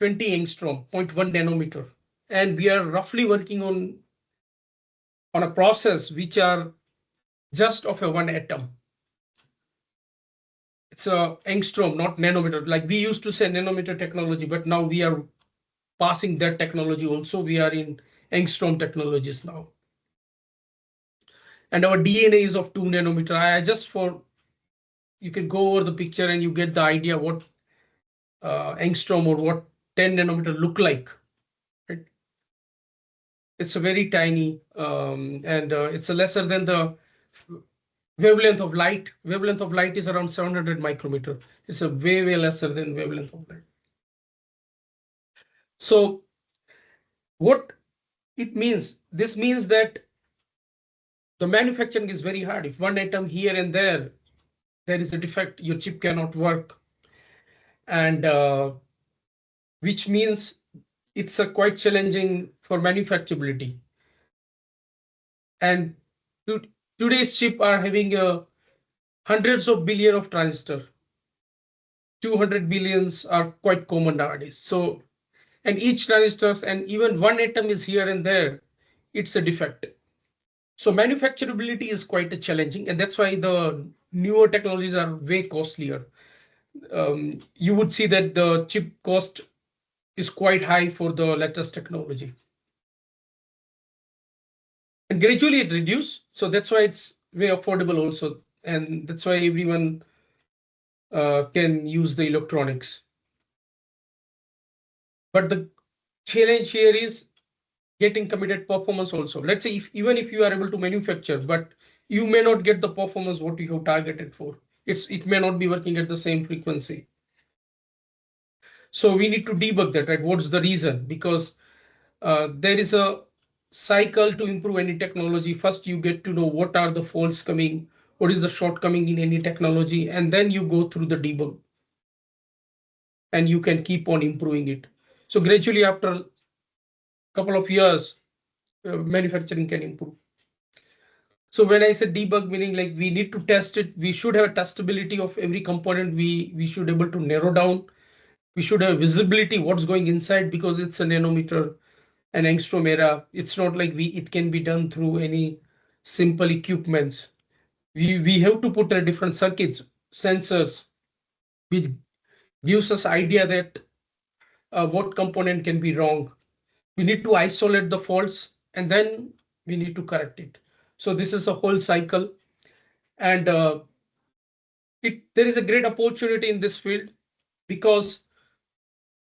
20 angstrom, 0.1 nanometer. And we are roughly working on a process which are just of a one atom. It's a angstrom, not nanometer. Like we used to say nanometer technology, but now we are passing that technology also. We are in angstrom technologies now. And our DNA is of 2 nanometer. I just for, you can go over the picture and you get the idea what angstrom or what 10 nanometer look like. Right? It's a very tiny and it's a lesser than the wavelength of light. Wavelength of light is around 700 micrometer. It's a way lesser than wavelength of light. So what it means, this means that the manufacturing is very hard. If one atom here and there is a defect, your chip cannot work. And which means it's a quite challenging for manufacturability. And today's chip are having hundreds of billion of transistors. 200 billions are quite common nowadays. So, and each transistors and even one atom is here and there, it's a defect. So manufacturability is quite a challenging, and that's why the newer technologies are way costlier. You would see that the chip cost is quite high for the latest technology. And gradually it reduces, so that's why it's way affordable also, and that's why everyone can use the electronics. But the challenge here is getting committed performance also. Let's say even if you are able to manufacture, but you may not get the performance what you have targeted for. It may not be working at the same frequency. So we need to debug that, right? What's the reason? Because there is a cycle to improve any technology. First, you get to know what are the faults coming, what is the shortcoming in any technology, and then you go through the debug. And you can keep on improving it. So gradually after a couple of years, manufacturing can improve. So when I say debug, meaning like we need to test it, we should have a testability of every component. We should be able to narrow down. We should have visibility what's going inside, because it's a nanometer and angstrom era. It's not like it can be done through any simple equipments. We have to put a different circuits, sensors, which gives us idea that what component can be wrong. We need to isolate the faults and then we need to correct it. So this is a whole cycle, and there is a great opportunity in this field, because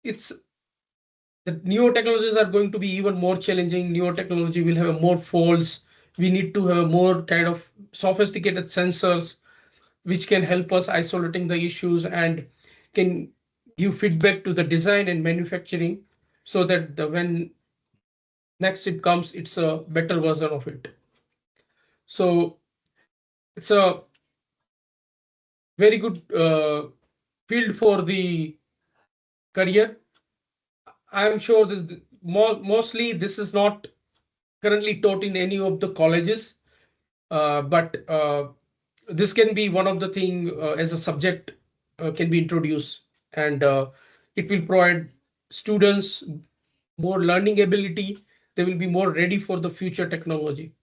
the newer technologies are going to be even more challenging. Newer technology will have more faults. We need to have more kind of sophisticated sensors which can help us isolating the issues and can give feedback to the design and manufacturing, so that when next chip comes, it's a better version of it. So it's a very good field for the career. I'm sure that mostly this is not currently taught in any of the colleges, but this can be one of the thing as a subject can be introduced, and it will provide students more learning ability, they will be more ready for the future technology.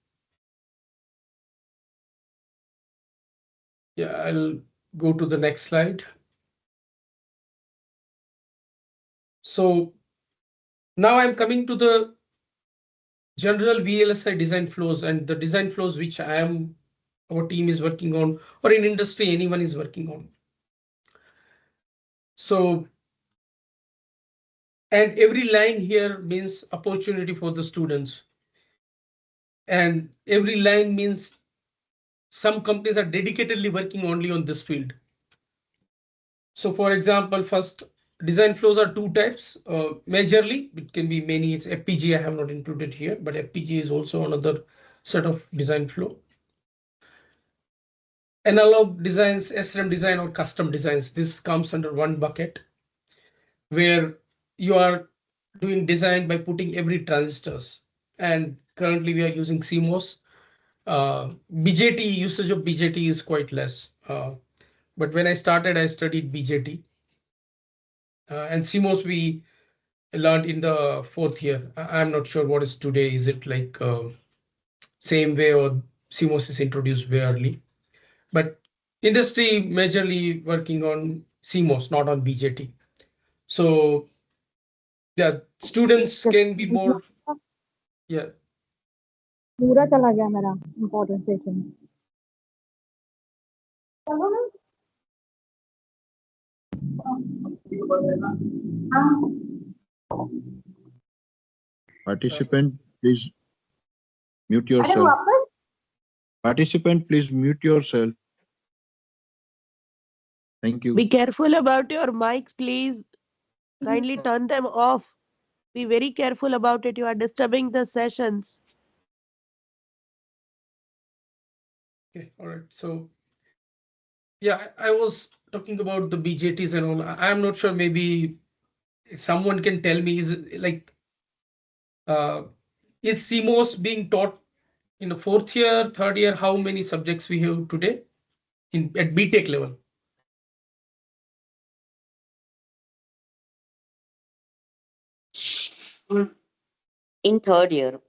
Yeah, I'll go to the next slide. So now I'm coming to the general VLSI design flows and the design flows which our team is working on, or in industry anyone is working on. So, and every line here means opportunity for the students. And every line means some companies are dedicatedly working only on this field. So for example, first design flows are two types. Majorly, it can be many. It's FPGA I have not included here, but FPGA is also another set of design flow. Analog designs, SRAM design, or custom designs. This comes under one bucket where you are doing design by putting every transistors. And currently we are using CMOS. BJT, usage of BJT is quite less. But when I started, I studied BJT. And CMOS we learned in the 4th year. I'm not sure what is today. Is it like same way or CMOS is introduced very early? But industry majorly working on CMOS, not on BJT. So yeah, students can be more. Yeah. पूरा चला गया मेरा important section. Participant, please mute yourself. Participant, please mute yourself. Thank you. Be careful about your mics, please. Kindly turn them off. Be very careful about it. You are disturbing the sessions. Okay, all right. So yeah, I was talking about the BJTs and all. I'm not sure, maybe someone can tell me, is like is CMOS being taught in the 4th year, 3rd year? How many subjects we have today at BTech level? In 3rd year.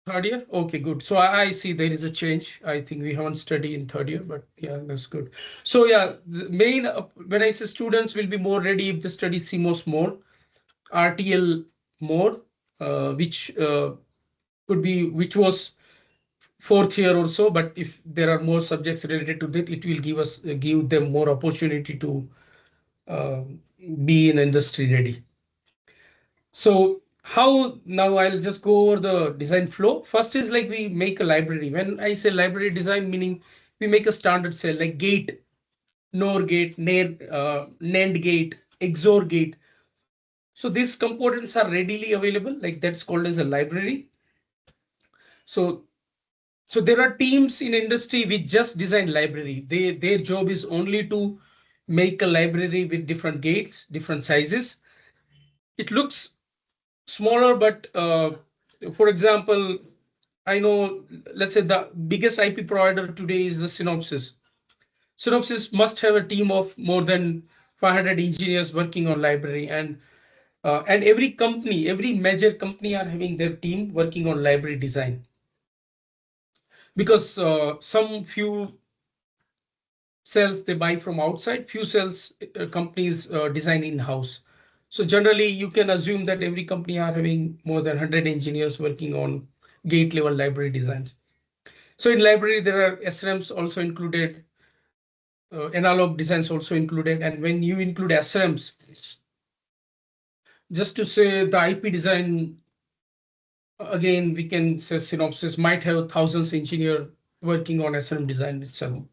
3rd year? Okay, good. So I see there is a change. I think we haven't studied in 3rd year, but yeah, that's good. So yeah, the main, when I say students will be more ready if they study CMOS more, RTL more, which could be, which was 4th year or so, but if there are more subjects related to that, it will give them more opportunity to be in industry ready. So how now I'll just go over the design flow. First is like we make a library. When I say library design, meaning we make a standard cell like gate, NOR gate, NAND gate, XOR gate. So these components are readily available, like that's called as a library. So there are teams in industry which just design library. Their job is only to make a library with different gates, different sizes. It looks smaller, but for example, I know, let's say the biggest IP provider today is the Synopsys. Synopsys must have a team of more than 500 engineers working on library, and every company, every major company are having their team working on library design. Because some few cells they buy from outside, few cells companies design in-house. So generally you can assume that every company are having more than 100 engineers working on gate level library designs. So in library there are SRAMs also included, analog designs also included, and when you include SRAMs, just to say the IP design, again we can say Synopsys might have thousands of engineers working on SRAM design itself.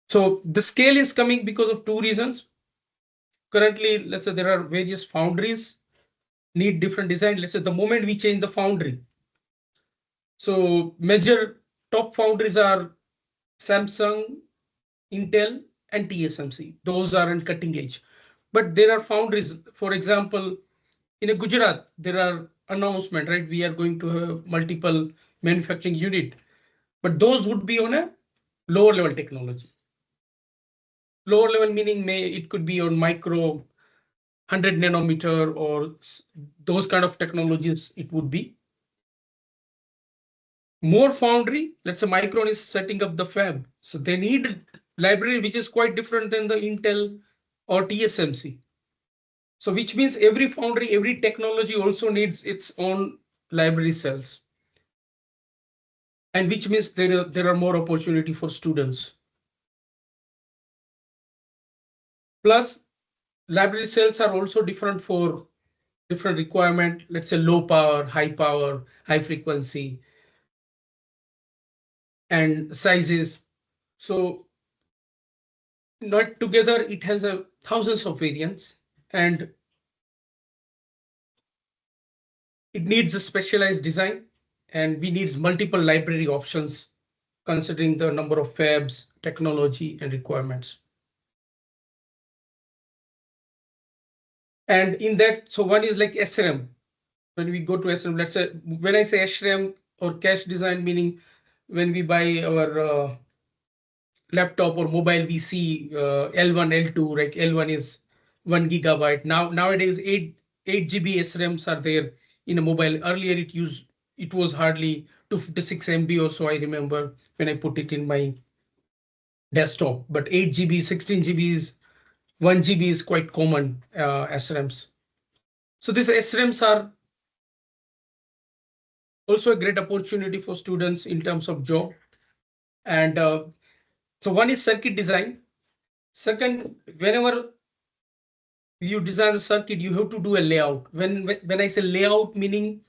So the scale is coming because of two reasons. Currently, let's say there are various foundries need different design. Let's say the moment we change the foundry. So major top foundries are Samsung, Intel, and TSMC. Those are in cutting edge. But there are foundries, for example, in a Gujarat, there are announcement, right? We are going to have multiple manufacturing unit, but those would be on a lower level technology. Lower level meaning it could be on micro, 100 nanometer or those kind of technologies it would be. More foundry, let's say Micron is setting up the fab. So they need library which is quite different than the Intel or TSMC. So which means every foundry, every technology also needs its own library cells. And which means there are more opportunity for students. Plus, library cells are also different for different requirement. Let's say low power, high frequency, and sizes. So not together, it has thousands of variants, and it needs a specialized design, and we need multiple library options considering the number of fabs, technology, and requirements. And in that, so one is like SRAM. When we go to SRAM, let's say, when I say SRAM or cache design, meaning when we buy our laptop or mobile, we see L1, L2, like L1 is 1 gigabyte. Nowadays, 8 GB SRAMs are there in a mobile. Earlier, it was hardly 256 MB or so, I remember, when I put it in my desktop. But 8 GB, 16 GB is 1 GB is quite common SRAMs. So these SRAMs are also a great opportunity for students in terms of job. And so one is circuit design. Second, whenever you design a circuit, you have to do a layout. When I say layout, meaning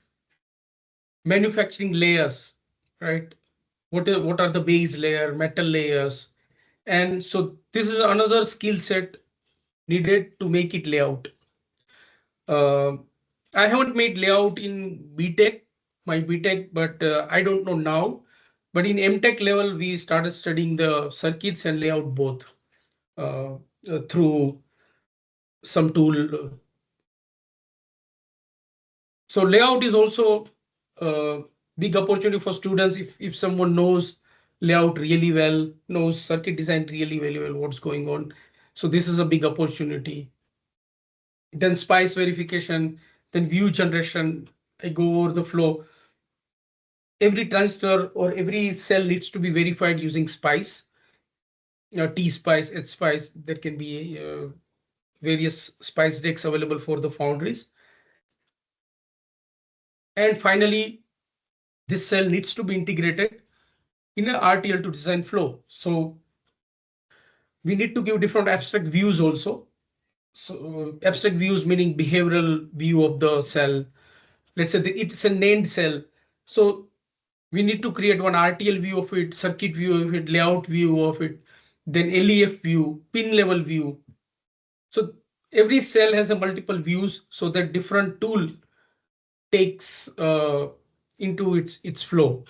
manufacturing layers, right? What are the base layer, metal layers? And so this is another skill set needed to make it layout. I haven't made layout in BTech, my BTech, but I don't know now. But in MTech level, we started studying the circuits and layout both through some tool. So layout is also a big opportunity for students if someone knows layout really well, knows circuit design really well, what's going on. So this is a big opportunity. Then spice verification, then view generation. I go over the flow. Every transistor or every cell needs to be verified using spice, T-spice, H-spice. There can be various spice decks available for the foundries. And finally, this cell needs to be integrated in an RTL to design flow. So we need to give different abstract views also. So abstract views meaning behavioral view of the cell. Let's say it's a named cell. So we need to create one RTL view of it, circuit view of it, layout view of it, then LEF view, pin level view. So every cell has a multiple views so that different tool takes into its flow.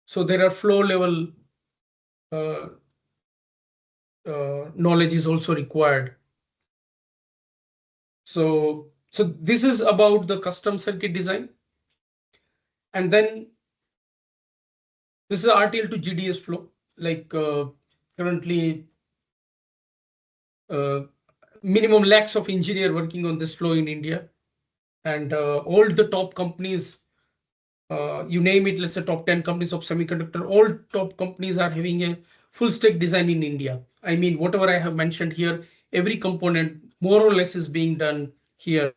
So there are flow level knowledge is also required. So this is about the custom circuit design. And then this is RTL to GDS flow. Like currently minimum lakhs of engineers working on this flow in India. And all the top companies, you name it, let's say top 10 companies of semiconductor, all top companies are having a full stack design in India. I mean, whatever I have mentioned here, every component more or less is being done here,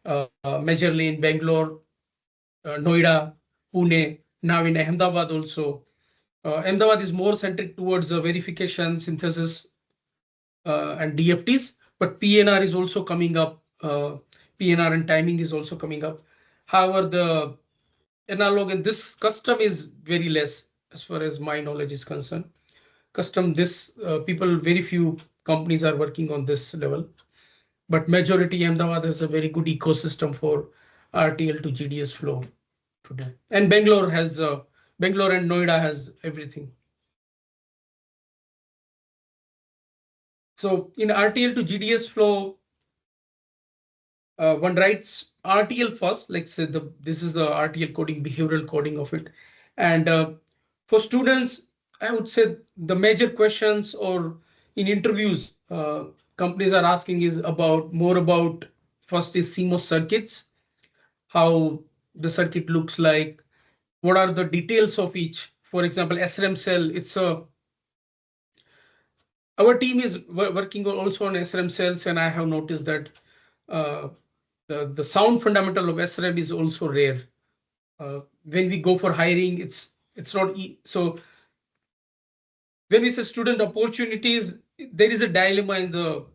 majorly in Bangalore, Noida, Pune, now in Ahmedabad also. Ahmedabad is more centric towards verification, synthesis, and DFTs, but PNR is also coming up. PNR and timing is also coming up. However, the analog and this custom is very less as far as my knowledge is concerned. Custom, very few companies are working on this level, but majority Ahmedabad has a very good ecosystem for RTL to GDS flow today. And Bangalore and Noida has everything. So in RTL to GDS flow, one writes RTL first, like say this is the RTL coding, behavioral coding of it. And for students, I would say the major questions or in interviews, companies are asking is more about first is CMOS circuits, how the circuit looks like, what are the details of each. For example, SRAM cell, our team is working also on SRAM cells, and I have noticed that the sound fundamental of SRAM is also rare. When we go for hiring, it's not so. When we say student opportunities, there is a dilemma in the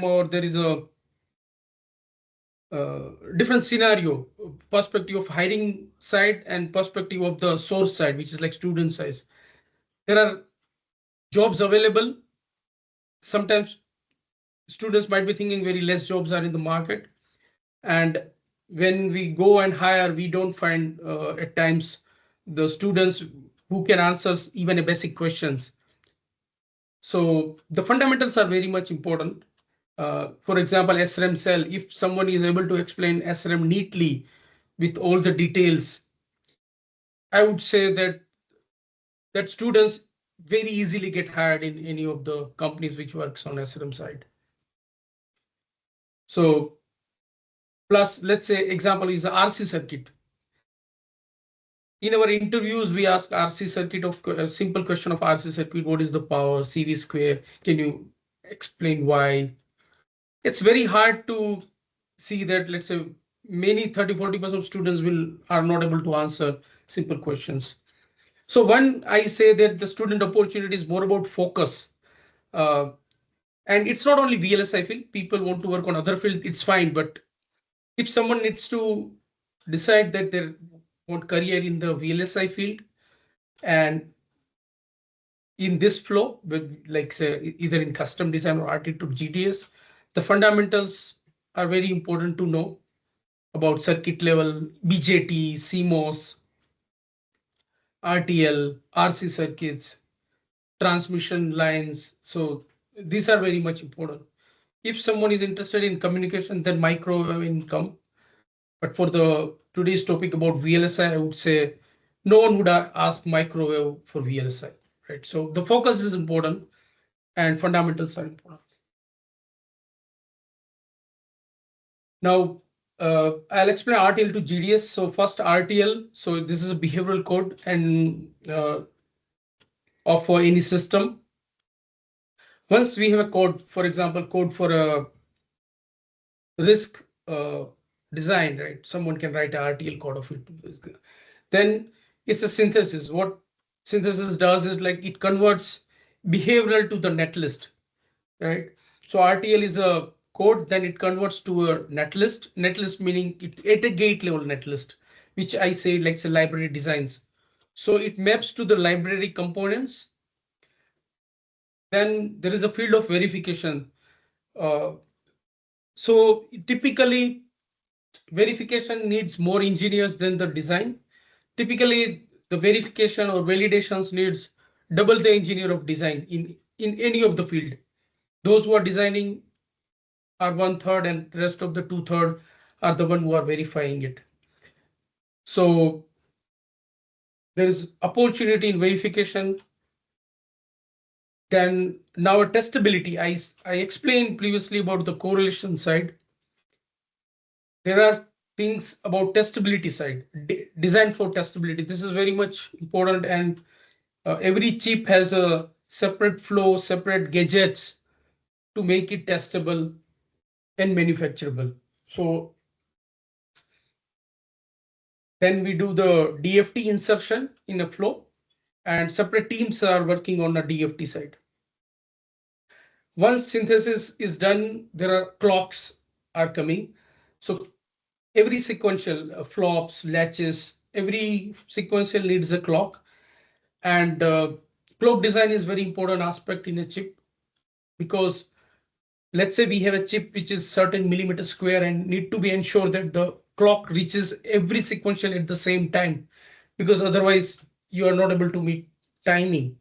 or there is a different scenario, perspective of hiring side and perspective of the source side, which is like student size. There are jobs available. Sometimes students might be thinking very less jobs are in the market. And when we go and hire, we don't find at times the students who can answer even a basic questions. So the fundamentals are very much important. For example, SRAM cell, if someone is able to explain SRAM neatly with all the details, I would say that students very easily get hired in any of the companies which works on SRAM side. So plus, let's say example is the RC circuit. In our interviews, we ask RC circuit of a simple question of RC circuit. What is the power, CV square? Can you explain why? It's very hard to see that, let's say, many 30-40% of students are not able to answer simple questions. So one, I say that the student opportunity is more about focus. And it's not only VLSI field, people want to work on other field, it's fine. But if someone needs to decide that they want career in the VLSI field and in this flow, like say either in custom design or RT to GDS, the fundamentals are very important to know about circuit level, BJT, CMOS, RTL, RC circuits, transmission lines. So these are very much important. If someone is interested in communication, then microwave income. But for today's topic about VLSI, I would say no one would ask microwave for VLSI, right? So the focus is important and fundamentals are important. Now, I'll explain RTL to GDS. So first RTL, so this is a behavioral code and of any system. Once we have a code, for example, code for a risk design, right? Someone can write an RTL code of it. Then it's a synthesis. What synthesis does is like it converts behavioral to the netlist, right? So RTL is a code, then it converts to a netlist. Netlist meaning it at a gate level netlist, which I say like say library designs. So it maps to the library components. Then there is a field of verification. So typically verification needs more engineers than the design. Typically the verification or validations needs double the engineer of design in any of the field. Those who are designing are 1/3 and rest of the 2/3 are the one who are verifying it. So there is opportunity in verification. Then now testability. I explained previously about the correlation side. There are things about testability side, design for testability. This is very much important, and every chip has a separate flow, separate gadgets to make it testable and manufacturable. So then we do the DFT insertion in a flow, and separate teams are working on the DFT side. Once synthesis is done, there are clocks are coming. So every sequential flops, latches, every sequential needs a clock. And clock design is very important aspect in a chip, because let's say we have a chip which is certain millimeter square and need to be ensured that the clock reaches every sequential at the same time, because otherwise you are not able to meet timing.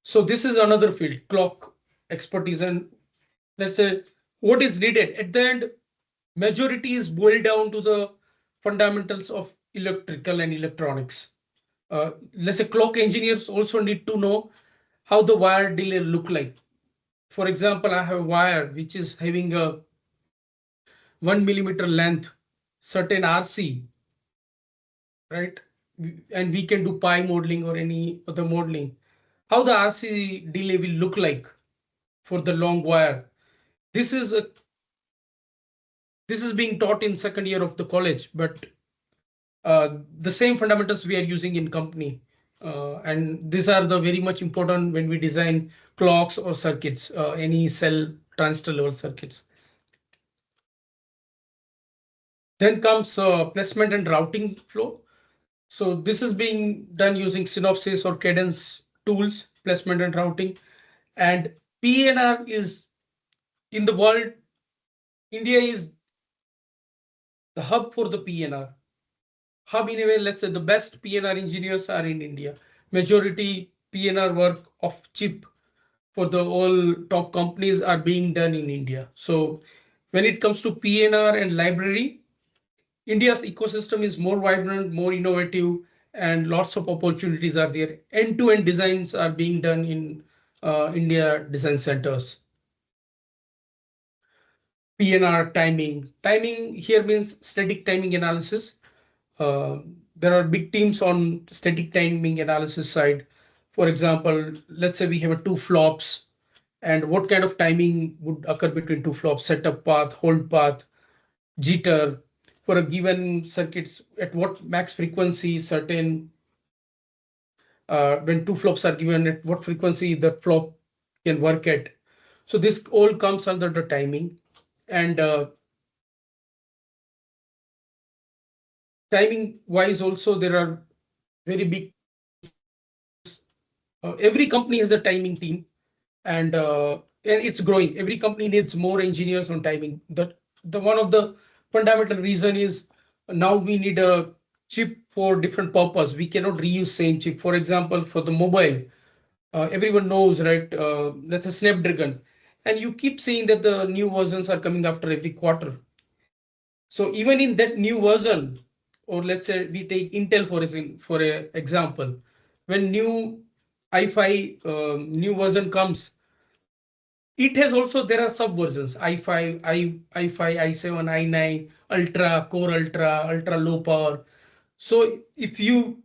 So this is another field, clock expertise. And let's say what is needed at the end, majority is boiled down to the fundamentals of electrical and electronics. Let's say clock engineers also need to know how the wire delay look like. For example, I have a wire which is having a 1 millimeter length, certain RC, right? And we can do pi modeling or any other modeling. How the RC delay will look like for the long wire. This is being taught in second year of the college, but the same fundamentals we are using in company. And these are the very much important when we design clocks or circuits, any cell transistor level circuits. Then comes placement and routing flow. So this is being done using Synopsys or Cadence tools, placement and routing. And PNR is in the world, India is the hub for the PNR. Hub in a way, let's say the best PNR engineers are in India. Majority PNR work of chip for the all top companies are being done in India. So when it comes to PNR and library, India's ecosystem is more vibrant, more innovative, and lots of opportunities are there. End-to-end designs are being done in India design centers. PNR timing. Timing here means static timing analysis. There are big teams on static timing analysis side. For example, let's say we have two flops, and what kind of timing would occur between two flops, setup path, hold path, jitter, for a given circuits, at what max frequency certain, when two flops are given, at what frequency the flop can work at. So this all comes under the timing. And timing wise also, there are very big, every company has a timing team, and it's growing. Every company needs more engineers on timing. The one of the fundamental reason is now we need a chip for different purpose. We cannot reuse same chip. For example, for the mobile, everyone knows, right? That's a Snapdragon, and you keep saying that the new versions are coming after every quarter. So even in that new version, or let's say we take Intel for example, when new i5 new version comes, it has also, there are sub versions, i5, i5, i7, i9, ultra, core ultra, ultra low power. So if you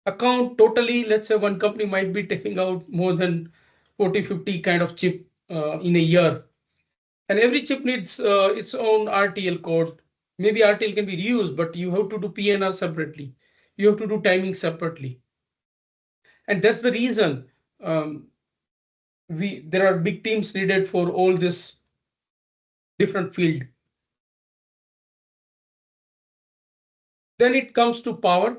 account totally, let's say one company might be taking out more than 40, 50 kind of chip in a year. And every chip needs its own RTL code. Maybe RTL can be reused, but you have to do PNR separately. You have to do timing separately. And that's the reason there are big teams needed for all this different field. Then it comes to power.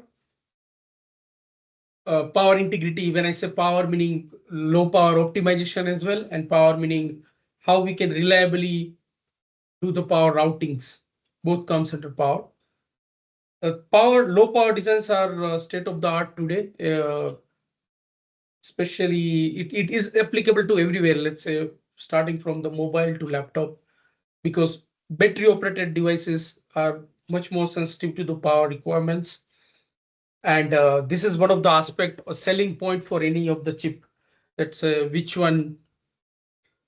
Power integrity. When I say power, meaning low power optimization as well, and power meaning how we can reliably do the power routings. Both comes under power. Low power designs are state of the art today. Especially, it is applicable to everywhere. Let's say starting from the mobile to laptop, because battery operated devices are much more sensitive to the power requirements. And this is one of the aspect or selling point for any of the chip. That's which one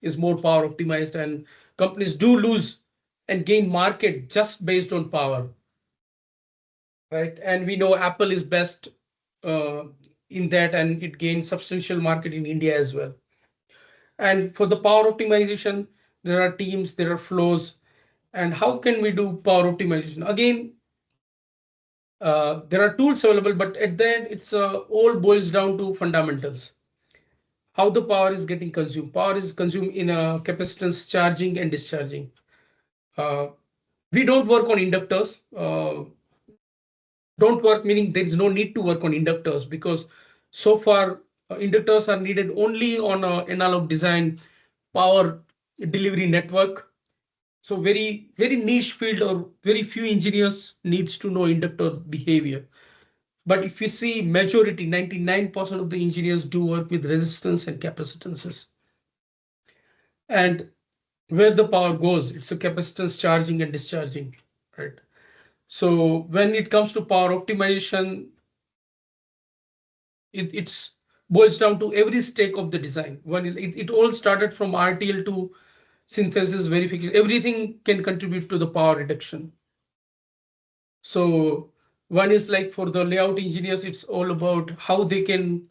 is more power optimized, and companies do lose and gain market just based on power, right? And we know Apple is best in that, and it gains substantial market in India as well. And for the power optimization, there are teams, there are flows, and how can we do power optimization? Again, there are tools available, but at the end, it's all boils down to fundamentals. How the power is getting consumed. Power is consumed in a capacitance charging and discharging. We don't work on inductors. Don't work meaning there is no need to work on inductors, because so far inductors are needed only on analog design, power delivery network. So very niche field, or very few engineers needs to know inductor behavior. But if you see majority, 99% of the engineers do work with resistance and capacitances. And where the power goes, it's a capacitance charging and discharging, right? So when it comes to power optimization, it's boils down to every stake of the design. One is it all started from RTL to synthesis, verification. Everything can contribute to the power reduction. So one is like for the layout engineers, it's all about how they can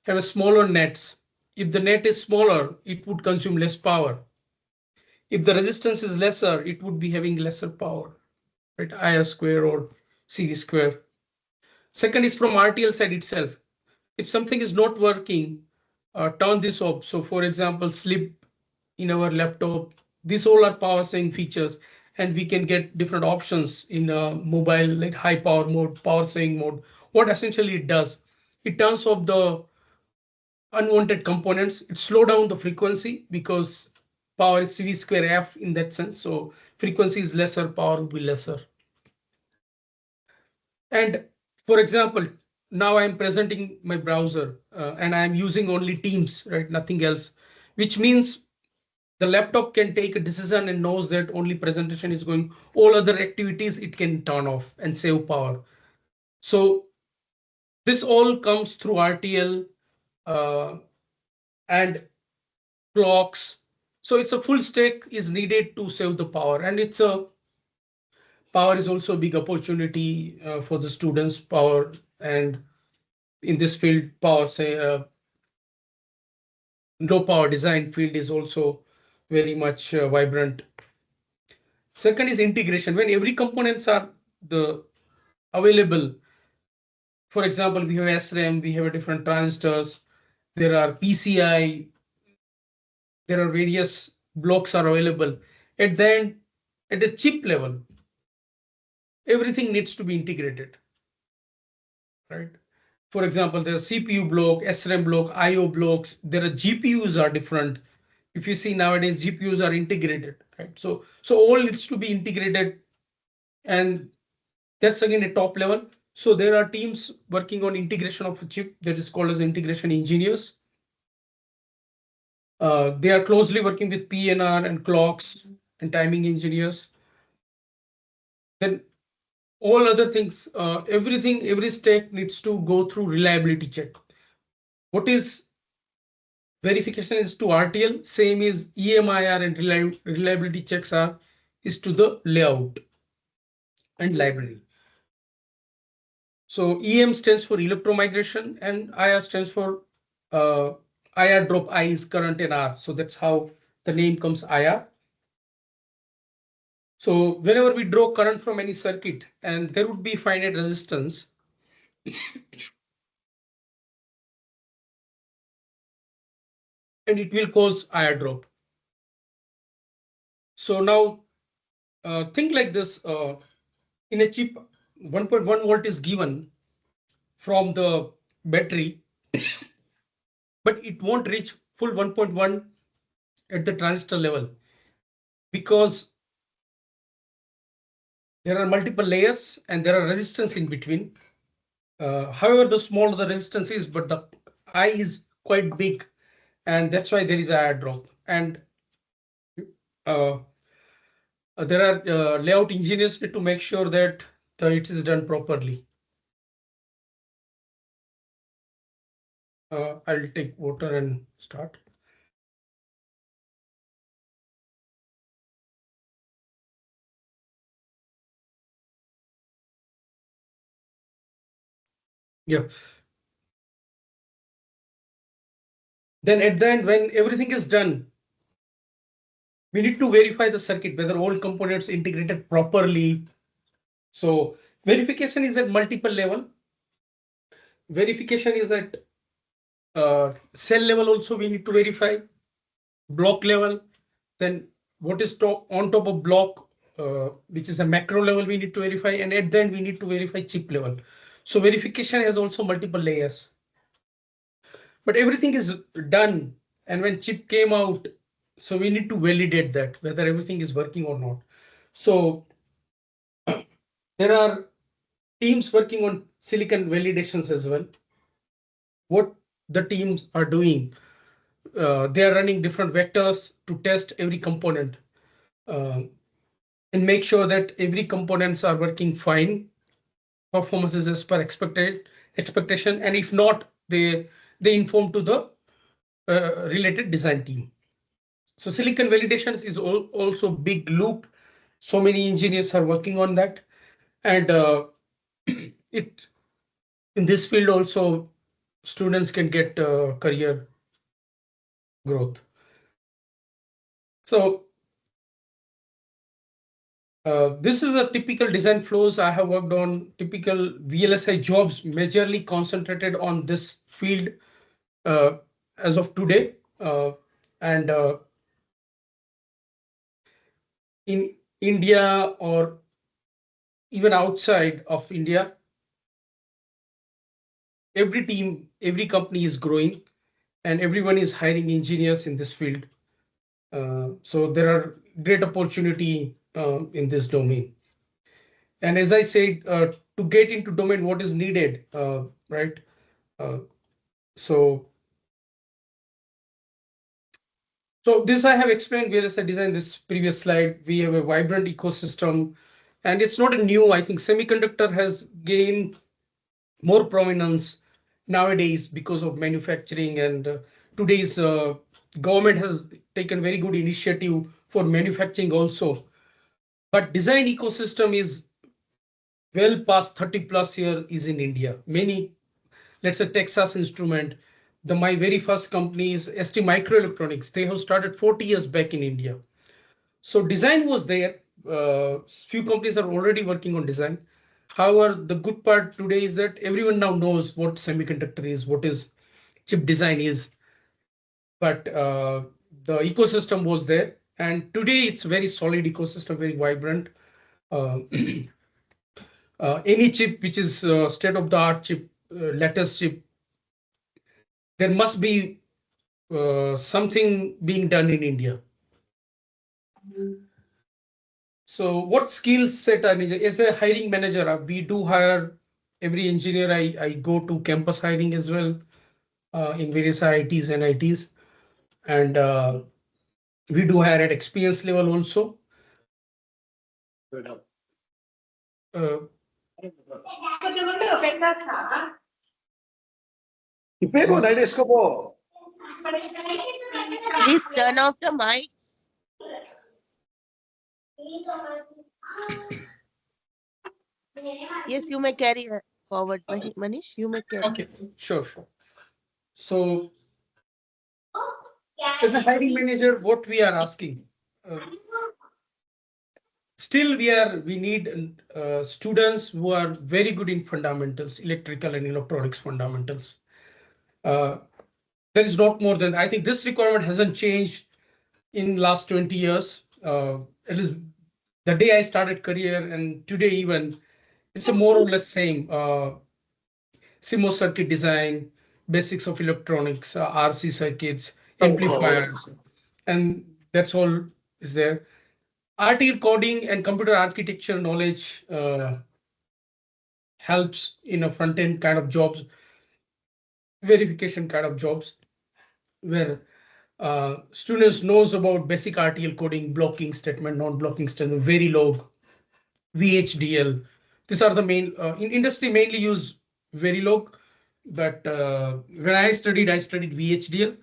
have a smaller nets. If the net is smaller, it would consume less power. If the resistance is lesser, it would be having lesser power, right? IR square or CV square. Second is from RTL side itself. If something is not working, turn this off. So for example, sleep in our laptop, these all are power saving features, and we can get different options in mobile, like high power mode, power saving mode. What essentially it does, it turns off the unwanted components. It slow down the frequency because power is CV square F in that sense. So frequency is lesser, power will be lesser. And for example, now I'm presenting my browser and I'm using only Teams, right? Nothing else, which means the laptop can take a decision and knows that only presentation is going. All other activities it can turn off and save power. So this all comes through RTL and clocks. So it's a full stack is needed to save the power, and it's a power is also a big opportunity for the students. Power, and in this field, power, say low power design field is also very much vibrant. Second is integration. When every components are available. For example, we have SRAM, we have different transistors, there are PCI, there are various blocks are available. At the end, at the chip level, everything needs to be integrated, right? For example, there's CPU block, SRAM block, IO blocks. There are GPUs are different. If you see nowadays, GPUs are integrated, right? So all needs to be integrated, and that's again a top level. So there are teams working on integration of a chip that is called as integration engineers. They are closely working with PNR and clocks and timing engineers. Then all other things, everything, every step needs to go through reliability check. What is verification is to RTL, same is EMIR and reliability checks is to the layout and library. So EM stands for electromigration and IR stands for IR drop. I is current in R. So that's how the name comes IR. So whenever we draw current from any circuit and there would be finite resistance, and it will cause IR drop. So now think like this, in a chip 1.1 volt is given from the battery, but it won't reach full 1.1 at the transistor level because there are multiple layers and there are resistance in between. However, the smaller the resistance is, but the I is quite big, and that's why there is a IR drop. And there are layout engineers need to make sure that it is done properly. I'll take water and start. Yeah. Then at the end, when everything is done, we need to verify the circuit, whether all components integrated properly. So verification is at multiple level. Verification is at cell level also we need to verify, block level, then what is on top of block, which is a macro level we need to verify, and at the end we need to verify chip level. So verification has also multiple layers. But everything is done, and when chip came out, so we need to validate that whether everything is working or not. So there are teams working on silicon validations as well. What the teams are doing, they are running different vectors to test every component and make sure that every components are working fine. Performance is as per expectation, and if not, they they inform to the related design team. So silicon validations is also big loop. So many engineers are working on that, and it in this field also students can get career growth. So this is a typical design flows I have worked on. Typical VLSI jobs majorly concentrated on this field as of today, and in India or even outside of India, every team, every company is growing, and everyone is hiring engineers in this field. So there are great opportunity in this domain. And as I said, to get into domain, what is needed, right? So this I have explained VLSI design this previous slide. We have a vibrant ecosystem, and it's not a new. I think semiconductor has gained more prominence nowadays because of manufacturing, and today's government has taken very good initiative for manufacturing also. But design ecosystem is well past 30+ year is in India. Many, let's say Texas Instrument, my very first company is ST Microelectronics. They have started 40 years back in India. So design was there. Few companies are already working on design. However, the good part today is that everyone now knows what semiconductor is, what is chip design is. But the ecosystem was there, and today it's very solid ecosystem, very vibrant. Any chip which is state-of-the-art chip, latest chip, there must be something being done in India. So what skill set I need as a hiring manager? We do hire every engineer. I go to campus hiring as well in various IITs and ITs, and we do hire at experience level also. Please turn off the mics. Yes, you may carry forward, Manish. You may carry. Okay, sure. So, as a hiring manager, what we are asking, still we need students who are very good in fundamentals, electrical and electronics fundamentals. There is not more than, I think this requirement hasn't changed in last 20 years. It is the day I started career and today even, it's a more or less same. CMOS circuit design, basics of electronics, RC circuits, amplifiers, and that's all is there. RTL coding and computer architecture knowledge helps in a front-end kind of jobs, verification kind of jobs, where students knows about basic RTL coding, blocking statement, non-blocking statement, Verilog, VHDL. These are the main, in industry mainly use Verilog, but when I studied VHDL.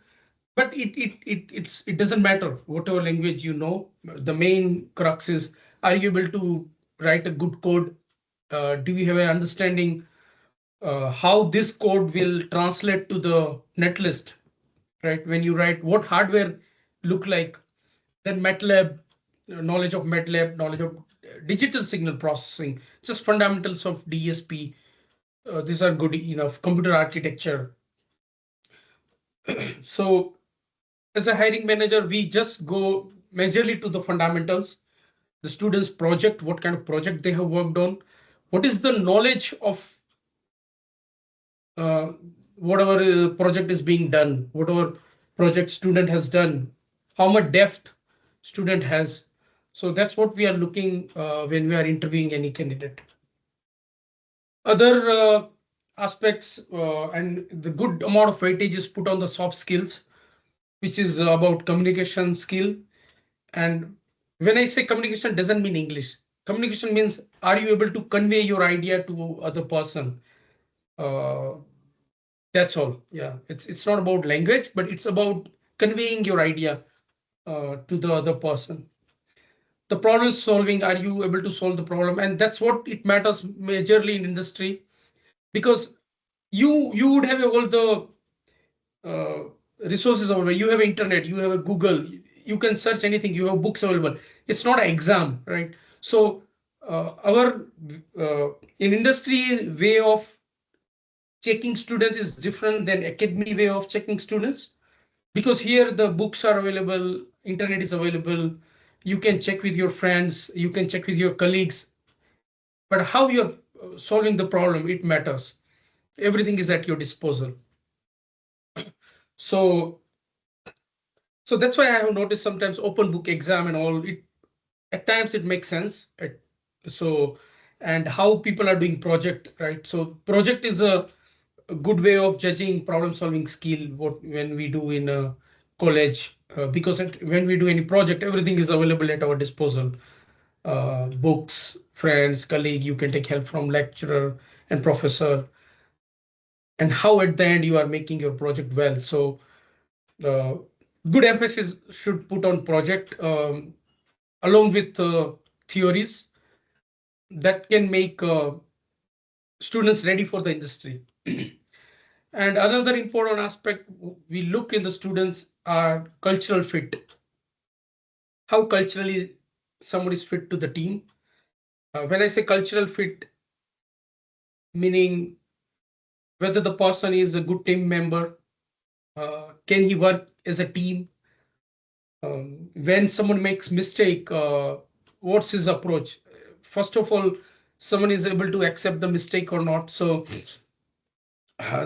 But it doesn't matter whatever language you know. The main crux is, are you able to write a good code? Do you have an understanding how this code will translate to the netlist? Right, when you write what hardware look like, then MATLAB, knowledge of MATLAB, knowledge of digital signal processing, just fundamentals of DSP. These are good enough. Computer architecture. So as a hiring manager, we just go majorly to the fundamentals, the students' project, what kind of project they have worked on, what is the knowledge of whatever project is being done, whatever project student has done, how much depth student has. So that's what we are looking when we are interviewing any candidate. Other aspects and the good amount of weightage is put on the soft skills, which is about communication skill. And when I say communication, doesn't mean English. Communication means, are you able to convey your idea to other person? That's all. Yeah, it's not about language, but it's about conveying your idea to the other person. The problem solving, are you able to solve the problem? And that's what it matters majorly in industry, because you would have all the resources available. You have internet, you have a Google, you can search anything, you have books available. It's not an exam, right? So our in industry way of checking students is different than academy way of checking students, because here the books are available, internet is available, you can check with your friends, you can check with your colleagues, but how you're solving the problem, it matters. Everything is at your disposal. So that's why I have noticed sometimes open book exam and all, it at times it makes sense. So and how people are doing project, right? So project is a good way of judging problem solving skill when we do in a college, because when we do any project, everything is available at our disposal. Books, friends, colleague, you can take help from lecturer and professor, and how at the end you are making your project well. So good emphasis should put on project along with theories that can make students ready for the industry. And another important aspect we look in the students are cultural fit. How culturally someone is fit to the team. When I say cultural fit, meaning whether the person is a good team member, can he work as a team? When someone makes mistake, what's his approach? First of all, someone is able to accept the mistake or not. So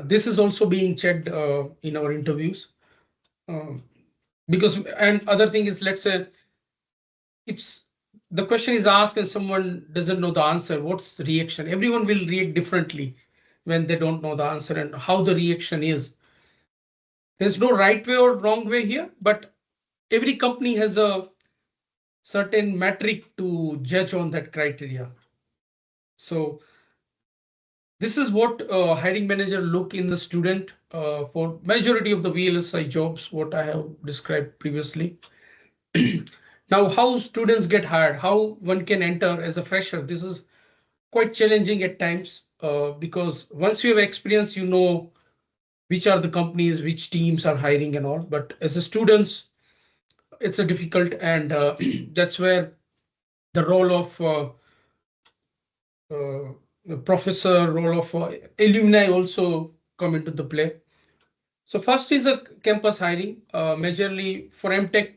this is also being checked in our interviews. Because, and other thing is, let's say if the question is asked and someone doesn't know the answer, what's the reaction? Everyone will react differently when they don't know the answer and how the reaction is. There's no right way or wrong way here, but every company has a certain metric to judge on that criteria. So this is what hiring manager look in the student for majority of the VLSI jobs, what I have described previously. Now, how students get hired, how one can enter as a fresher. This is quite challenging at times because once you have experience, you know which are the companies, which teams are hiring and all. But as a students, it's a difficult, and that's where the role of professor, role of alumni also come into the play. So first is a campus hiring, majorly for MTech.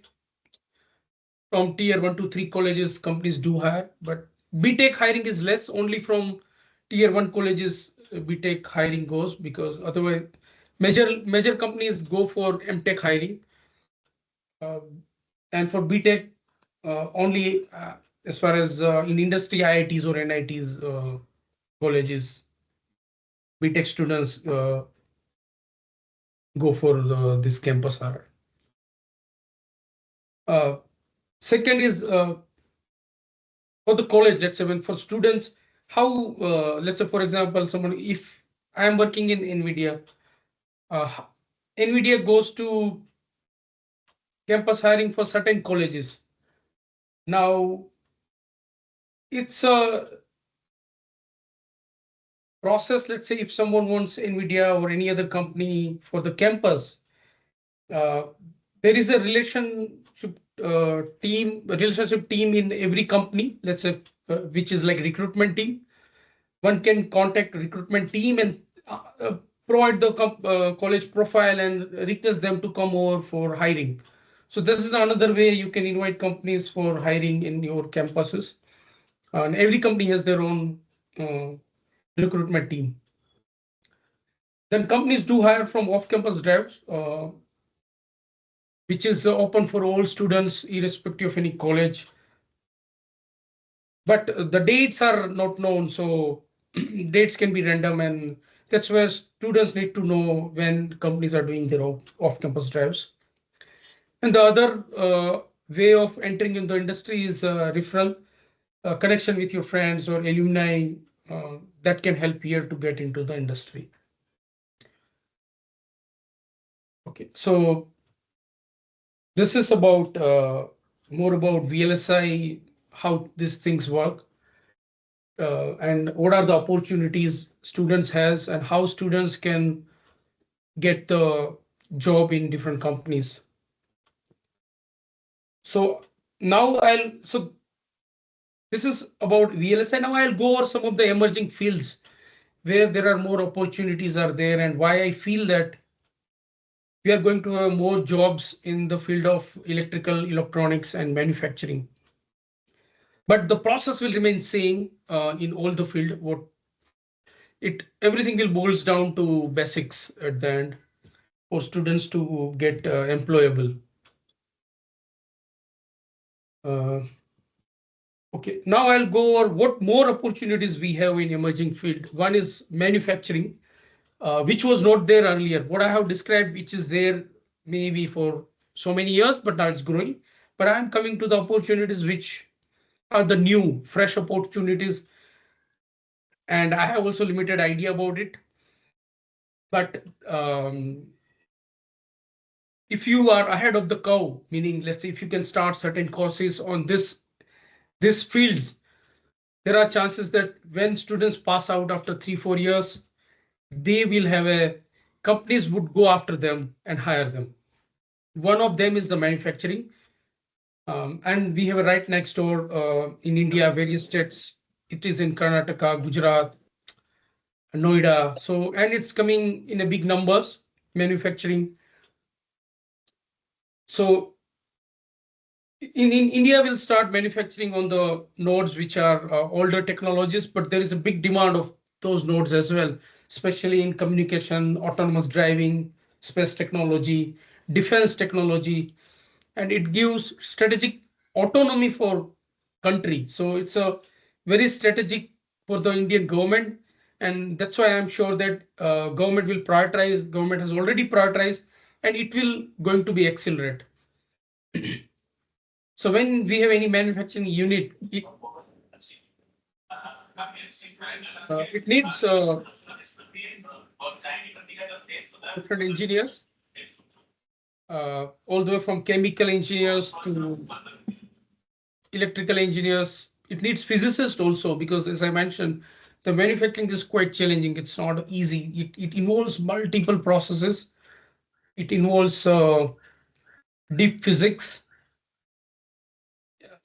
From tier 1 to 3 colleges, companies do hire, but BTech hiring is less. Only from tier 1 colleges, BTech hiring goes, because otherwise major companies go for MTech hiring. And for BTech, only as far as in industry, IITs or NITs colleges, BTech students go for this campus hire. Second is for the college, let's say when for students, how, let's say for example, someone, if I am working in NVIDIA, NVIDIA goes to campus hiring for certain colleges. Now, it's a process. Let's say if someone wants NVIDIA or any other company for the campus, there is a relationship team in every company, let's say, which is like recruitment team. One can contact recruitment team and provide the college profile and request them to come over for hiring. So this is another way you can invite companies for hiring in your campuses. And every company has their own recruitment team. Then companies do hire from off-campus drives, which is open for all students, irrespective of any college. But the dates are not known, so dates can be random, and that's where students need to know when companies are doing their off-campus drives. And the other way of entering in the industry is referral, connection with your friends or alumni that can help here to get into the industry. Okay, so this is about more about VLSI, how these things work, and what are the opportunities students has, and how students can get the job in different companies. So now this is about VLSI. Now I'll go over some of the emerging fields where there are more opportunities are there, and why I feel that we are going to have more jobs in the field of electrical, electronics, and manufacturing. But the process will remain same in all the field. Everything will boils down to basics at the end for students to get employable. Okay, now I'll go over what more opportunities we have in emerging field. One is manufacturing, which was not there earlier. What I have described, which is there maybe for so many years, but now it's growing. But I'm coming to the opportunities which are the new, fresh opportunities. And I have also limited idea about it. But if you are ahead of the curve, meaning let's say if you can start certain courses on this fields, there are chances that when students pass out after 3-4 years, they will have companies would go after them and hire them. One of them is the manufacturing. And we have a right next door in India, various states. It is in Karnataka, Gujarat, Noida. So, and it's coming in a big numbers, manufacturing. So in India, we'll start manufacturing on the nodes which are older technologies, but there is a big demand of those nodes as well, especially in communication, autonomous driving, space technology, defense technology, and it gives strategic autonomy for country. So it's a very strategic for the Indian government, and that's why I'm sure that government will prioritize. Government has already prioritized, and it will going to be accelerate. So when we have any manufacturing unit, it needs different engineers, all the way from chemical engineers to electrical engineers. It needs physicists also, because as I mentioned, the manufacturing is quite challenging. It's not easy. It involves multiple processes. It involves deep physics,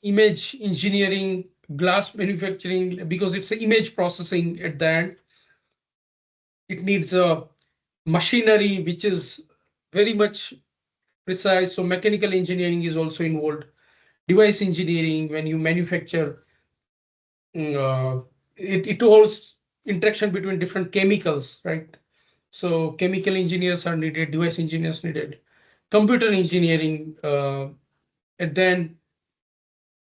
image engineering, glass manufacturing, because it's an image processing at the end. It needs a machinery which is very much precise. So mechanical engineering is also involved. Device engineering, when you manufacture, it holds interaction between different chemicals, right? So chemical engineers are needed, device engineers needed, computer engineering, and then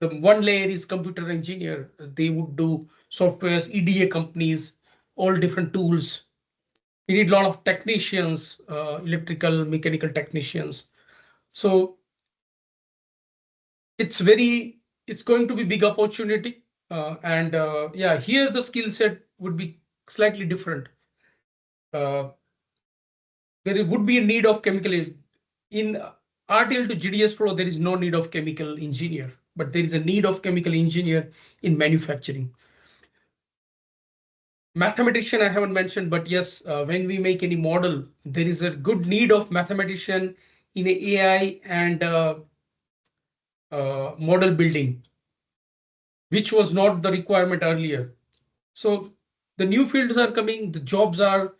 the one layer is computer engineer. They would do softwares, EDA companies, all different tools. We need a lot of technicians, electrical, mechanical technicians. So it's going to be big opportunity. Yeah, here the skill set would be slightly different. There would be a need of chemical. In RTL to GDS flow, there is no need of chemical engineer, but there is a need of chemical engineer in manufacturing. Mathematician I haven't mentioned, but yes, when we make any model, there is a good need of mathematician in AI and model building, which was not the requirement earlier. So the new fields are coming, the jobs are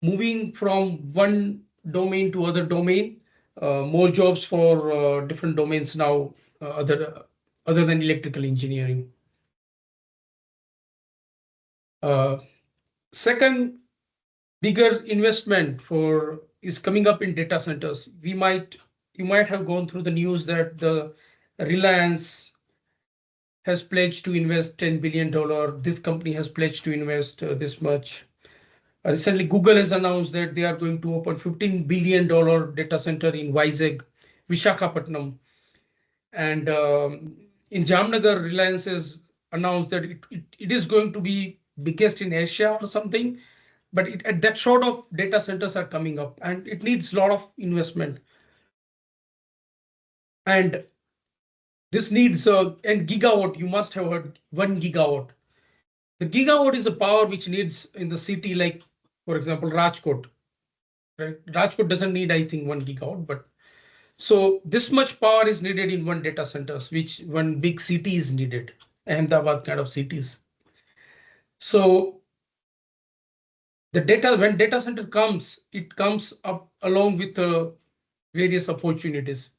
moving from one domain to other domain, more jobs for different domains now, other than electrical engineering. Second bigger investment is coming up in data centers. You might have gone through the news that the Reliance has pledged to invest $10 billion. This company has pledged to invest this much. Recently, Google has announced that they are going to open $15 billion data center in Vizag, Visakhapatnam. And in Jamnagar, Reliance has announced that it is going to be biggest in Asia or something. but at that sort of data centers are coming up, and it needs a lot of investment. And this needs and gigawatt. You must have heard 1 gigawatt. The gigawatt is a power which needs in the city, like for example Rajkot. Right? Rajkot doesn't need, I think, 1 gigawatt, but so this much power is needed in one data centers, which one big city is needed, Ahmedabad kind of cities. So the data, when data center comes, it comes up along with various opportunities.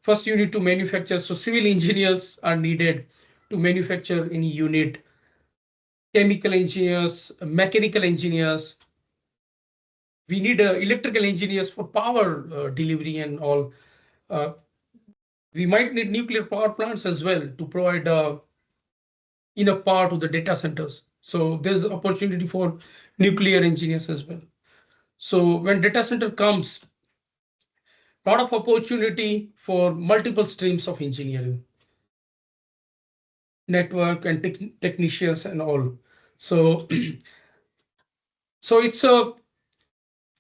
First, you need to manufacture. So civil engineers are needed to manufacture any unit. Chemical engineers, mechanical engineers. We need electrical engineers for power delivery and all. We might need nuclear power plants as well to provide enough power to the data centers. So there's opportunity for nuclear engineers as well. So when data center comes, a lot of opportunity for multiple streams of engineering, network and technicians and all. So, so it's a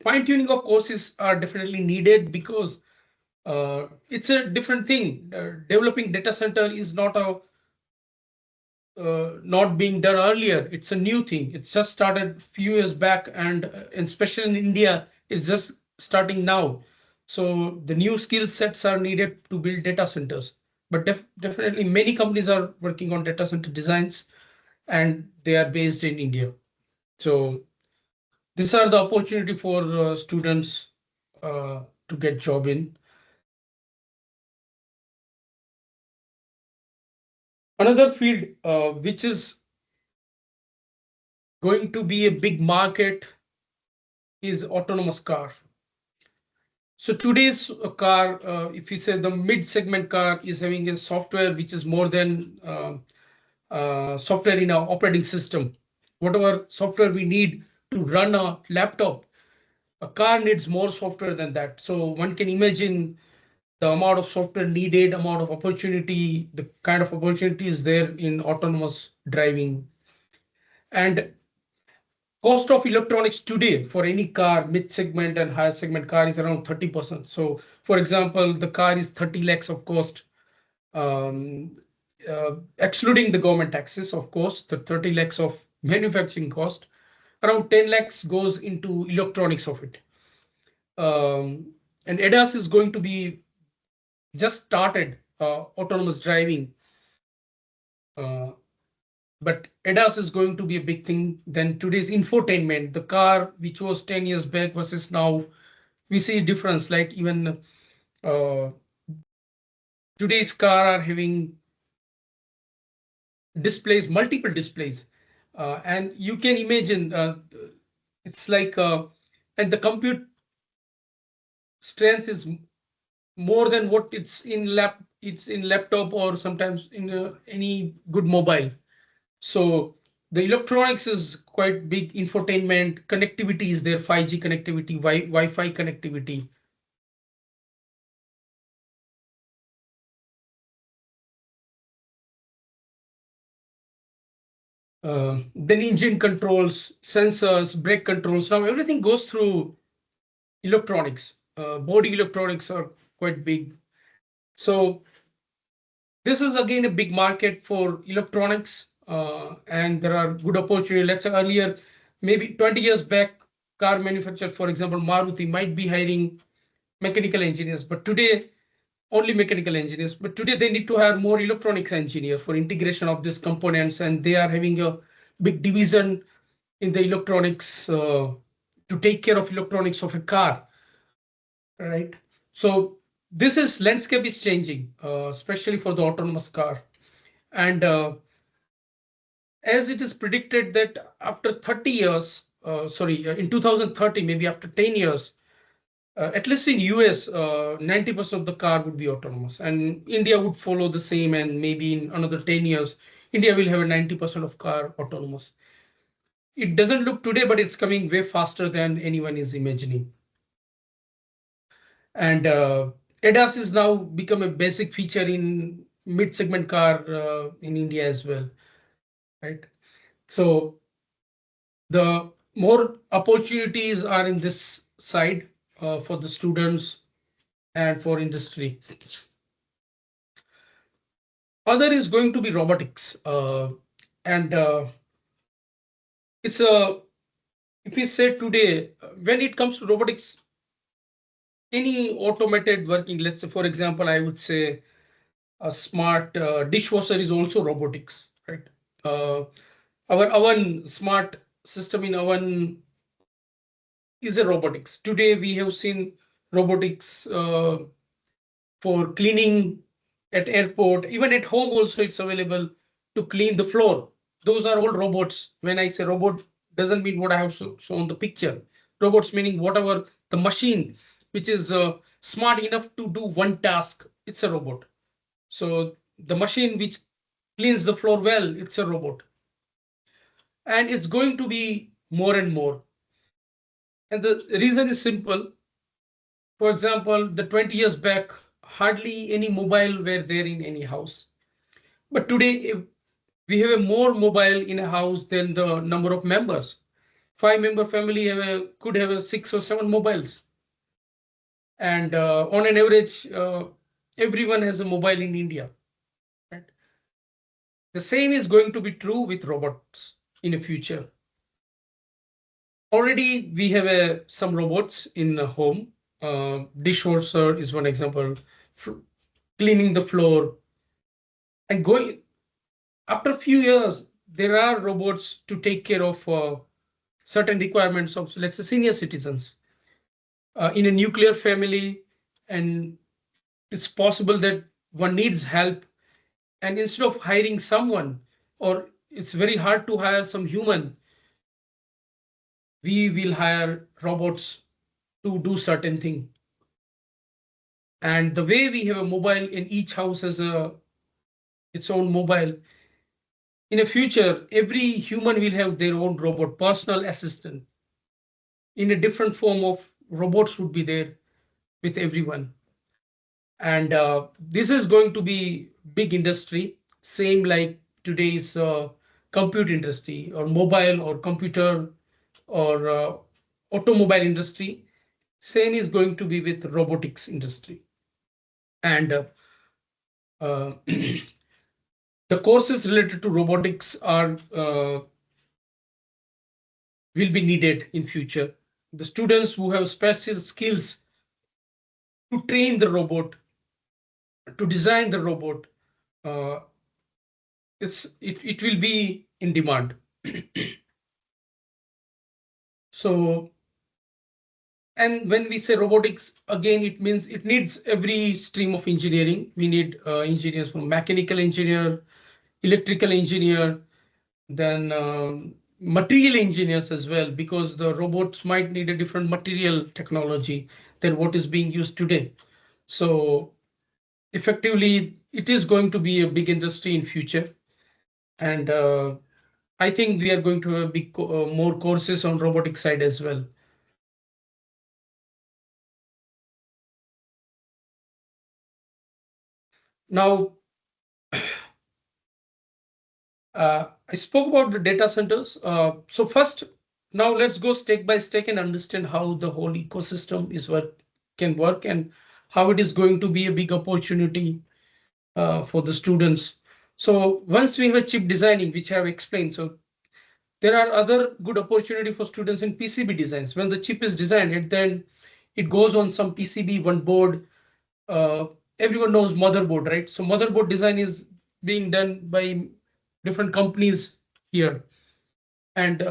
fine tuning of courses are definitely needed because it's a different thing. Developing data center is not a not being done earlier. It's a new thing. It's just started a few years back, and especially in India, it's just starting now. So the new skill sets are needed to build data centers. But definitely many companies are working on data center designs, and they are based in India. So these are the opportunity for students to get job in. Another field which is going to be a big market is autonomous car. So today's car, if you say the mid-segment car is having a software which is more than software in our operating system. Whatever software we need to run a laptop, a car needs more software than that. So one can imagine the amount of software needed, amount of opportunity, the kind of opportunity is there in autonomous driving. And cost of electronics today for any car, mid-segment and higher segment car is around 30%. So for example, the car is 30 lakhs of cost, excluding the government taxes, of course, the 30 lakhs of manufacturing cost, around 10 lakhs goes into electronics of it. And ADAS is going to be just started autonomous driving. But ADAS is going to be a big thing. Then today's infotainment, the car which was 10 years back versus now, we see a difference. Like even today's car are having displays, multiple displays, and you can imagine it's like and the compute strength is more than what it's in laptop or sometimes in any good mobile. So the electronics is quite big. Infotainment, connectivity is there, 5G connectivity, Wi-Fi connectivity. Then engine controls, sensors, brake controls. Now everything goes through electronics. Body electronics are quite big. So this is again a big market for electronics, and there are good opportunities. Let's say earlier, maybe 20 years back, car manufacturer, for example, Maruti might be hiring mechanical engineers, but today only mechanical engineers. But today they need to hire more electronics engineers for integration of these components, and they are having a big division in the electronics to take care of electronics of a car, right? So this is landscape is changing, especially for the autonomous car. And as it is predicted that after 30 years, in 2030, maybe after 10 years, at least in US, 90% of the car would be autonomous, and India would follow the same. And maybe in another 10 years, India will have a 90% of car autonomous. It doesn't look today, but it's coming way faster than anyone is imagining. And ADAS is now become a basic feature in mid-segment car in India as well, right? So the more opportunities are in this side for the students and for industry. Other is going to be robotics, and it's a, if we say today, when it comes to robotics, any automated working, let's say, for example, I would say a smart dishwasher is also robotics, right? Our oven, smart system in oven is a robotics. Today we have seen robotics for cleaning at airport, even at home also it's available to clean the floor. Those are all robots. When I say robot, doesn't mean what I have shown the picture. Robots meaning whatever the machine which is smart enough to do one task, it's a robot. So the machine which cleans the floor well, it's a robot. And it's going to be more and more. And the reason is simple. For example, the 20 years back, hardly any mobile were there in any house. But today, if we have a more mobile in a house than the number of members. 5-member family could have 6 or 7 mobiles. And on an average, everyone has a mobile in India. Right? The same is going to be true with robots in the future. Already we have some robots in the home. Dishwasher is one example, cleaning the floor. And going after a few years, there are robots to take care of certain requirements of, let's say, senior citizens in a nuclear family. And it's possible that one needs help. And instead of hiring someone, or it's very hard to hire some human, we will hire robots to do certain thing. And the way we have a mobile in each house has its own mobile. In the future, every human will have their own robot, personal assistant. In a different form of robots would be there with everyone. And this is going to be big industry, same like today's compute industry or mobile or computer or automobile industry. Same is going to be with robotics industry. And the courses related to robotics are will be needed in future. The students who have special skills to train the robot, to design the robot, it will be in demand. So, and when we say robotics, again, it means it needs every stream of engineering. We need engineers from mechanical engineer, electrical engineer, then material engineers as well, because the robots might need a different material technology than what is being used today. So effectively, it is going to be a big industry in future. And I think we are going to have big more courses on robotic side as well. Now, I spoke about the data centers. So first, now let's go step by step and understand how the whole ecosystem can work and how it is going to be a big opportunity for the students. So once we have a chip designing, which I have explained, so there are other good opportunity for students in PCB designs. When the chip is designed, then it goes on some PCB, one board. Everyone knows motherboard, right? So motherboard design is being done by different companies here. And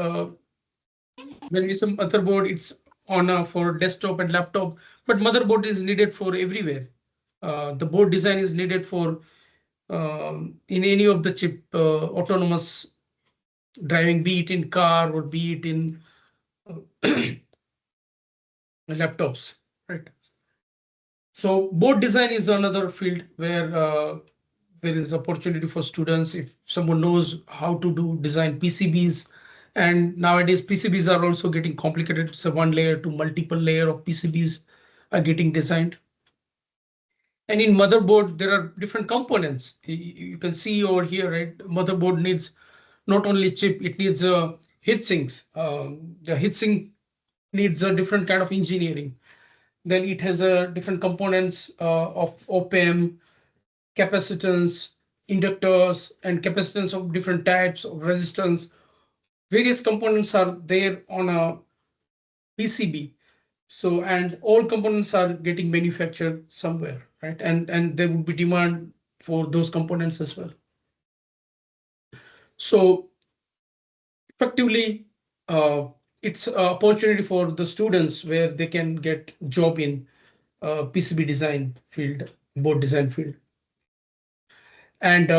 when we say motherboard, it's on for desktop and laptop, but motherboard is needed for everywhere. The board design is needed for in any of the chip autonomous driving, be it in car or be it in laptops, right? So board design is another field where there is opportunity for students if someone knows how to do design PCBs. And nowadays PCBs are also getting complicated. So one layer to multiple layer of PCBs are getting designed. And in motherboard, there are different components. You can see over here, right? Motherboard needs not only chip, it needs a heat sinks. The heat sink needs a different kind of engineering. Then it has a different components of op-amp, capacitance, inductors, and capacitance of different types of resistance. Various components are there on a PCB. So, and all components are getting manufactured somewhere, right? And there would be demand for those components as well. So effectively, it's an opportunity for the students where they can get job in PCB design field, board design field. And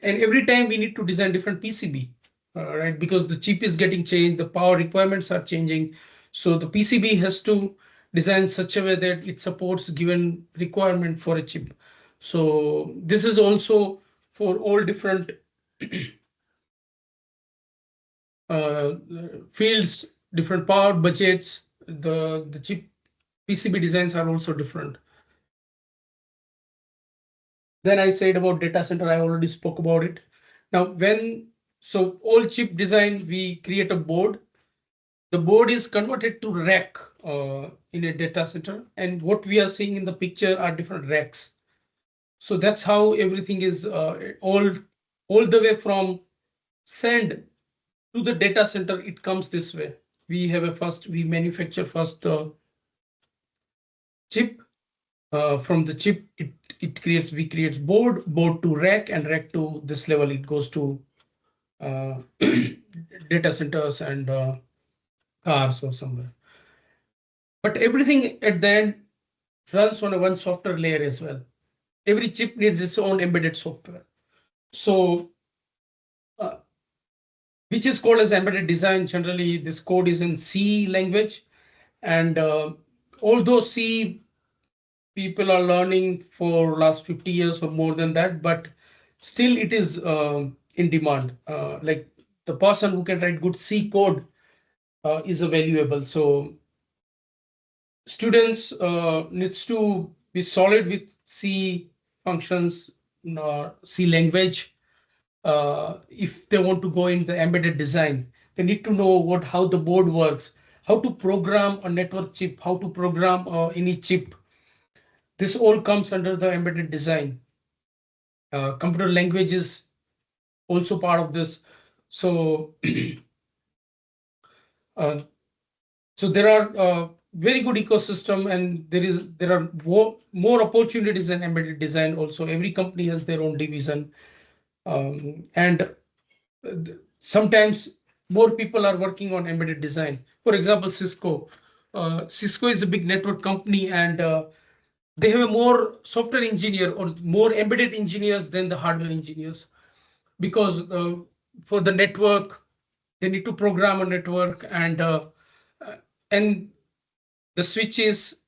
every time we need to design different PCB, right? Because the chip is getting changed, the power requirements are changing. So the PCB has to design such a way that it supports given requirement for a chip. So this is also for all different fields, different power budgets. The chip PCB designs are also different. Then I said about data center, I already spoke about it. Now, so all chip design, we create a board. The board is converted to rack in a data center. And what we are seeing in the picture are different racks. So that's how everything is all the way from send to the data center. It comes this way. We have we manufacture first chip. From the chip, we create board to rack, and rack to this level. It goes to data centers and cars or somewhere. But everything at the end runs on one software layer as well. Every chip needs its own embedded software. So, which is called as embedded design. Generally, this code is in C language, and although C people are learning for last 50 years or more than that, but still it is in demand. Like the person who can write good C code is valuable. So students needs to be solid with C functions, C language. If they want to go in the embedded design, they need to know how the board works, how to program a network chip, how to program any chip. This all comes under the embedded design. Computer language is also part of this. So, so there are very good ecosystem, and there are more opportunities in embedded design. Also, every company has their own division, and sometimes more people are working on embedded design. For example, Cisco. Cisco is a big network company, and they have a more software engineer or more embedded engineers than the hardware engineers, because for the network, they need to program a network, and the switches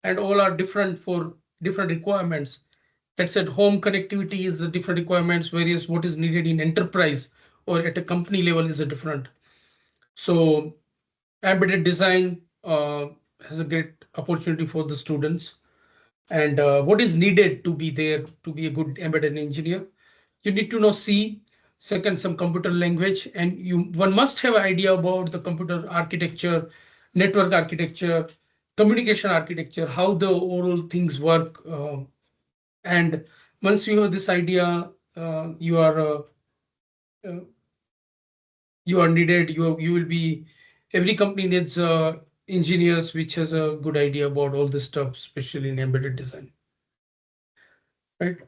and all are different for different requirements. That said, home connectivity is the different requirements, whereas what is needed in enterprise or at a company level is a different. So embedded design has a great opportunity for the students. And what is needed to be there to be a good embedded engineer? You need to know C, second some computer language, and one must have an idea about the computer architecture, network architecture, communication architecture, how the overall things work. And once you have this idea, you are needed. You will be. Every company needs engineers which has a good idea about all this stuff, especially in embedded design. Right.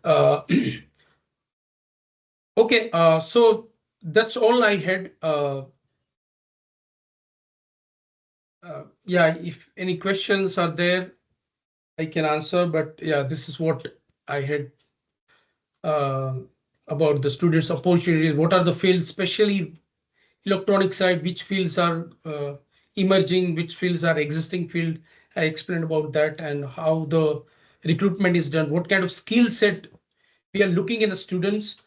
Okay. So that's all I had. Yeah. If any questions are there, I can answer. But yeah, this is what I had about the students' opportunities. What are the fields, especially electronic side? Which fields are emerging? Which fields are existing field? I explained about that and how the recruitment is done. What kind of skill set we are looking in the students.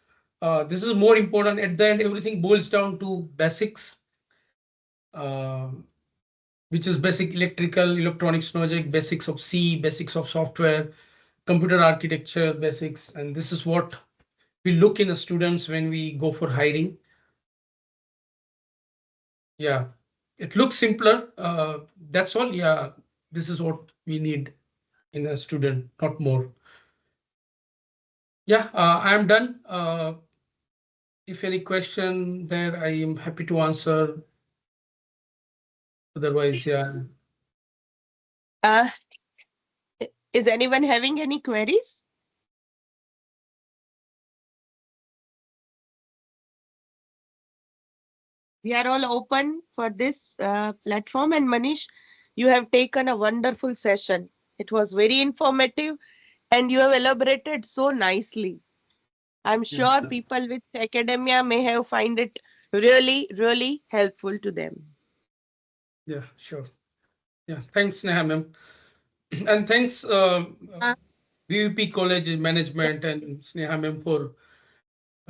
This is more important. At the end, everything boils down to basics, which is basic electrical, electronics logic, basics of C, basics of software, computer architecture basics. And this is what we look in the students when we go for hiring. Yeah, it looks simpler. That's all. Yeah, this is what we need in a student, not more. Yeah, I am done. If any question there, I am happy to answer. Otherwise, yeah. Is anyone having any queries? We are all open for this platform, and Manish, you have taken a wonderful session. It was very informative and you have elaborated so nicely. I'm sure people with academia may have find it really helpful to them. Yeah, sure. Yeah, thanks, Neha ma'am. And thanks V.V.P College Management and Sneha ma'am for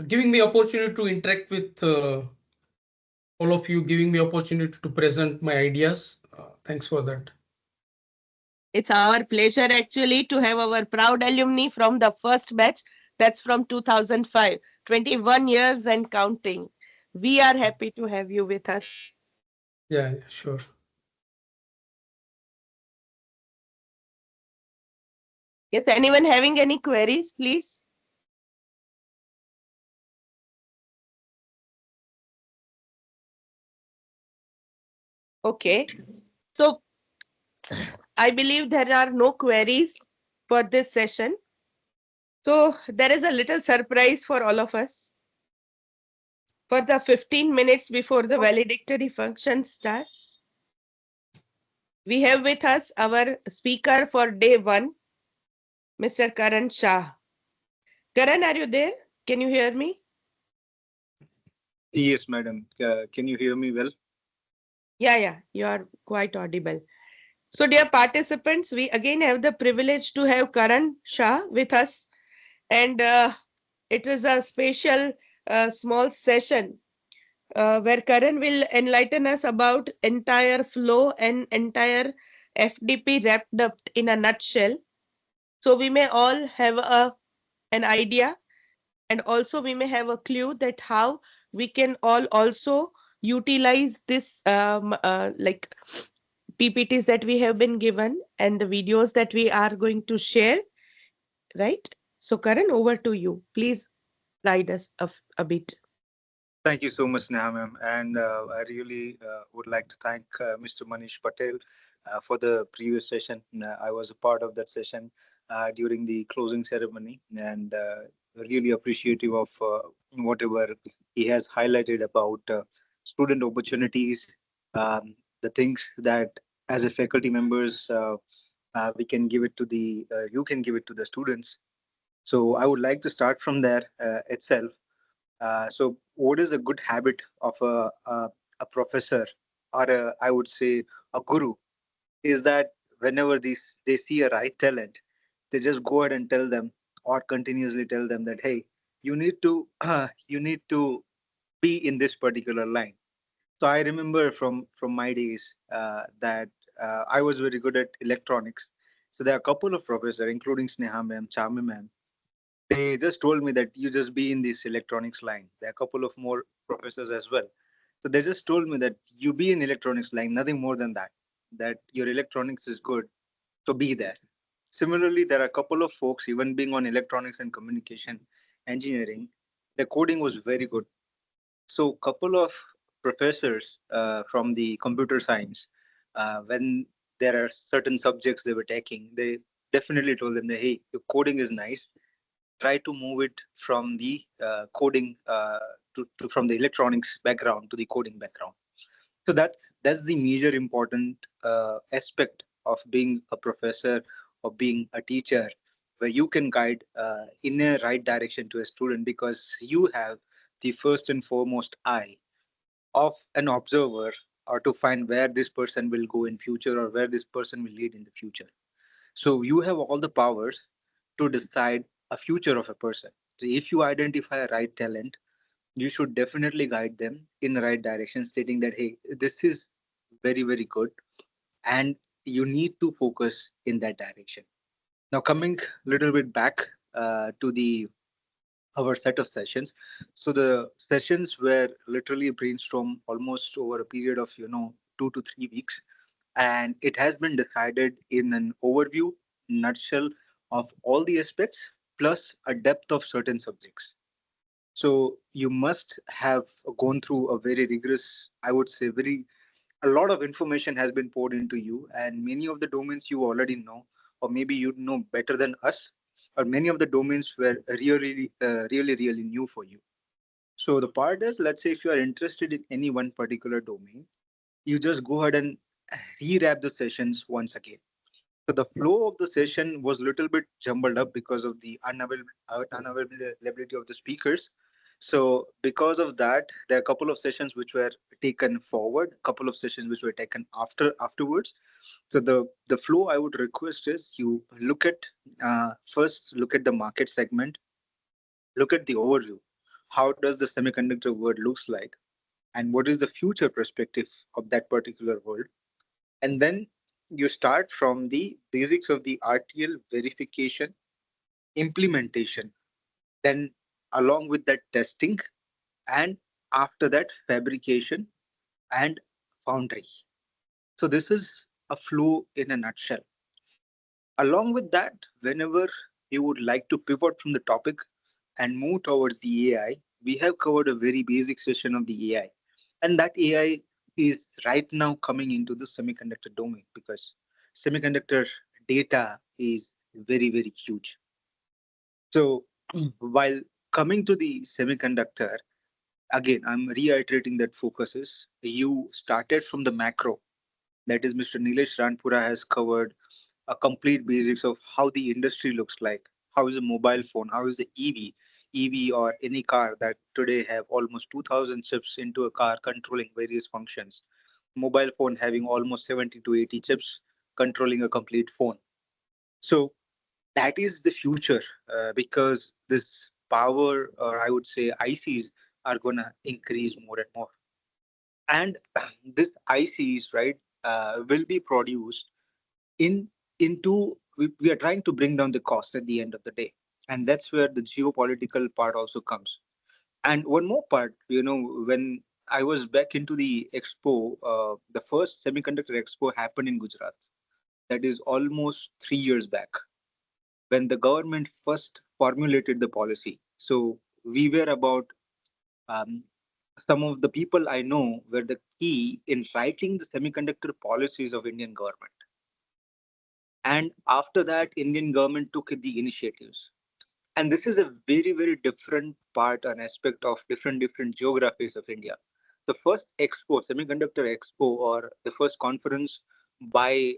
giving me opportunity to interact with all of you, giving me opportunity to present my ideas. Thanks for that. It's our pleasure actually to have our proud alumni from the first batch. That's from 2005, 21 years and counting. We are happy to have you with us. Yeah, sure. Yes, anyone having any queries, please? Okay, so I believe there are no queries for this session. So there is a little surprise for all of us. For the 15 minutes before the valedictory function starts, we have with us our speaker for day 1, Mr. Karan Shah. Karan, are you there? Can you hear me? Yes, madam. Can you hear me well? Yeah, you are quite audible. So dear participants, we again have the privilege to have Karan Shah with us, and it is a special small session where Karan will enlighten us about entire flow and entire FDP wrapped up in a nutshell. So we may all have an idea, and also we may have a clue that how we can all also utilize this like PPTs that we have been given and the videos that we are going to share, right? So Karan, over to you. Please guide us a bit. Thank you so much, Neha ma'am. And I really would like to thank Mr. Manish Patel for the previous session. I was a part of that session during the closing ceremony, and really appreciative of whatever he has highlighted about student opportunities, the things that as a faculty members we can give it to the you can give it to the students. So I would like to start from there itself. So, what is a good habit of a professor or I would say a guru is that whenever they see a right talent, they just go ahead and tell them or continuously tell them that hey, you need to you need to be in this particular line. So I remember from my days that I was very good at electronics. So there are a couple of professors, including Sneha ma'am, Chami ma'am, they just told me that you just be in this electronics line. There are a couple of more professors as well. So they just told me that you be in electronics line, nothing more than that, that your electronics is good. So be there. Similarly, there are a couple of folks, even being on electronics and communication engineering, the coding was very good. So couple of professors from the computer science, when there are certain subjects they were taking, they definitely told them that, hey, your coding is nice, try to move it from the coding to from the electronics background to the coding background. So that's the major important aspect of being a professor or being a teacher, where you can guide in a right direction to a student because you have the first and foremost eye of an observer or to find where this person will go in future or where this person will lead in the future. So you have all the powers to decide a future of a person. So if you identify a right talent, you should definitely guide them in the right direction, stating that, hey, this is very good, and you need to focus in that direction. Now, coming a little bit back to the our set of sessions. So the sessions were literally brainstormed almost over a period of 2 to 3 weeks, and it has been decided in an overview nutshell of all the aspects plus a depth of certain subjects. So you must have gone through a very rigorous, I would say, a lot of information has been poured into you, and many of the domains you already know, or maybe you know better than us, or many of the domains were really new for you. So the part is, let's say if you are interested in any one particular domain, you just go ahead and rewrap the sessions once again. So the flow of the session was a little bit jumbled up because of the unavailability of the speakers. So because of that, there are a couple of sessions which were taken forward, a couple of sessions which were taken afterwards. So the flow I would request is you look at first look at the market segment, look at the overview. How does the semiconductor world looks like, and what is the future perspective of that particular world? And then you start from the basics of the RTL verification, implementation, then along with that testing, and after that fabrication and foundry. So this is a flow in a nutshell. Along with that, whenever you would like to pivot from the topic and move towards the AI, we have covered a very basic session of the AI. And that AI is right now coming into the semiconductor domain because semiconductor data is very huge. So while coming to the semiconductor, again, I'm reiterating that focus is you started from the macro. That is, Mr. Nilesh Ranpura has covered a complete basics of how the industry looks like. How is a mobile phone? How is the EV or any car that today have almost 2000 chips into a car controlling various functions. Mobile phone having almost 70 to 80 chips controlling a complete phone. So that is the future because this power, or I would say ICs, are going to increase more and more. And this ICs, right, will be produced we are trying to bring down the cost at the end of the day, and that's where the geopolitical part also comes. And one more part, when I was back into the expo, the first semiconductor expo happened in Gujarat. That is almost 3 years back when the government first formulated the policy. So we were about um, some of the people I know were the key in writing the semiconductor policies of Indian government. And after that, Indian government took the initiatives. And this is a very different part and aspect of different geographies of India. The first expo, semiconductor expo, or the first conference by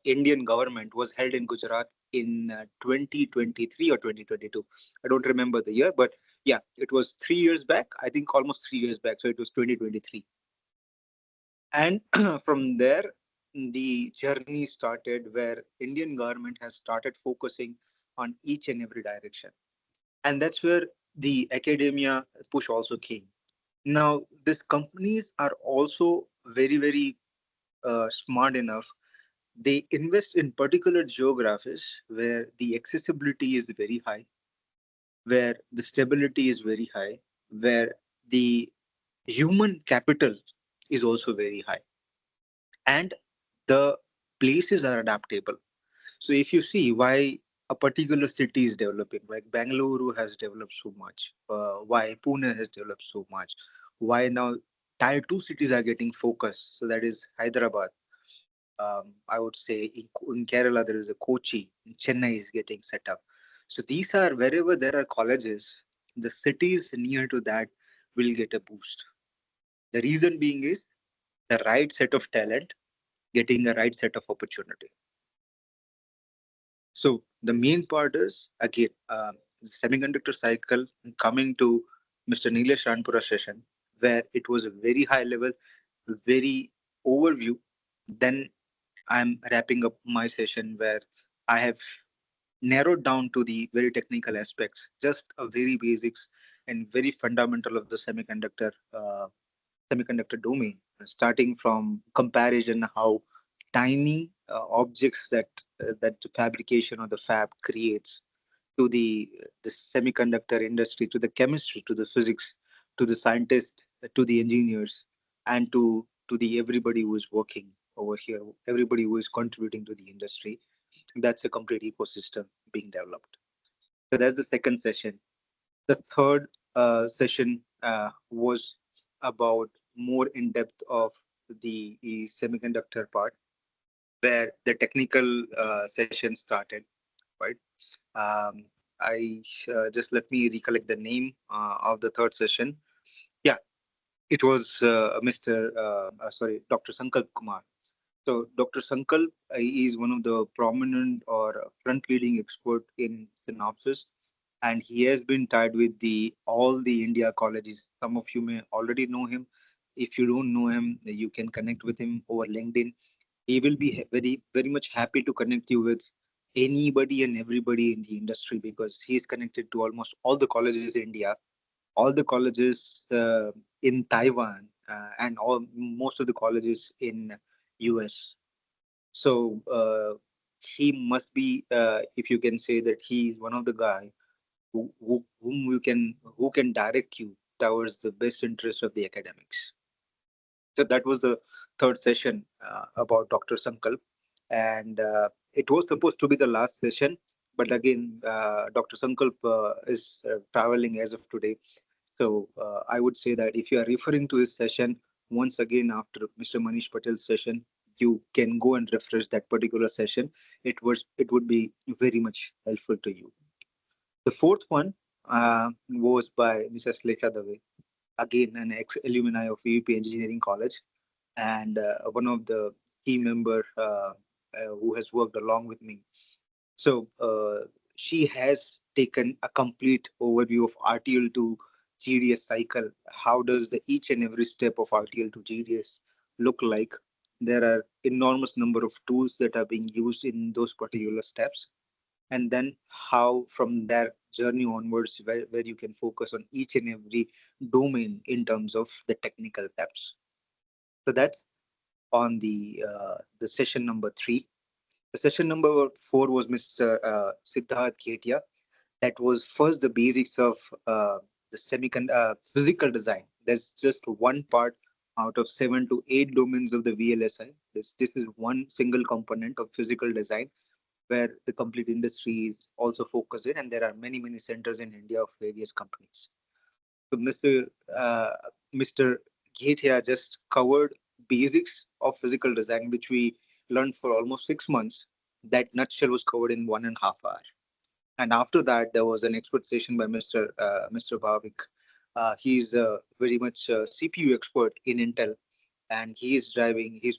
Indian government was held in Gujarat in 2023 or 2022. I don't remember the year, but yeah, it was 3 years back. I think almost 3 years back. So it was 2023. And from there, the journey started where Indian government has started focusing on each and every direction. And that's where the academia push also came. Now, these companies are also very smart enough. They invest in particular geographies where the accessibility is very high, where the stability is very high, where the human capital is also very high, and the places are adaptable. So if you see why a particular city is developing, like Bangalore has developed so much, why Pune has developed so much, why now tier 2 cities are getting focused. So that is Hyderabad. I would say in Kerala, there is a Kochi, in Chennai is getting set up. So these are wherever there are colleges, the cities near to that will get a boost. The reason being is the right set of talent getting a right set of opportunity. So the main part is again semiconductor cycle coming to Mr. Nilesh Ranpura session, where it was a very high level, very overview. Then I'm wrapping up my session where I have narrowed down to the very technical aspects, just a very basics and very fundamental of the semiconductor domain, starting from comparison how tiny objects that the fabrication or the fab creates, to the semiconductor industry, to the chemistry, to the physics, to the scientists, to the engineers, and to the everybody who is working over here, everybody who is contributing to the industry. That's a complete ecosystem being developed. So that's the second session. The third session was about more in depth of the semiconductor part, where the technical session started, right? Um, just let me recollect the name of the third session. Yeah, it was Dr. Sankalp Kumar. So Dr. Sankalp is one of the prominent or front-leading expert in synopsis, and he has been tied with all the India colleges. Some of you may already know him. If you don't know him, you can connect with him over LinkedIn. He will be very much happy to connect you with anybody and everybody in the industry, because he's connected to almost all the colleges in India, all the colleges in Taiwan, and most of the colleges in US. So he must be, if you can say that, he's one of the guy who can direct you towards the best interest of the academics. So that was the third session about Dr. Sankalp, and it was supposed to be the last session, but again, Dr. Sankalp is traveling as of today. So I would say that if you are referring to his session, once again after Mr. Manish Patel's session, you can go and refresh that particular session. It would be very much helpful to you. The fourth one was by Mrs. Lekha Dave, again an ex-alumni of V.V.P Engineering College, and one of the key member who has worked along with me. So she has taken a complete overview of RTL to GDS cycle. How does the each and every step of RTL to GDS look like? There are enormous number of tools that are being used in those particular steps. And then how from their journey onwards, where you can focus on each and every domain in terms of the technical depths. So that's on the session number 3. The session number 4 was Mr. Siddharth Ketia. That was first the basics of the physical design. There's just one part out of 7 to 8 domains of the VLSI. This is one single component of physical design, where the complete industry is also focused in, and there are many centers in India of various companies. So Mr. Ghetia just covered basics of physical design, which we learned for almost 6 months. That nutshell was covered in 1.5 hours. And after that, there was an expert session by Mr. Bhavik. He's very much a CPU expert in Intel, and he's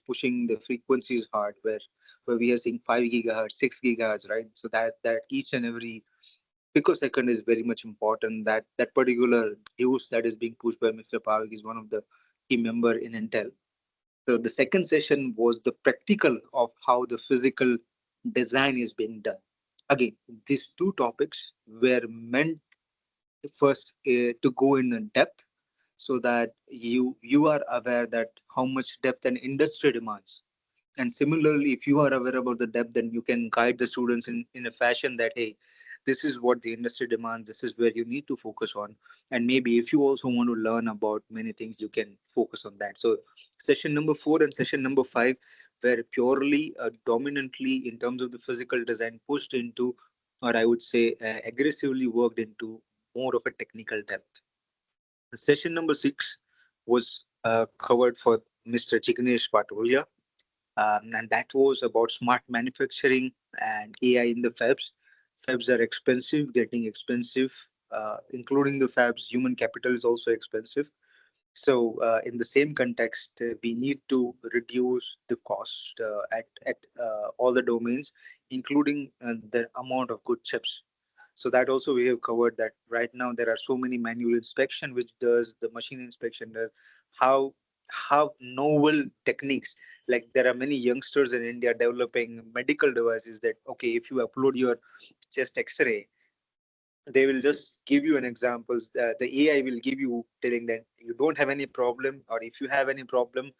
pushing the frequencies hard, where we are seeing 5 gigahertz, 6 gigahertz, right? So that each and every picosecond is very much important. That particular use that is being pushed by Mr. Bhavik is one of the key member in Intel. So the second session was the practical of how the physical design is being done. Again, these two topics were meant first to go in depth, so that you are aware that how much depth an industry demands. And similarly, if you are aware about the depth, then you can guide the students in a fashion that, hey, this is what the industry demands, this is where you need to focus on. And maybe if you also want to learn about many things, you can focus on that. So session number 4 and session number 5 were purely dominantly in terms of the physical design, pushed into, or I would say aggressively worked into more of a technical depth. The session number 6 was covered for Mr. Jignesh Patolia, and that was about smart manufacturing and AI in the fabs. Fabs are expensive, getting expensive, including the fabs. Human capital is also expensive. So in the same context, we need to reduce the cost at all the domains, including the amount of good chips. So that also we have covered that right now there are so many manual inspection, which does the machine inspection does, how novel techniques, like there are many youngsters in India developing medical devices that, okay, if you upload your chest x-ray, they will just give you an example. The AI will give you telling that you don't have any problem, or if you have any problem,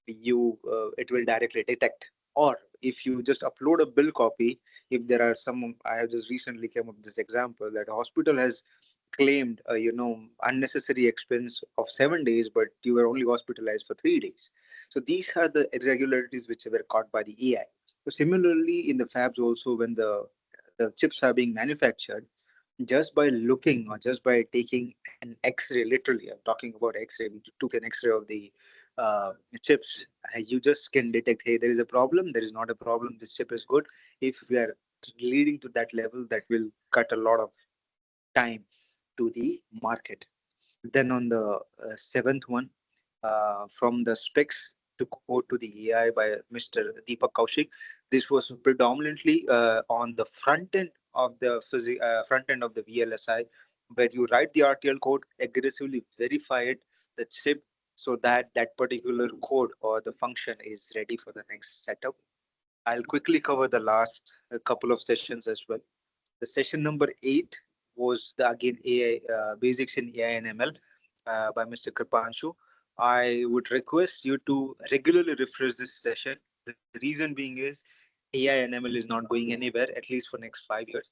it will directly detect. Or if you just upload a bill copy, if there are some, I have just recently came up with this example that a hospital has claimed unnecessary expense of 7 days, but you were only hospitalized for 3 days. So these are the irregularities which were caught by the AI. So similarly in the fabs also, when the chips are being manufactured, just by looking or just by taking an X-ray, literally, I'm talking about X-ray, we took an X-ray of the chips, you just can detect, hey, there is a problem, there is not a problem, this chip is good. If we are leading to that level, that will cut a lot of time to the market. Then on the seventh one, from the specs to code to the AI by Mr. Deepak Kaushik. This was predominantly on the front end of the front end of the VLSI, where you write the RTL code, aggressively verify it, the chip, so that that particular code or the function is ready for the next setup. I'll quickly cover the last couple of sessions as well. The session number 8 was again AI basics in AI and ML by Mr. Kripanshu. I would request you to regularly refresh this session. The reason being is AI and ML is not going anywhere, at least for next 5 years.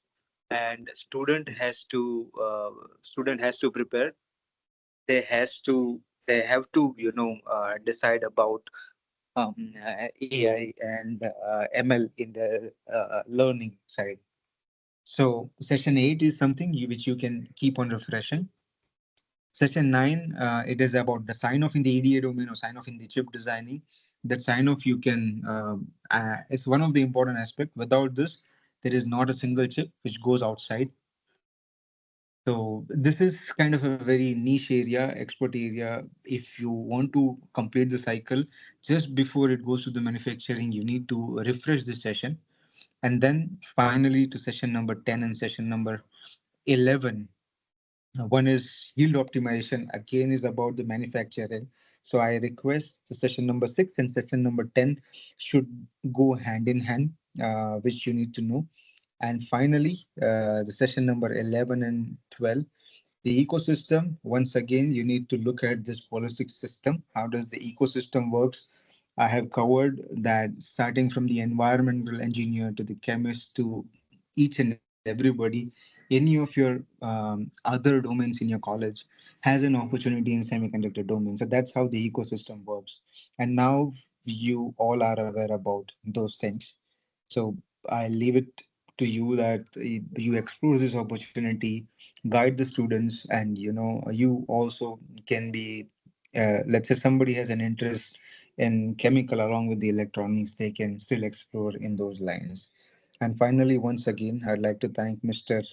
And student has to prepare. They have to decide about AI and ML in the learning side. So session 8 is something which you can keep on refreshing. Session 9, it is about the sign-off in the EDA domain or sign-off in the chip designing. That sign-off you can, it's one of the important aspects. Without this, there is not a single chip which goes outside. So this is kind of a very niche area, expert area. If you want to complete the cycle, just before it goes to the manufacturing, you need to refresh the session. And then finally to session number 10 and session number 11. One is yield optimization, again is about the manufacturing. So I request the session number 6 and session number 10 should go hand in hand, which you need to know. And finally, the session number 11 and 12, the ecosystem. Once again, you need to look at this holistic system. How does the ecosystem works? I have covered that starting from the environmental engineer to the chemist to each and everybody, any of your other domains in your college has an opportunity in semiconductor domain. So that's how the ecosystem works. And now you all are aware about those things. So I leave it to you that you explore this opportunity, guide the students, and you also can be, let's say somebody has an interest in chemical along with the electronics, they can still explore in those lines. And finally, once again, I'd like to thank Mr.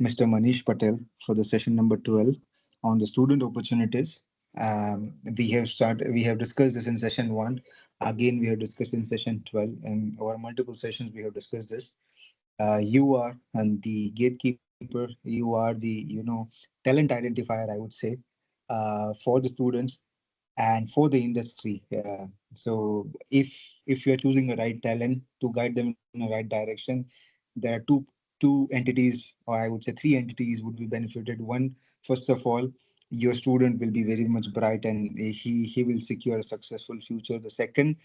Manish Patel for the session number 12 on the student opportunities. We have discussed this in session 1. Again, we have discussed in session 12, and over multiple sessions we have discussed this. You are and the gatekeeper, you are the talent identifier, I would say, for the students and for the industry. So if you are choosing the right talent to guide them in the right direction, there are two entities, or I would say 3 entities would be benefited. One, first of all, your student will be very much bright and he will secure a successful future. The second,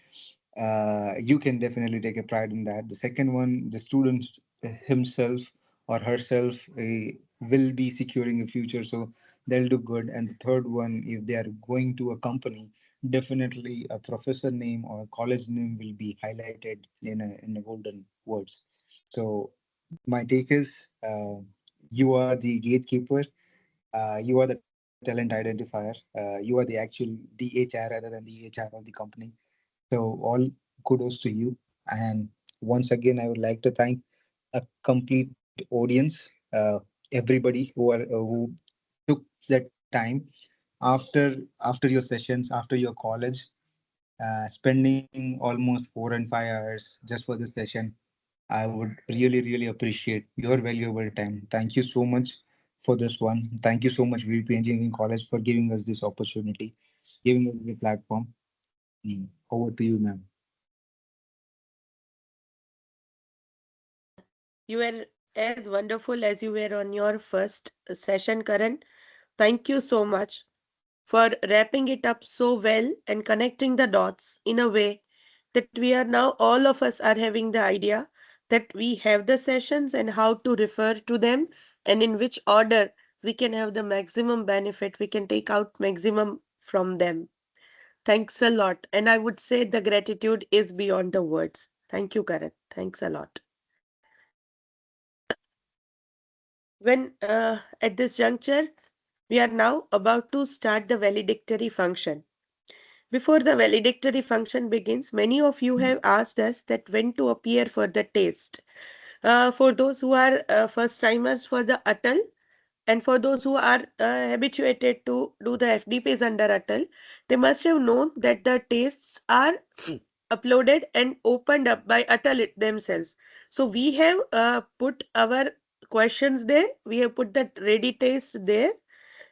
you can definitely take a pride in that. The second one, the student himself or herself will be securing a future, so they'll do good. And the third one, if they are going to a company, definitely a professor name or a college name will be highlighted in a golden words. So my take is, you are the gatekeeper, you are the talent identifier, you are the actual DHR rather than the HR of the company. So all kudos to you. And once again, I would like to thank a complete audience, everybody who took the time after your sessions, after your college, spending almost 4 and 5 hours just for this session. I would really appreciate your valuable time. Thank you so much for this one. Thank you so much, V.V.P Engineering College, for giving us this opportunity, giving us the platform. Over to you, ma'am. You were as wonderful as you were on your first session, Karan. Thank you so much for wrapping it up so well and connecting the dots in a way that we are now, all of us are having the idea that we have the sessions and how to refer to them and in which order we can have the maximum benefit, we can take out maximum from them. Thanks a lot. And I would say the gratitude is beyond the words. Thank you, Karan. Thanks a lot. When at this juncture, we are now about to start the valedictory function. Before the valedictory function begins, many of you have asked us that when to appear for the test. For those who are first timers for the Atal, and for those who are habituated to do the FDPs under Atal, they must have known that the tests are uploaded and opened up by Atal themselves. So we have put our questions there, we have put that ready test there,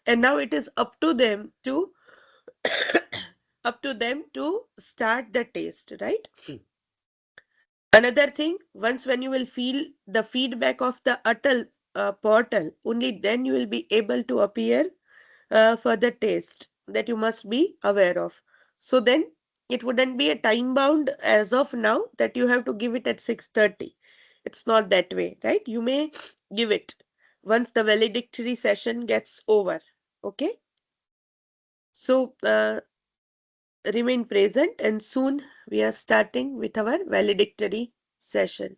and now it is up to them to start the test, right? Another thing, once when you will feel the feedback of the Atal portal, only then you will be able to appear for the test, that you must be aware of. So then it wouldn't be a time bound as of now that you have to give it at 6:30. It's not that way, right? You may give it once the valedictory session gets over. Okay. So remain present, and soon we are starting with our valedictory session.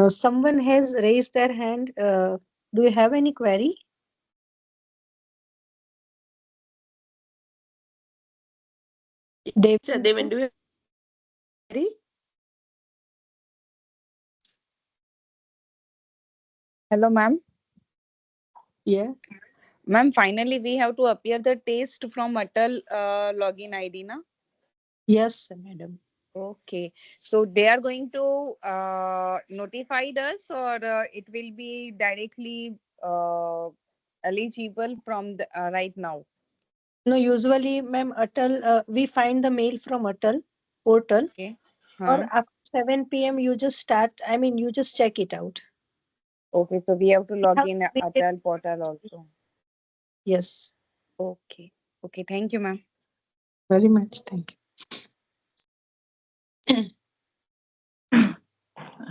Someone has raised their hand. Do you have any query? Devan, do you have query? Hello, ma'am. Yeah. Ma'am, finally we have to appear the test from Atal login ID, na? Yes, madam. Okay. So they are going to notify us, or it will be directly eligible from the right now? No, usually, ma'am, Atal, we find the mail from Atal portal. Okay. Or after 7 p.m. you just start, you just check it out. Okay, so we have to log in Atal portal also. Yes. Okay. Okay, thank you, ma'am. Very much. Thank you.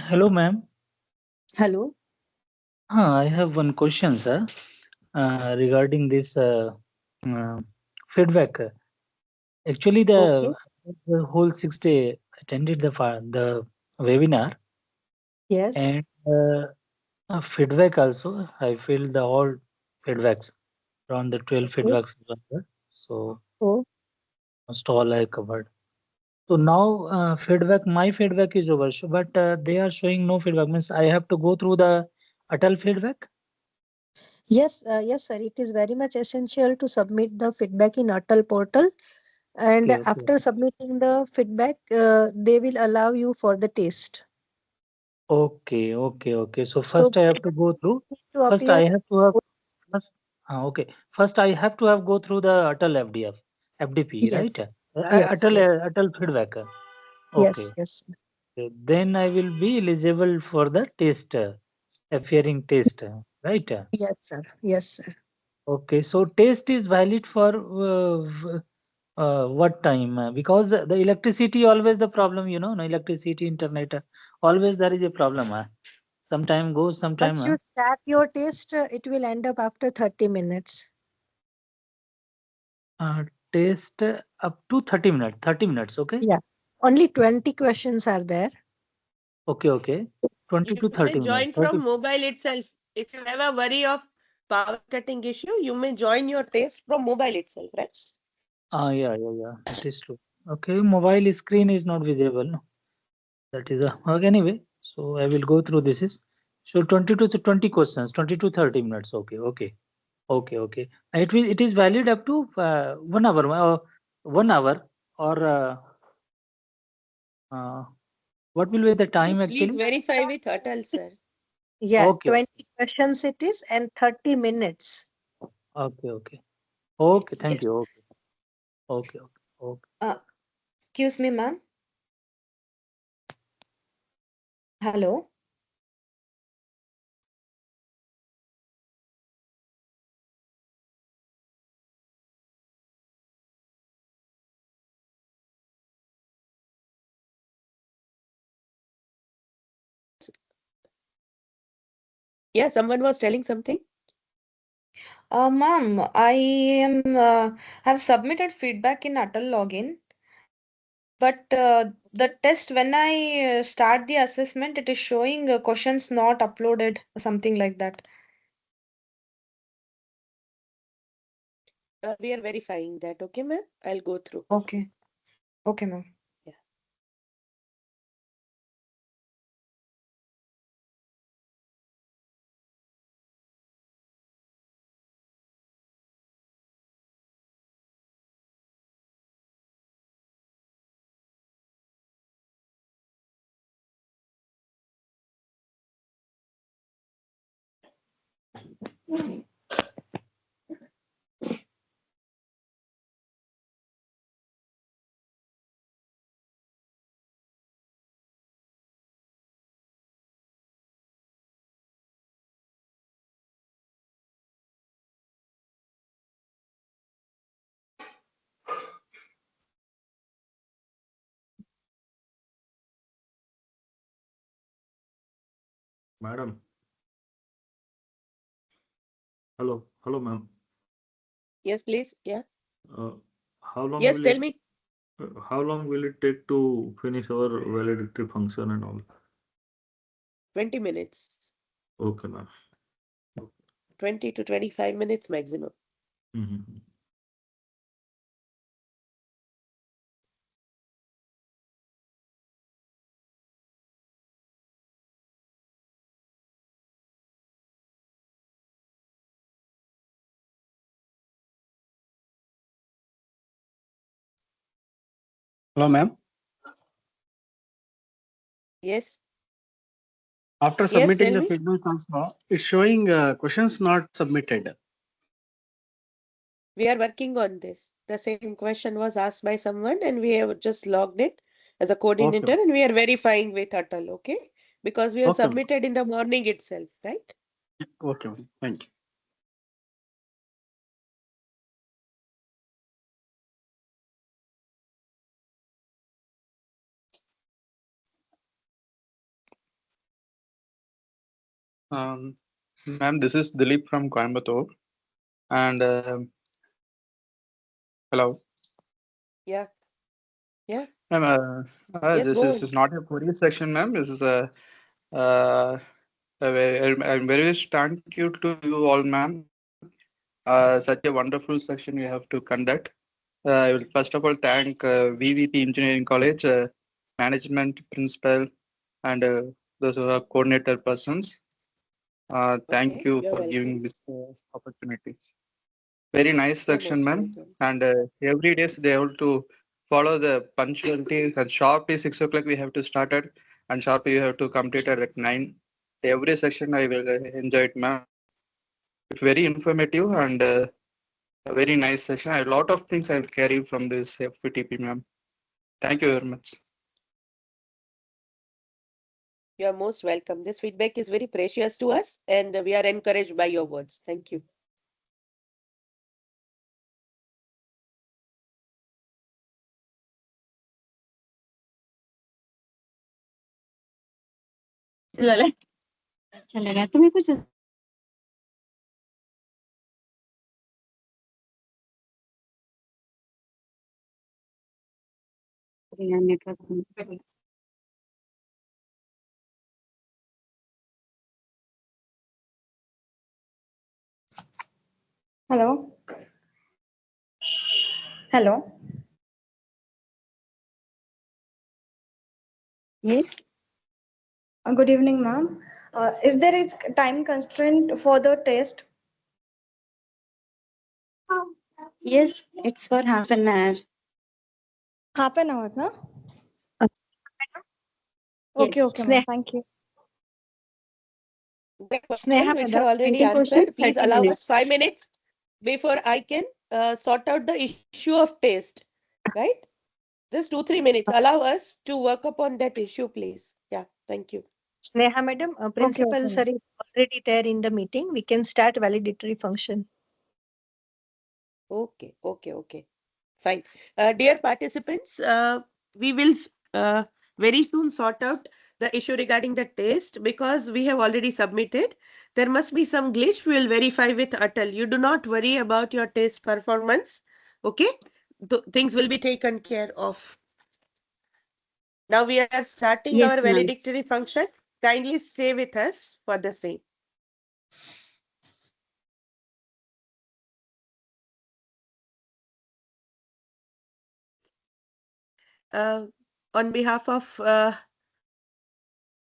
Hello, ma'am. Hello. I have one question, sir, regarding this feedback. Actually, the whole 6 day attended the webinar. Yes. And feedback also, I filled the all feedbacks, around the 12 feedbacks. So almost all I covered. So now my feedback is over, but they are showing no feedback. Means I have to go through the Atal feedback? Yes, yes, sir. It is very much essential to submit the feedback in Atal portal. And Okay, okay. after submitting the feedback, they will allow you for the test. Okay, okay, okay. So So first I have to go through. to First appear. I have to have. First, okay. First I have to have go through the Atal FDF, FDP, right? Yes. Yes. Atal Yes. Atal feedback. Yes. Okay. Yes. Okay. Then I will be eligible for the test, appearing test, right? Yes, sir. Yes, sir. Okay. So test is valid for what time? Because the electricity always the problem, you know, no electricity, internet, always there is a problem. Sometime goes, sometime. Once you start your test, it will end up after 30 minutes. Test up to 30 minutes. 30 minutes, okay? Yeah. Only 20 questions are there. Okay, okay. 20 You to may 30 join minutes. from mobile itself. If you have a worry of power cutting issue, you may join your test from mobile itself, right? Yeah, it is true. Okay, mobile screen is not visible. No? That is a okay, anyway. So I will go through this is so 20 to 20 questions, 20 to 30 minutes. Okay, okay, okay, okay. It is valid up to 1 hour, 1 hour or what will be the time Please actually? verify with Atal, sir. Yeah, Okay, 20 questions it is and 30 minutes. okay, okay, okay. Thank Yes. you. Okay, okay, okay, okay. Excuse me, ma'am. Hello. Yeah, someone was telling something. Ma'am, I am have submitted feedback in Atal login, but the test when I start the assessment, it is showing questions not uploaded, something like that. We are verifying that. Okay, ma'am. I'll go through. Okay. Okay, ma'am. Madam. Hello, ma'am. Yes, please. Yeah. How long Yes, will tell it? me. How long will it take to finish our validity function and all? 20 minutes. Okay, ma'am. 20 to 25 minutes maximum. Mm-hmm. Hello, ma'am. Yes. After Yes, submitting tell the me. feedback also, it's showing questions not submitted. We are working on this. The same question was asked by someone and we have just logged it as a coordinator Okay. and we are verifying with Atal, okay? Because we have Okay. submitted in the morning itself, right? Okay, ma'am. Thank you. Ma'am, this is Dilip from Coimbatore. And hello. Yeah. Yeah. Ma'am, Yes, this go is on. not a query section, ma'am. This is I'm very much thank you to you all, ma'am. Such a wonderful section you have to conduct. I will first of all thank V.V.P Engineering College, management, principal, and those who are coordinator persons. Thank Okay, you you're for welcome. giving this opportunity. Very nice section, ma'am. And every day they have to follow the punctuality. And sharply 6 o'clock we have to start it, and sharply you have to complete it at 9. Every section I will enjoy it, ma'am. It's very informative and a very nice session. A lot of things I will carry from this FPTP, ma'am. Thank you very much. You are most welcome. This feedback is very precious to us, and we are encouraged by your words. Thank you. चलेगा तुम्हें कुछ network Hello. Hello. Yes. Good evening, ma'am. Is there a time constraint for the test? Yes, it's for half an hour. Half an hour, no? Yes. Okay, okay, ma'am. Thank you. The questions Sneha which madam, have already 20 questions, answered, please 30 allow minutes. us 5 minutes before I can sort out the issue of taste, right? Just 2-3 minutes. Allow us to work upon that issue, please. Yeah, thank you. Sneha madam, principal okay. sir is already there in the meeting. We can start validatory function. Okay. Fine. Dear participants, we will very soon sort out the issue regarding the test because we have already submitted. There must be some glitch. We will verify with Atal. You do not worry about your test performance. Okay. Things will be taken care of. Now we are starting Yes, our ma'am. valedictory function. Kindly stay with us for the same. On behalf of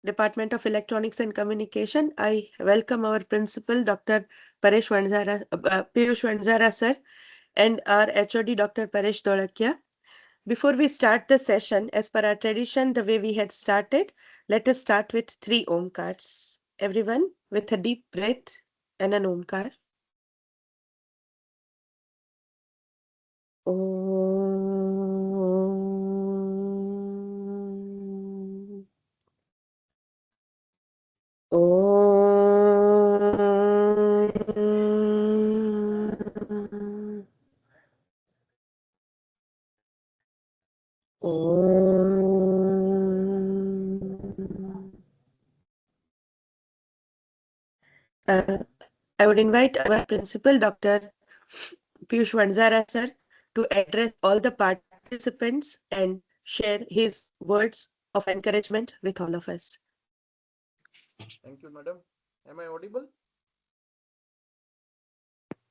Department of Electronics and Communication, I welcome our principal, Dr. Piyush Vanzara sir, and our HOD, Dr. Paresh Dolakia. Before we start the session, as per our tradition, the way we had started, let us start with 3 Omkars. Everyone with a deep breath and an Omkar. I would invite our principal, Dr. Piyush Vanzara sir, to address all the participants and share his words of encouragement with all of us. Thank you, madam. Am I audible?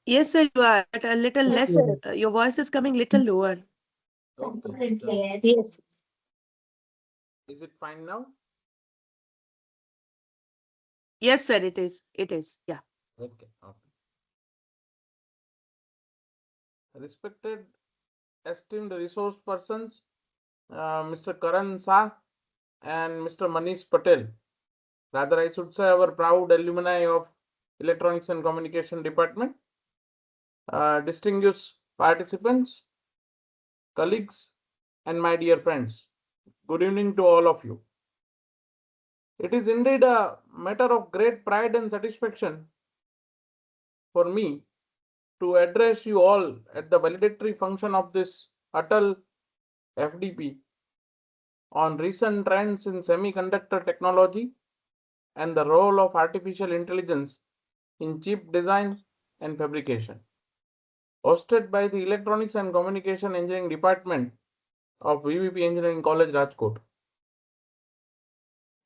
Yes, sir, you are, but a little Yes, less. sir. Your voice is coming little lower. Okay. Yes. Is it fine now? Yes, sir, it is. It is. Yeah. Okay. Respected, esteemed resource persons, Mr. Karan Shah and Mr. Manish Patel. Rather, I should say our proud alumni of Electronics and Communication Department. Distinguished participants, colleagues, and my dear friends. Good evening to all of you. It is indeed a matter of great pride and satisfaction for me to address you all at the validatory function of this Atal FDP on recent trends in semiconductor technology and the role of artificial intelligence in chip design and fabrication. Hosted by the Electronics and Communication Engineering Department of V.V.P. Engineering College, Rajkot.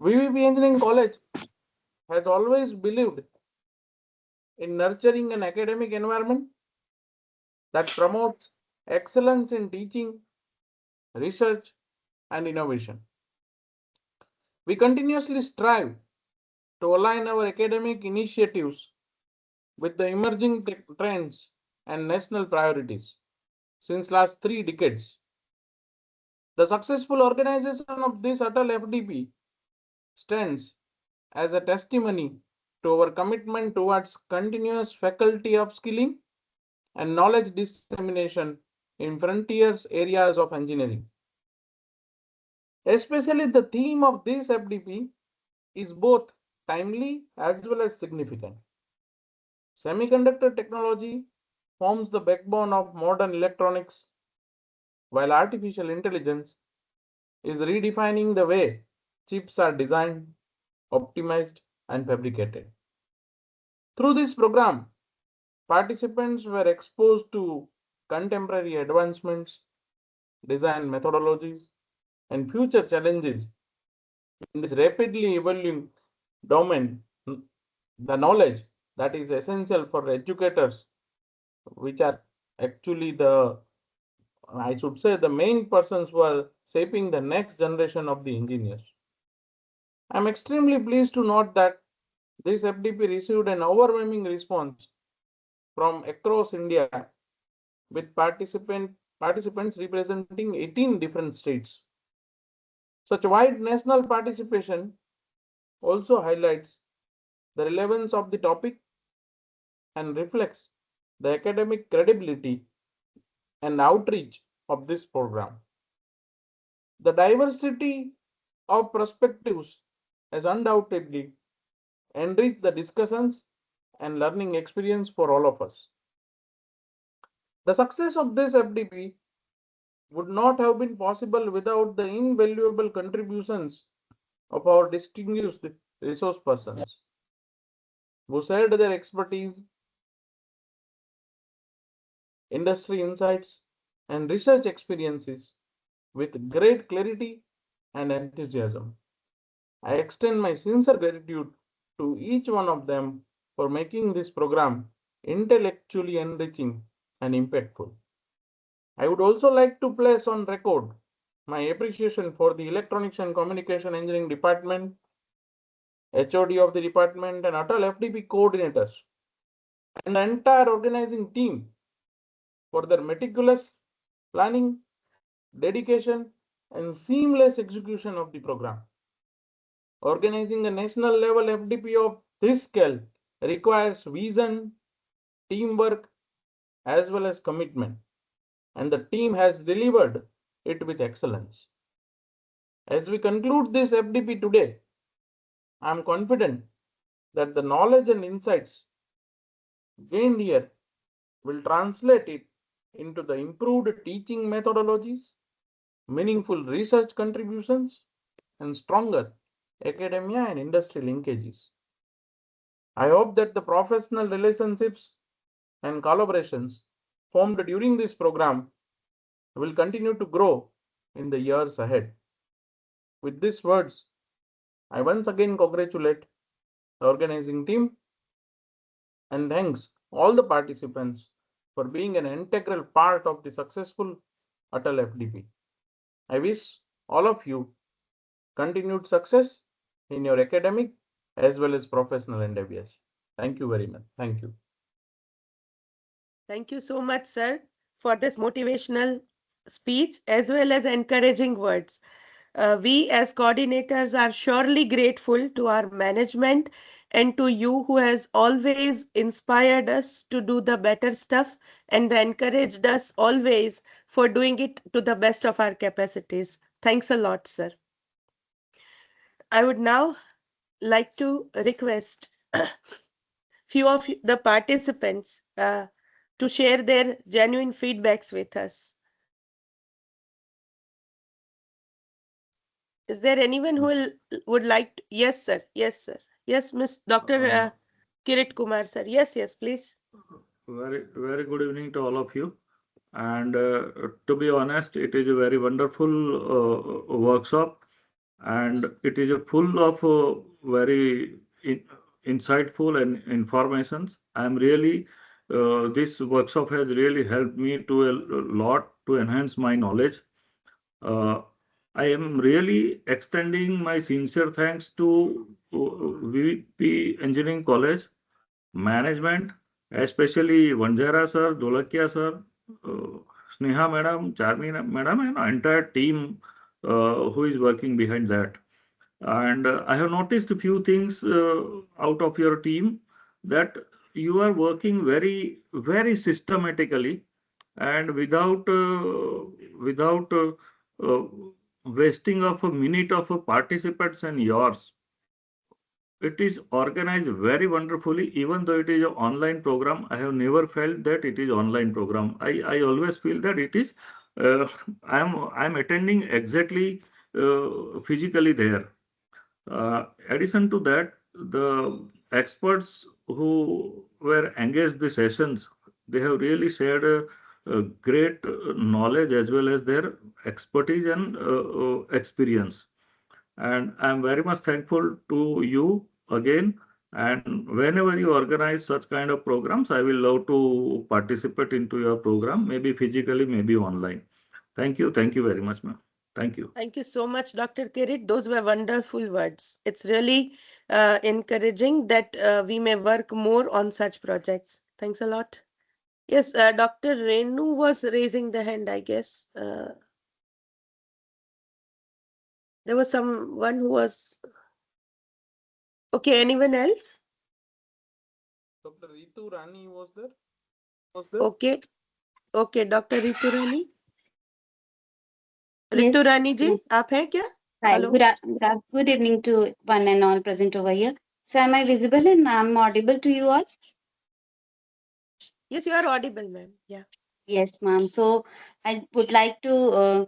V.V.P. Engineering College has always believed in nurturing an academic environment that promotes excellence in teaching, research, and innovation. We continuously strive to align our academic initiatives with the emerging trends and national priorities since last 3 decades. The successful organization of this Atal FDP stands as a testimony to our commitment towards continuous faculty upskilling and knowledge dissemination in frontiers areas of engineering. Especially the theme of this FDP is both timely as well as significant. Semiconductor technology forms the backbone of modern electronics, while artificial intelligence is redefining the way chips are designed, optimized, and fabricated. Through this program, participants were exposed to contemporary advancements, design methodologies, and future challenges in this rapidly evolving domain. The knowledge that is essential for educators, which are actually I should say, the main persons who are shaping the next generation of the engineers. I'm extremely pleased to note that this FDP received an overwhelming response from across India, with participants representing 18 different states. Such wide national participation also highlights the relevance of the topic and reflects the academic credibility and outreach of this program. The diversity of perspectives has undoubtedly enriched the discussions and learning experience for all of us. The success of this FDP would not have been possible without the invaluable contributions of our distinguished resource persons who shared their expertise, industry insights, and research experiences with great clarity and enthusiasm. I extend my sincere gratitude to each one of them for making this program intellectually enriching and impactful. I would also like to place on record my appreciation for the Electronics and Communication Engineering Department, HOD of the department, and Atal FDP coordinators, and the entire organizing team for their meticulous planning, dedication, and seamless execution of the program. Organizing a national level FDP of this scale requires vision, teamwork, as well as commitment, and the team has delivered it with excellence. As we conclude this FDP today, I am confident that the knowledge and insights gained here will translate it into the improved teaching methodologies, meaningful research contributions, and stronger academia and industry linkages. I hope that the professional relationships and collaborations formed during this program will continue to grow in the years ahead. With these words, I once again congratulate the organizing team and thanks all the participants for being an integral part of the successful Atal FDP. I wish all of you continued success in your academic as well as professional endeavors. Thank you very much. Thank you. Thank you so much, sir, for this motivational speech as well as encouraging words. We as coordinators are surely grateful to our management and to you who has always inspired us to do the better stuff and encouraged us always for doing it to the best of our capacities. Thanks a lot, sir. I would now like to request few of the participants to share their genuine feedbacks with us. Is there anyone who would like to? Yes, sir. Yes, sir. Yes, Miss Dr. Kirit Kumar, sir. Yes, yes, please. Very good evening to all of you. And to be honest, it is a very wonderful workshop, and it is full of very insightful and informations. I'm really this workshop has really helped me to a lot to enhance my knowledge. I am really extending my sincere thanks to V.V.P Engineering College management especially Vanjara sir, Dolakia sir, Sneha madam, Charmi madam, and entire team who is working behind that. And I have noticed a few things out of your team, that you are working very systematically and without wasting of a minute of a participants and yours. It is organized very wonderfully, even though it is an online program. I have never felt that it is online program. I always feel that it is I'm attending exactly physically there. Addition to that, the experts who were engaged the sessions, they have really shared a great knowledge as well as their expertise and experience. And I'm very much thankful to you again. And whenever you organize such kind of programs, I will love to participate into your program, maybe physically, maybe online. Thank you. Thank you very much, ma'am. Thank you. Thank you so much, Dr. Kirit. Those were wonderful words. It's really encouraging that we may work more on such projects. Thanks a lot. Yes, Dr. Renu was raising the hand, I guess. There was someone who was... Okay, anyone else? Dr. Ritu Rani was there? Okay. Okay, Dr. Ritu Rani. Yes, Ritu Rani ji, yes. आप हैं क्या? Hi, Hello. good evening to one and all present over here. So am I visible and I'm audible to you all? Yes, you are audible, ma'am. Yeah. Yes, ma'am. So I would like to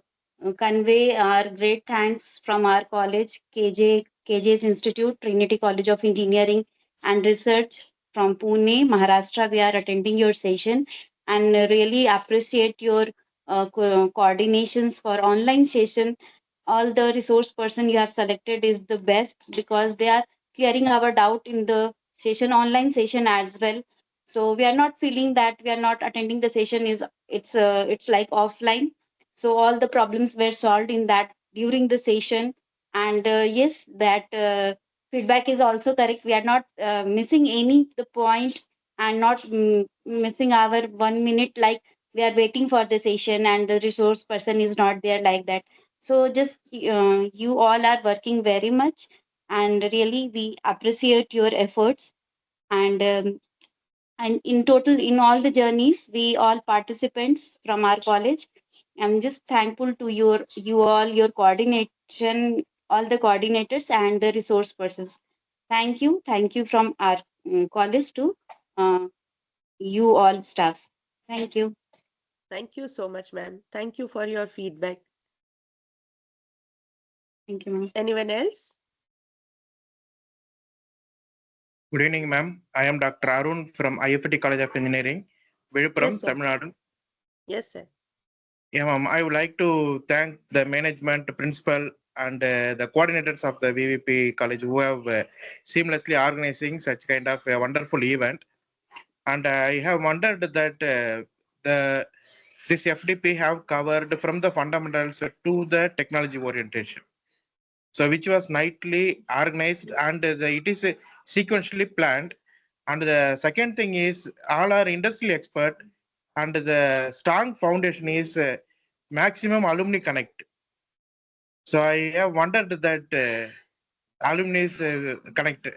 convey our great thanks from our college, KJ's Institute, Trinity College of Engineering and Research from Pune, Maharashtra. We are attending your session and really appreciate your coordinations for online session. All the resource person you have selected is the best because they are clearing our doubt in the session, online session as well. So we are not feeling that we are not attending the session is it's like offline. So all the problems were solved in that during the session. And yes, that feedback is also correct. We are not missing any the point and not missing our 1 minute, like we are waiting for the session and the resource person is not there, like that. So just you all are working very much and really we appreciate your efforts. And in total, in all the journeys, we all participants from our college, I'm just thankful to you all, your coordination, all the coordinators and the resource persons. Thank you from our college to uh, you all staffs. Thank you. Thank you so much, ma'am. Thank you for your feedback. Thank you, ma'am. Anyone else? Good evening, ma'am. I am Dr. Arun from IFT College of Engineering, Viluppuram, Yes, sir. Tamil Nadu. Yes, sir. Yeah, ma'am. I would like to thank the management, principal, and the coordinators of the V.V.P. College who have seamlessly organizing such kind of a wonderful event. And I have wondered that this FDP have covered from the fundamentals to the technology orientation. So which was nightly organized and it is sequentially planned. And the second thing is all are industry expert and the strong foundation is maximum alumni connect. So I have wondered that alumni connect,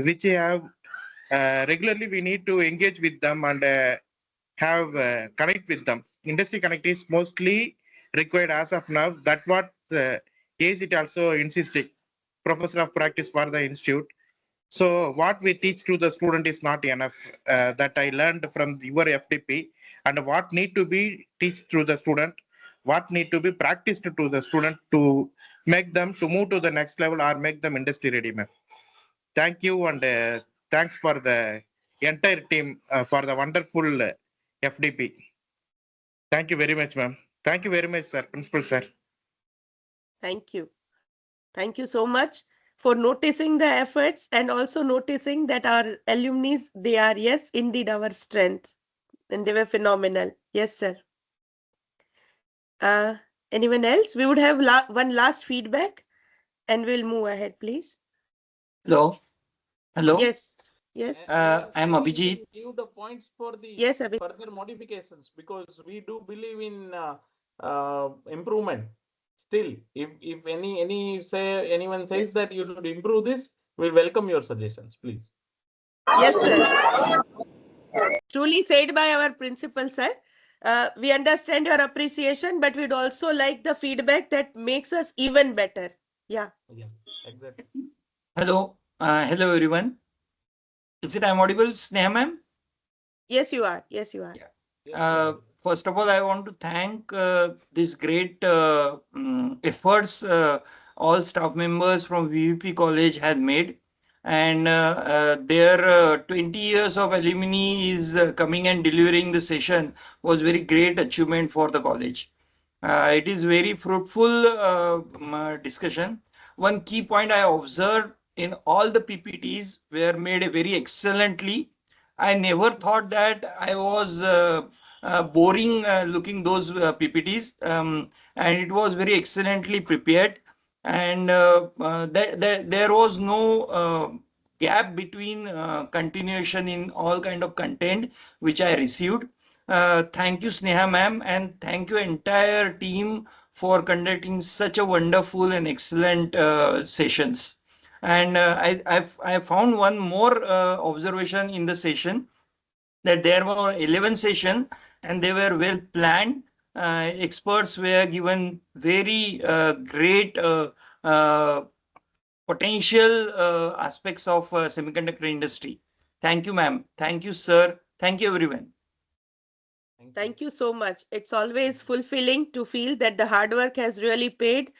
which have regularly we need to engage with them and have connect with them. Industry connect is mostly required as of now. That what ACT also insisting. Professor of practice for the institute. So what we teach to the student is not enough. That I learned from your FDP and what need to be teach to the student, what need to be practiced to the student to make them to move to the next level or make them industry ready, ma'am. Thank you and thanks for the entire team for the wonderful FDP. Thank you very much, ma'am. Thank you very much, sir. Principal, sir. Thank you. Thank you so much for noticing the efforts and also noticing that our alumni, they are, yes, indeed our strength. And they were phenomenal. Yes, sir. Anyone else? We would have one last feedback and we'll move ahead, please. Hello. Hello. Yes. Yes. I'm Abhijit. Give the points for the Yes, Abhijit. further modifications, because we do believe in improvement. Still, if anyone says that you should improve this, we'll welcome your suggestions, please. Yes, sir. Truly said by our principal, sir. We understand your appreciation, but we'd also like the feedback that makes us even better. Yeah. Yeah, exactly. Hello, hello everyone. Is it I'm audible, Sneha ma'am? Yes, you are. Yes, you are. First of all, I want to thank these great efforts all staff members from V.V.P College had made, and their 20 years of alumni is coming and delivering the session was very great achievement for the college. It is very fruitful discussion. One key point I observed in all the PPTs were made very excellently. I never thought that I was boring looking those PPTs, and it was very excellently prepared. And there was no gap between continuation in all kind of content which I received. Thank you, Sneha ma'am, and thank you entire team for conducting such a wonderful and excellent sessions. And I found one more observation in the session, that there were 11 sessions and they were well planned. Experts were given very great potential aspects of semiconductor industry. Thank you, ma'am. Thank you, sir. Thank you, everyone. Thank you so much. It's always fulfilling to feel that the hard work has really paid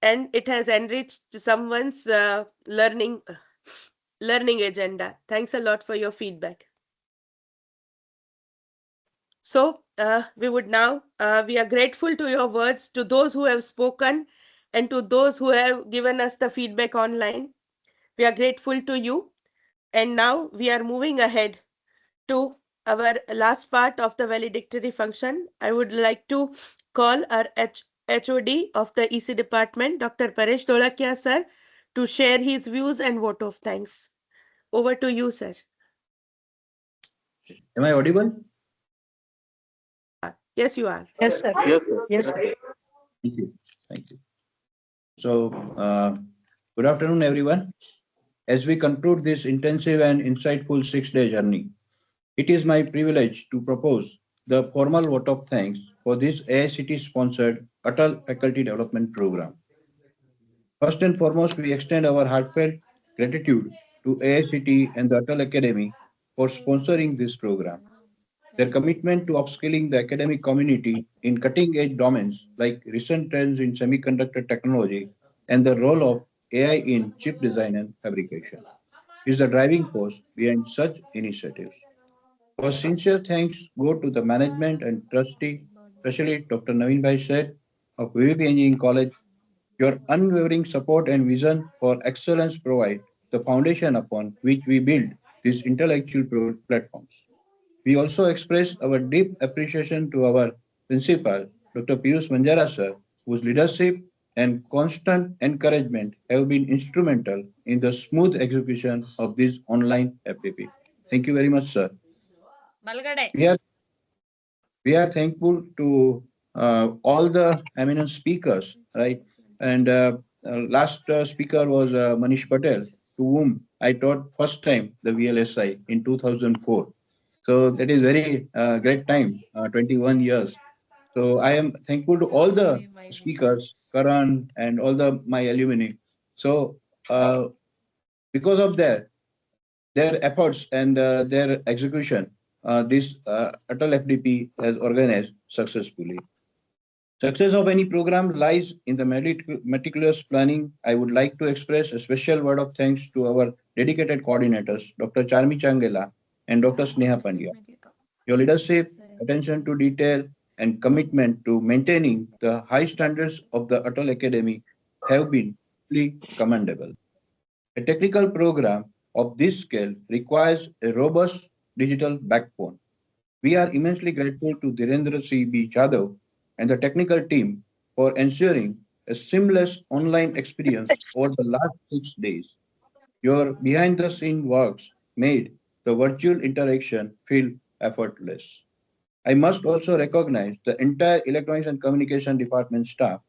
and it has enriched someone's learning agenda. Thanks a lot for your feedback. So we are grateful to your words, to those who have spoken and to those who have given us the feedback online. We are grateful to you. And now we are moving ahead to our last part of the valedictory function. I would like to call our HOD of the EC department, Dr. Paresh Dholakia sir, to share his views and vote of thanks. Over to you, sir. Am I audible? Yes, you are. Yes, sir. Yes, sir. Yes, sir. Thank you. Thank you. So, good afternoon, everyone. As we conclude this intensive and insightful 6-day journey, it is my privilege to propose the formal vote of thanks for this AICTE-sponsored Atal Faculty Development Program. First and foremost, we extend our heartfelt gratitude to AICTE and the Atal Academy for sponsoring this program. Their commitment to upskilling the academic community in cutting-edge domains like recent trends in semiconductor technology and the role of AI in chip design and fabrication is the driving force behind such initiatives. Our sincere thanks go to the management and trustee, especially Dr. Naveen Bhai Seth of V.V.P Engineering College. Your unwavering support and vision for excellence provide the foundation upon which we build these intellectual platforms. We also express our deep appreciation to our principal, Dr. Piyush Manjara sir, whose leadership and constant encouragement have been instrumental in the smooth execution of this online FPP. Thank you very much, sir. We are thankful to all the eminent speakers, right? And last speaker was Manish Patel, to whom I taught first time the VLSI in 2004. So that is very great time, 21 years. So I am thankful to all the speakers, Karan and all my alumni. So because of their efforts and their execution, this Atal FDP has organized successfully. Success of any program lies in the meticulous planning. I would like to express a special word of thanks to our dedicated coordinators, Dr. Charmi Changela and Dr. Sneha Pandya. Your leadership, attention to detail, and commitment to maintaining the high standards of the Atal Academy have been truly commendable. A technical program of this scale requires a robust digital backbone. We are immensely grateful to Dhirendra C. B. Jadhav and the technical team for ensuring a seamless online experience over the last 6 days. Your behind-the-scene works made the virtual interaction feel effortless. I must also recognize the entire Electronics and Communication Department staff,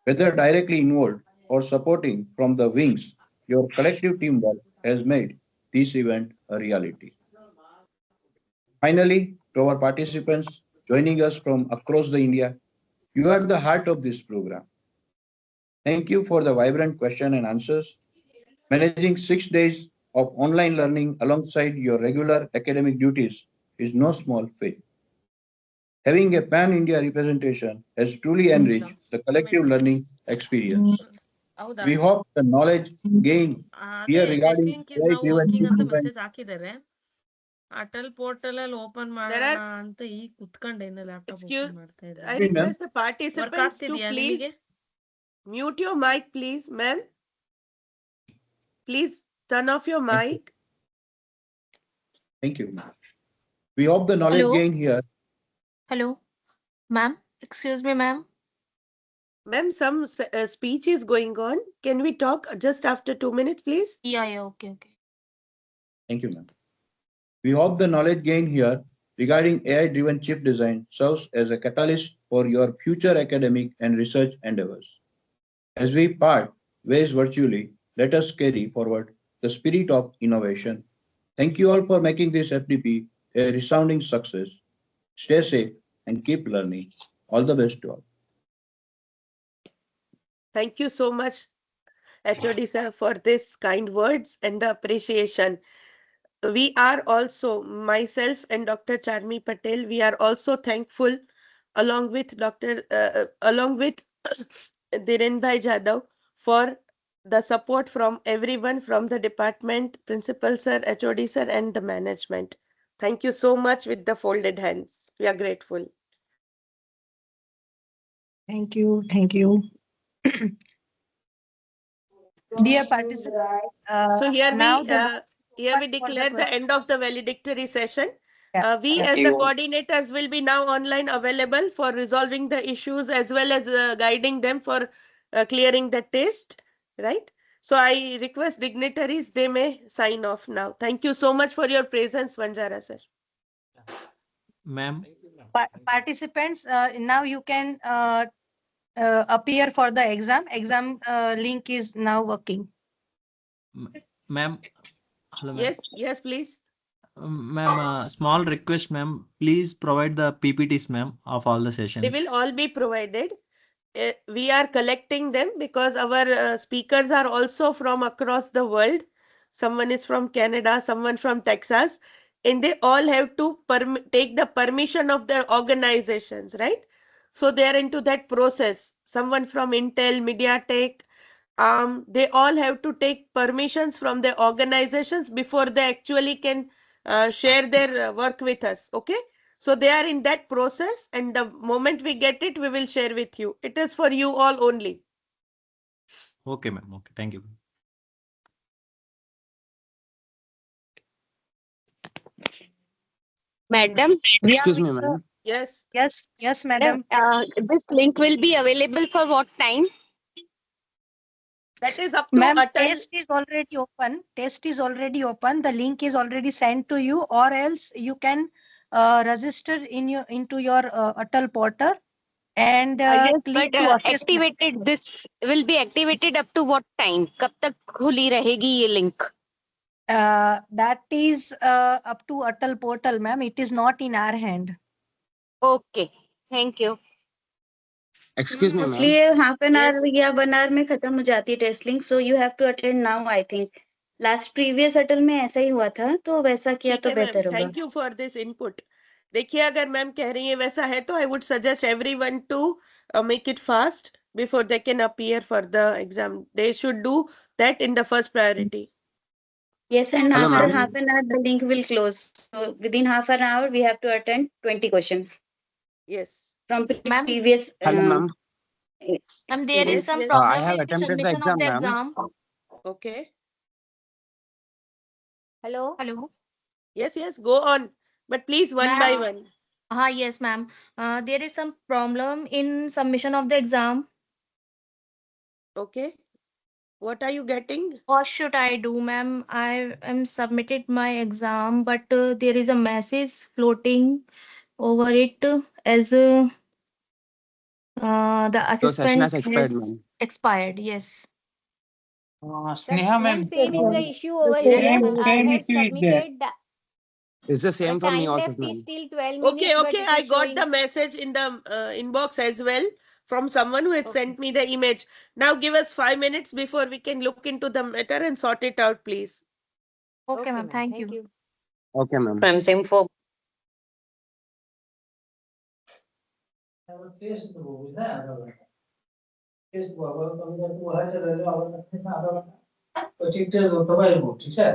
whether directly involved or supporting from the wings. Your collective teamwork has made this event a reality. Finally, to our participants joining us from across the India, you are the heart of this program. Thank you for the vibrant question and answers. Managing 6 days of online learning alongside your regular academic duties is no small feat. Having a pan-India representation has truly enriched the collective learning experience. We hope the knowledge gained here regarding link is ನಾವು AI-driven working chip ಅಂತ design. Message ಹಾಕಿದ್ದಾರೆ Atal portal ಅಲ್ಲಿ open ಮಾಡೋಣ ಅಂತ ಈಗ ಕುತ್ಕೊಂಡೆ ಇನ್ನು laptop open ಮಾಡ್ತಾ ಇದ್ದೀನಿ. I Okay, ma'am. request the participants to please mute your mic, please, ma'am. Please turn off your mic. Thank you, ma'am. We hope the knowledge Hello. gained here. Hello, ma'am. Excuse me, ma'am. Ma'am, some speech is going on. Can we talk just after 2 minutes, please? Yeah, okay. Thank you, ma'am. We hope the knowledge gained here regarding AI-driven chip design serves as a catalyst for your future academic and research endeavors. As we part ways virtually, let us carry forward the spirit of innovation. Thank you all for making this FDP a resounding success. Stay safe and keep learning. All the best to all. Thank you so much, HOD sir, for this kind words and the appreciation. We are also, myself and Dr. Charmi Patel, we are also thankful along with Dhiren Bhai Jadhav for the support from everyone from the department, principal sir, HOD sir, and the management. Thank you so much with the folded hands. We are grateful. Thank you. Dear participants, So here now we declare the end of the valedictory session. We Thank as the you. coordinators will be now online available for resolving the issues as well as guiding them for clearing the test, right? So I request dignitaries, they may sign off now. Thank you so much for your presence, Vanjara sir. Ma'am, participants, now you can appear for the exam. Exam link is now working. ma'am, hello, ma'am. Yes, please. Ma'am, small request, ma'am. Please provide the PPTs, ma'am, of all the sessions. They will all be provided. We are collecting them because our speakers are also from across the world. Someone is from Canada, someone from Texas, and they all have to take the permission of their organizations, right? So they are into that process. Someone from Intel, MediaTek, they all have to take permissions from their organizations before they actually can share their work with us. Okay. So they are in that process, and the moment we get it, we will share with you. It is for you all only. Okay, ma'am. Okay, thank you. Madam, Excuse me, madam. Yes. Yes, madam. this link will be available for what time? That is up to Ma'am, Atal. test is already open. The link is already sent to you, or else you can register into your Atal portal and Yes, click but to assessment. activated, this will be activated up to what time? कब तक खुली रहेगी ये link? That is up to Atal portal, ma'am. It is not in our hand. Okay, thank you. Excuse me, ma'am. इसलिए half an Yes. Our या 1 our में खत्म हो जाती है test link, so you have to attend now. I think last previous अटल में ऐसा ही हुआ था, तो वैसा किया ठीक तो है मैम, बेहतर होगा. Thank you for this input. देखिए अगर मैम कह रही है वैसा है तो I would suggest everyone to make it fast before they can appear for the exam. They should do that in the first priority. Yes, and Hello, after ma'am. half an hour the link will close. So within half an hour we have to attend 20 questions Yes. from Ma'am. previous. Hello, ma'am. Ma'am, there is Yes, some yes. I problem have in the attempted the submission of exam, the ma'am. exam. Okay. Hello. Yes, go on. But please one by one. Yes, ma'am. There is some problem in submission of the exam. Okay. What are you getting? What should I do, ma'am? I am submitted my exam, but there is a message floating over it as the Your session assessment has expired, has ma'am. expired. Yes. Sneha Ma'am, ma'am. same is the issue over Yes. here. Same I have issue is there. submitted. It's the The same for me time also, left is ma'am. still 12 Okay, minutes, but okay. it I is got showing. the message in the inbox as well from someone who has sent me the image. Now give us 5 minutes before we can look into the matter and sort it out, please. Okay, ma'am. Thank you. Okay, ma'am. Ma'am, same for પછી test હોતો ભાઈ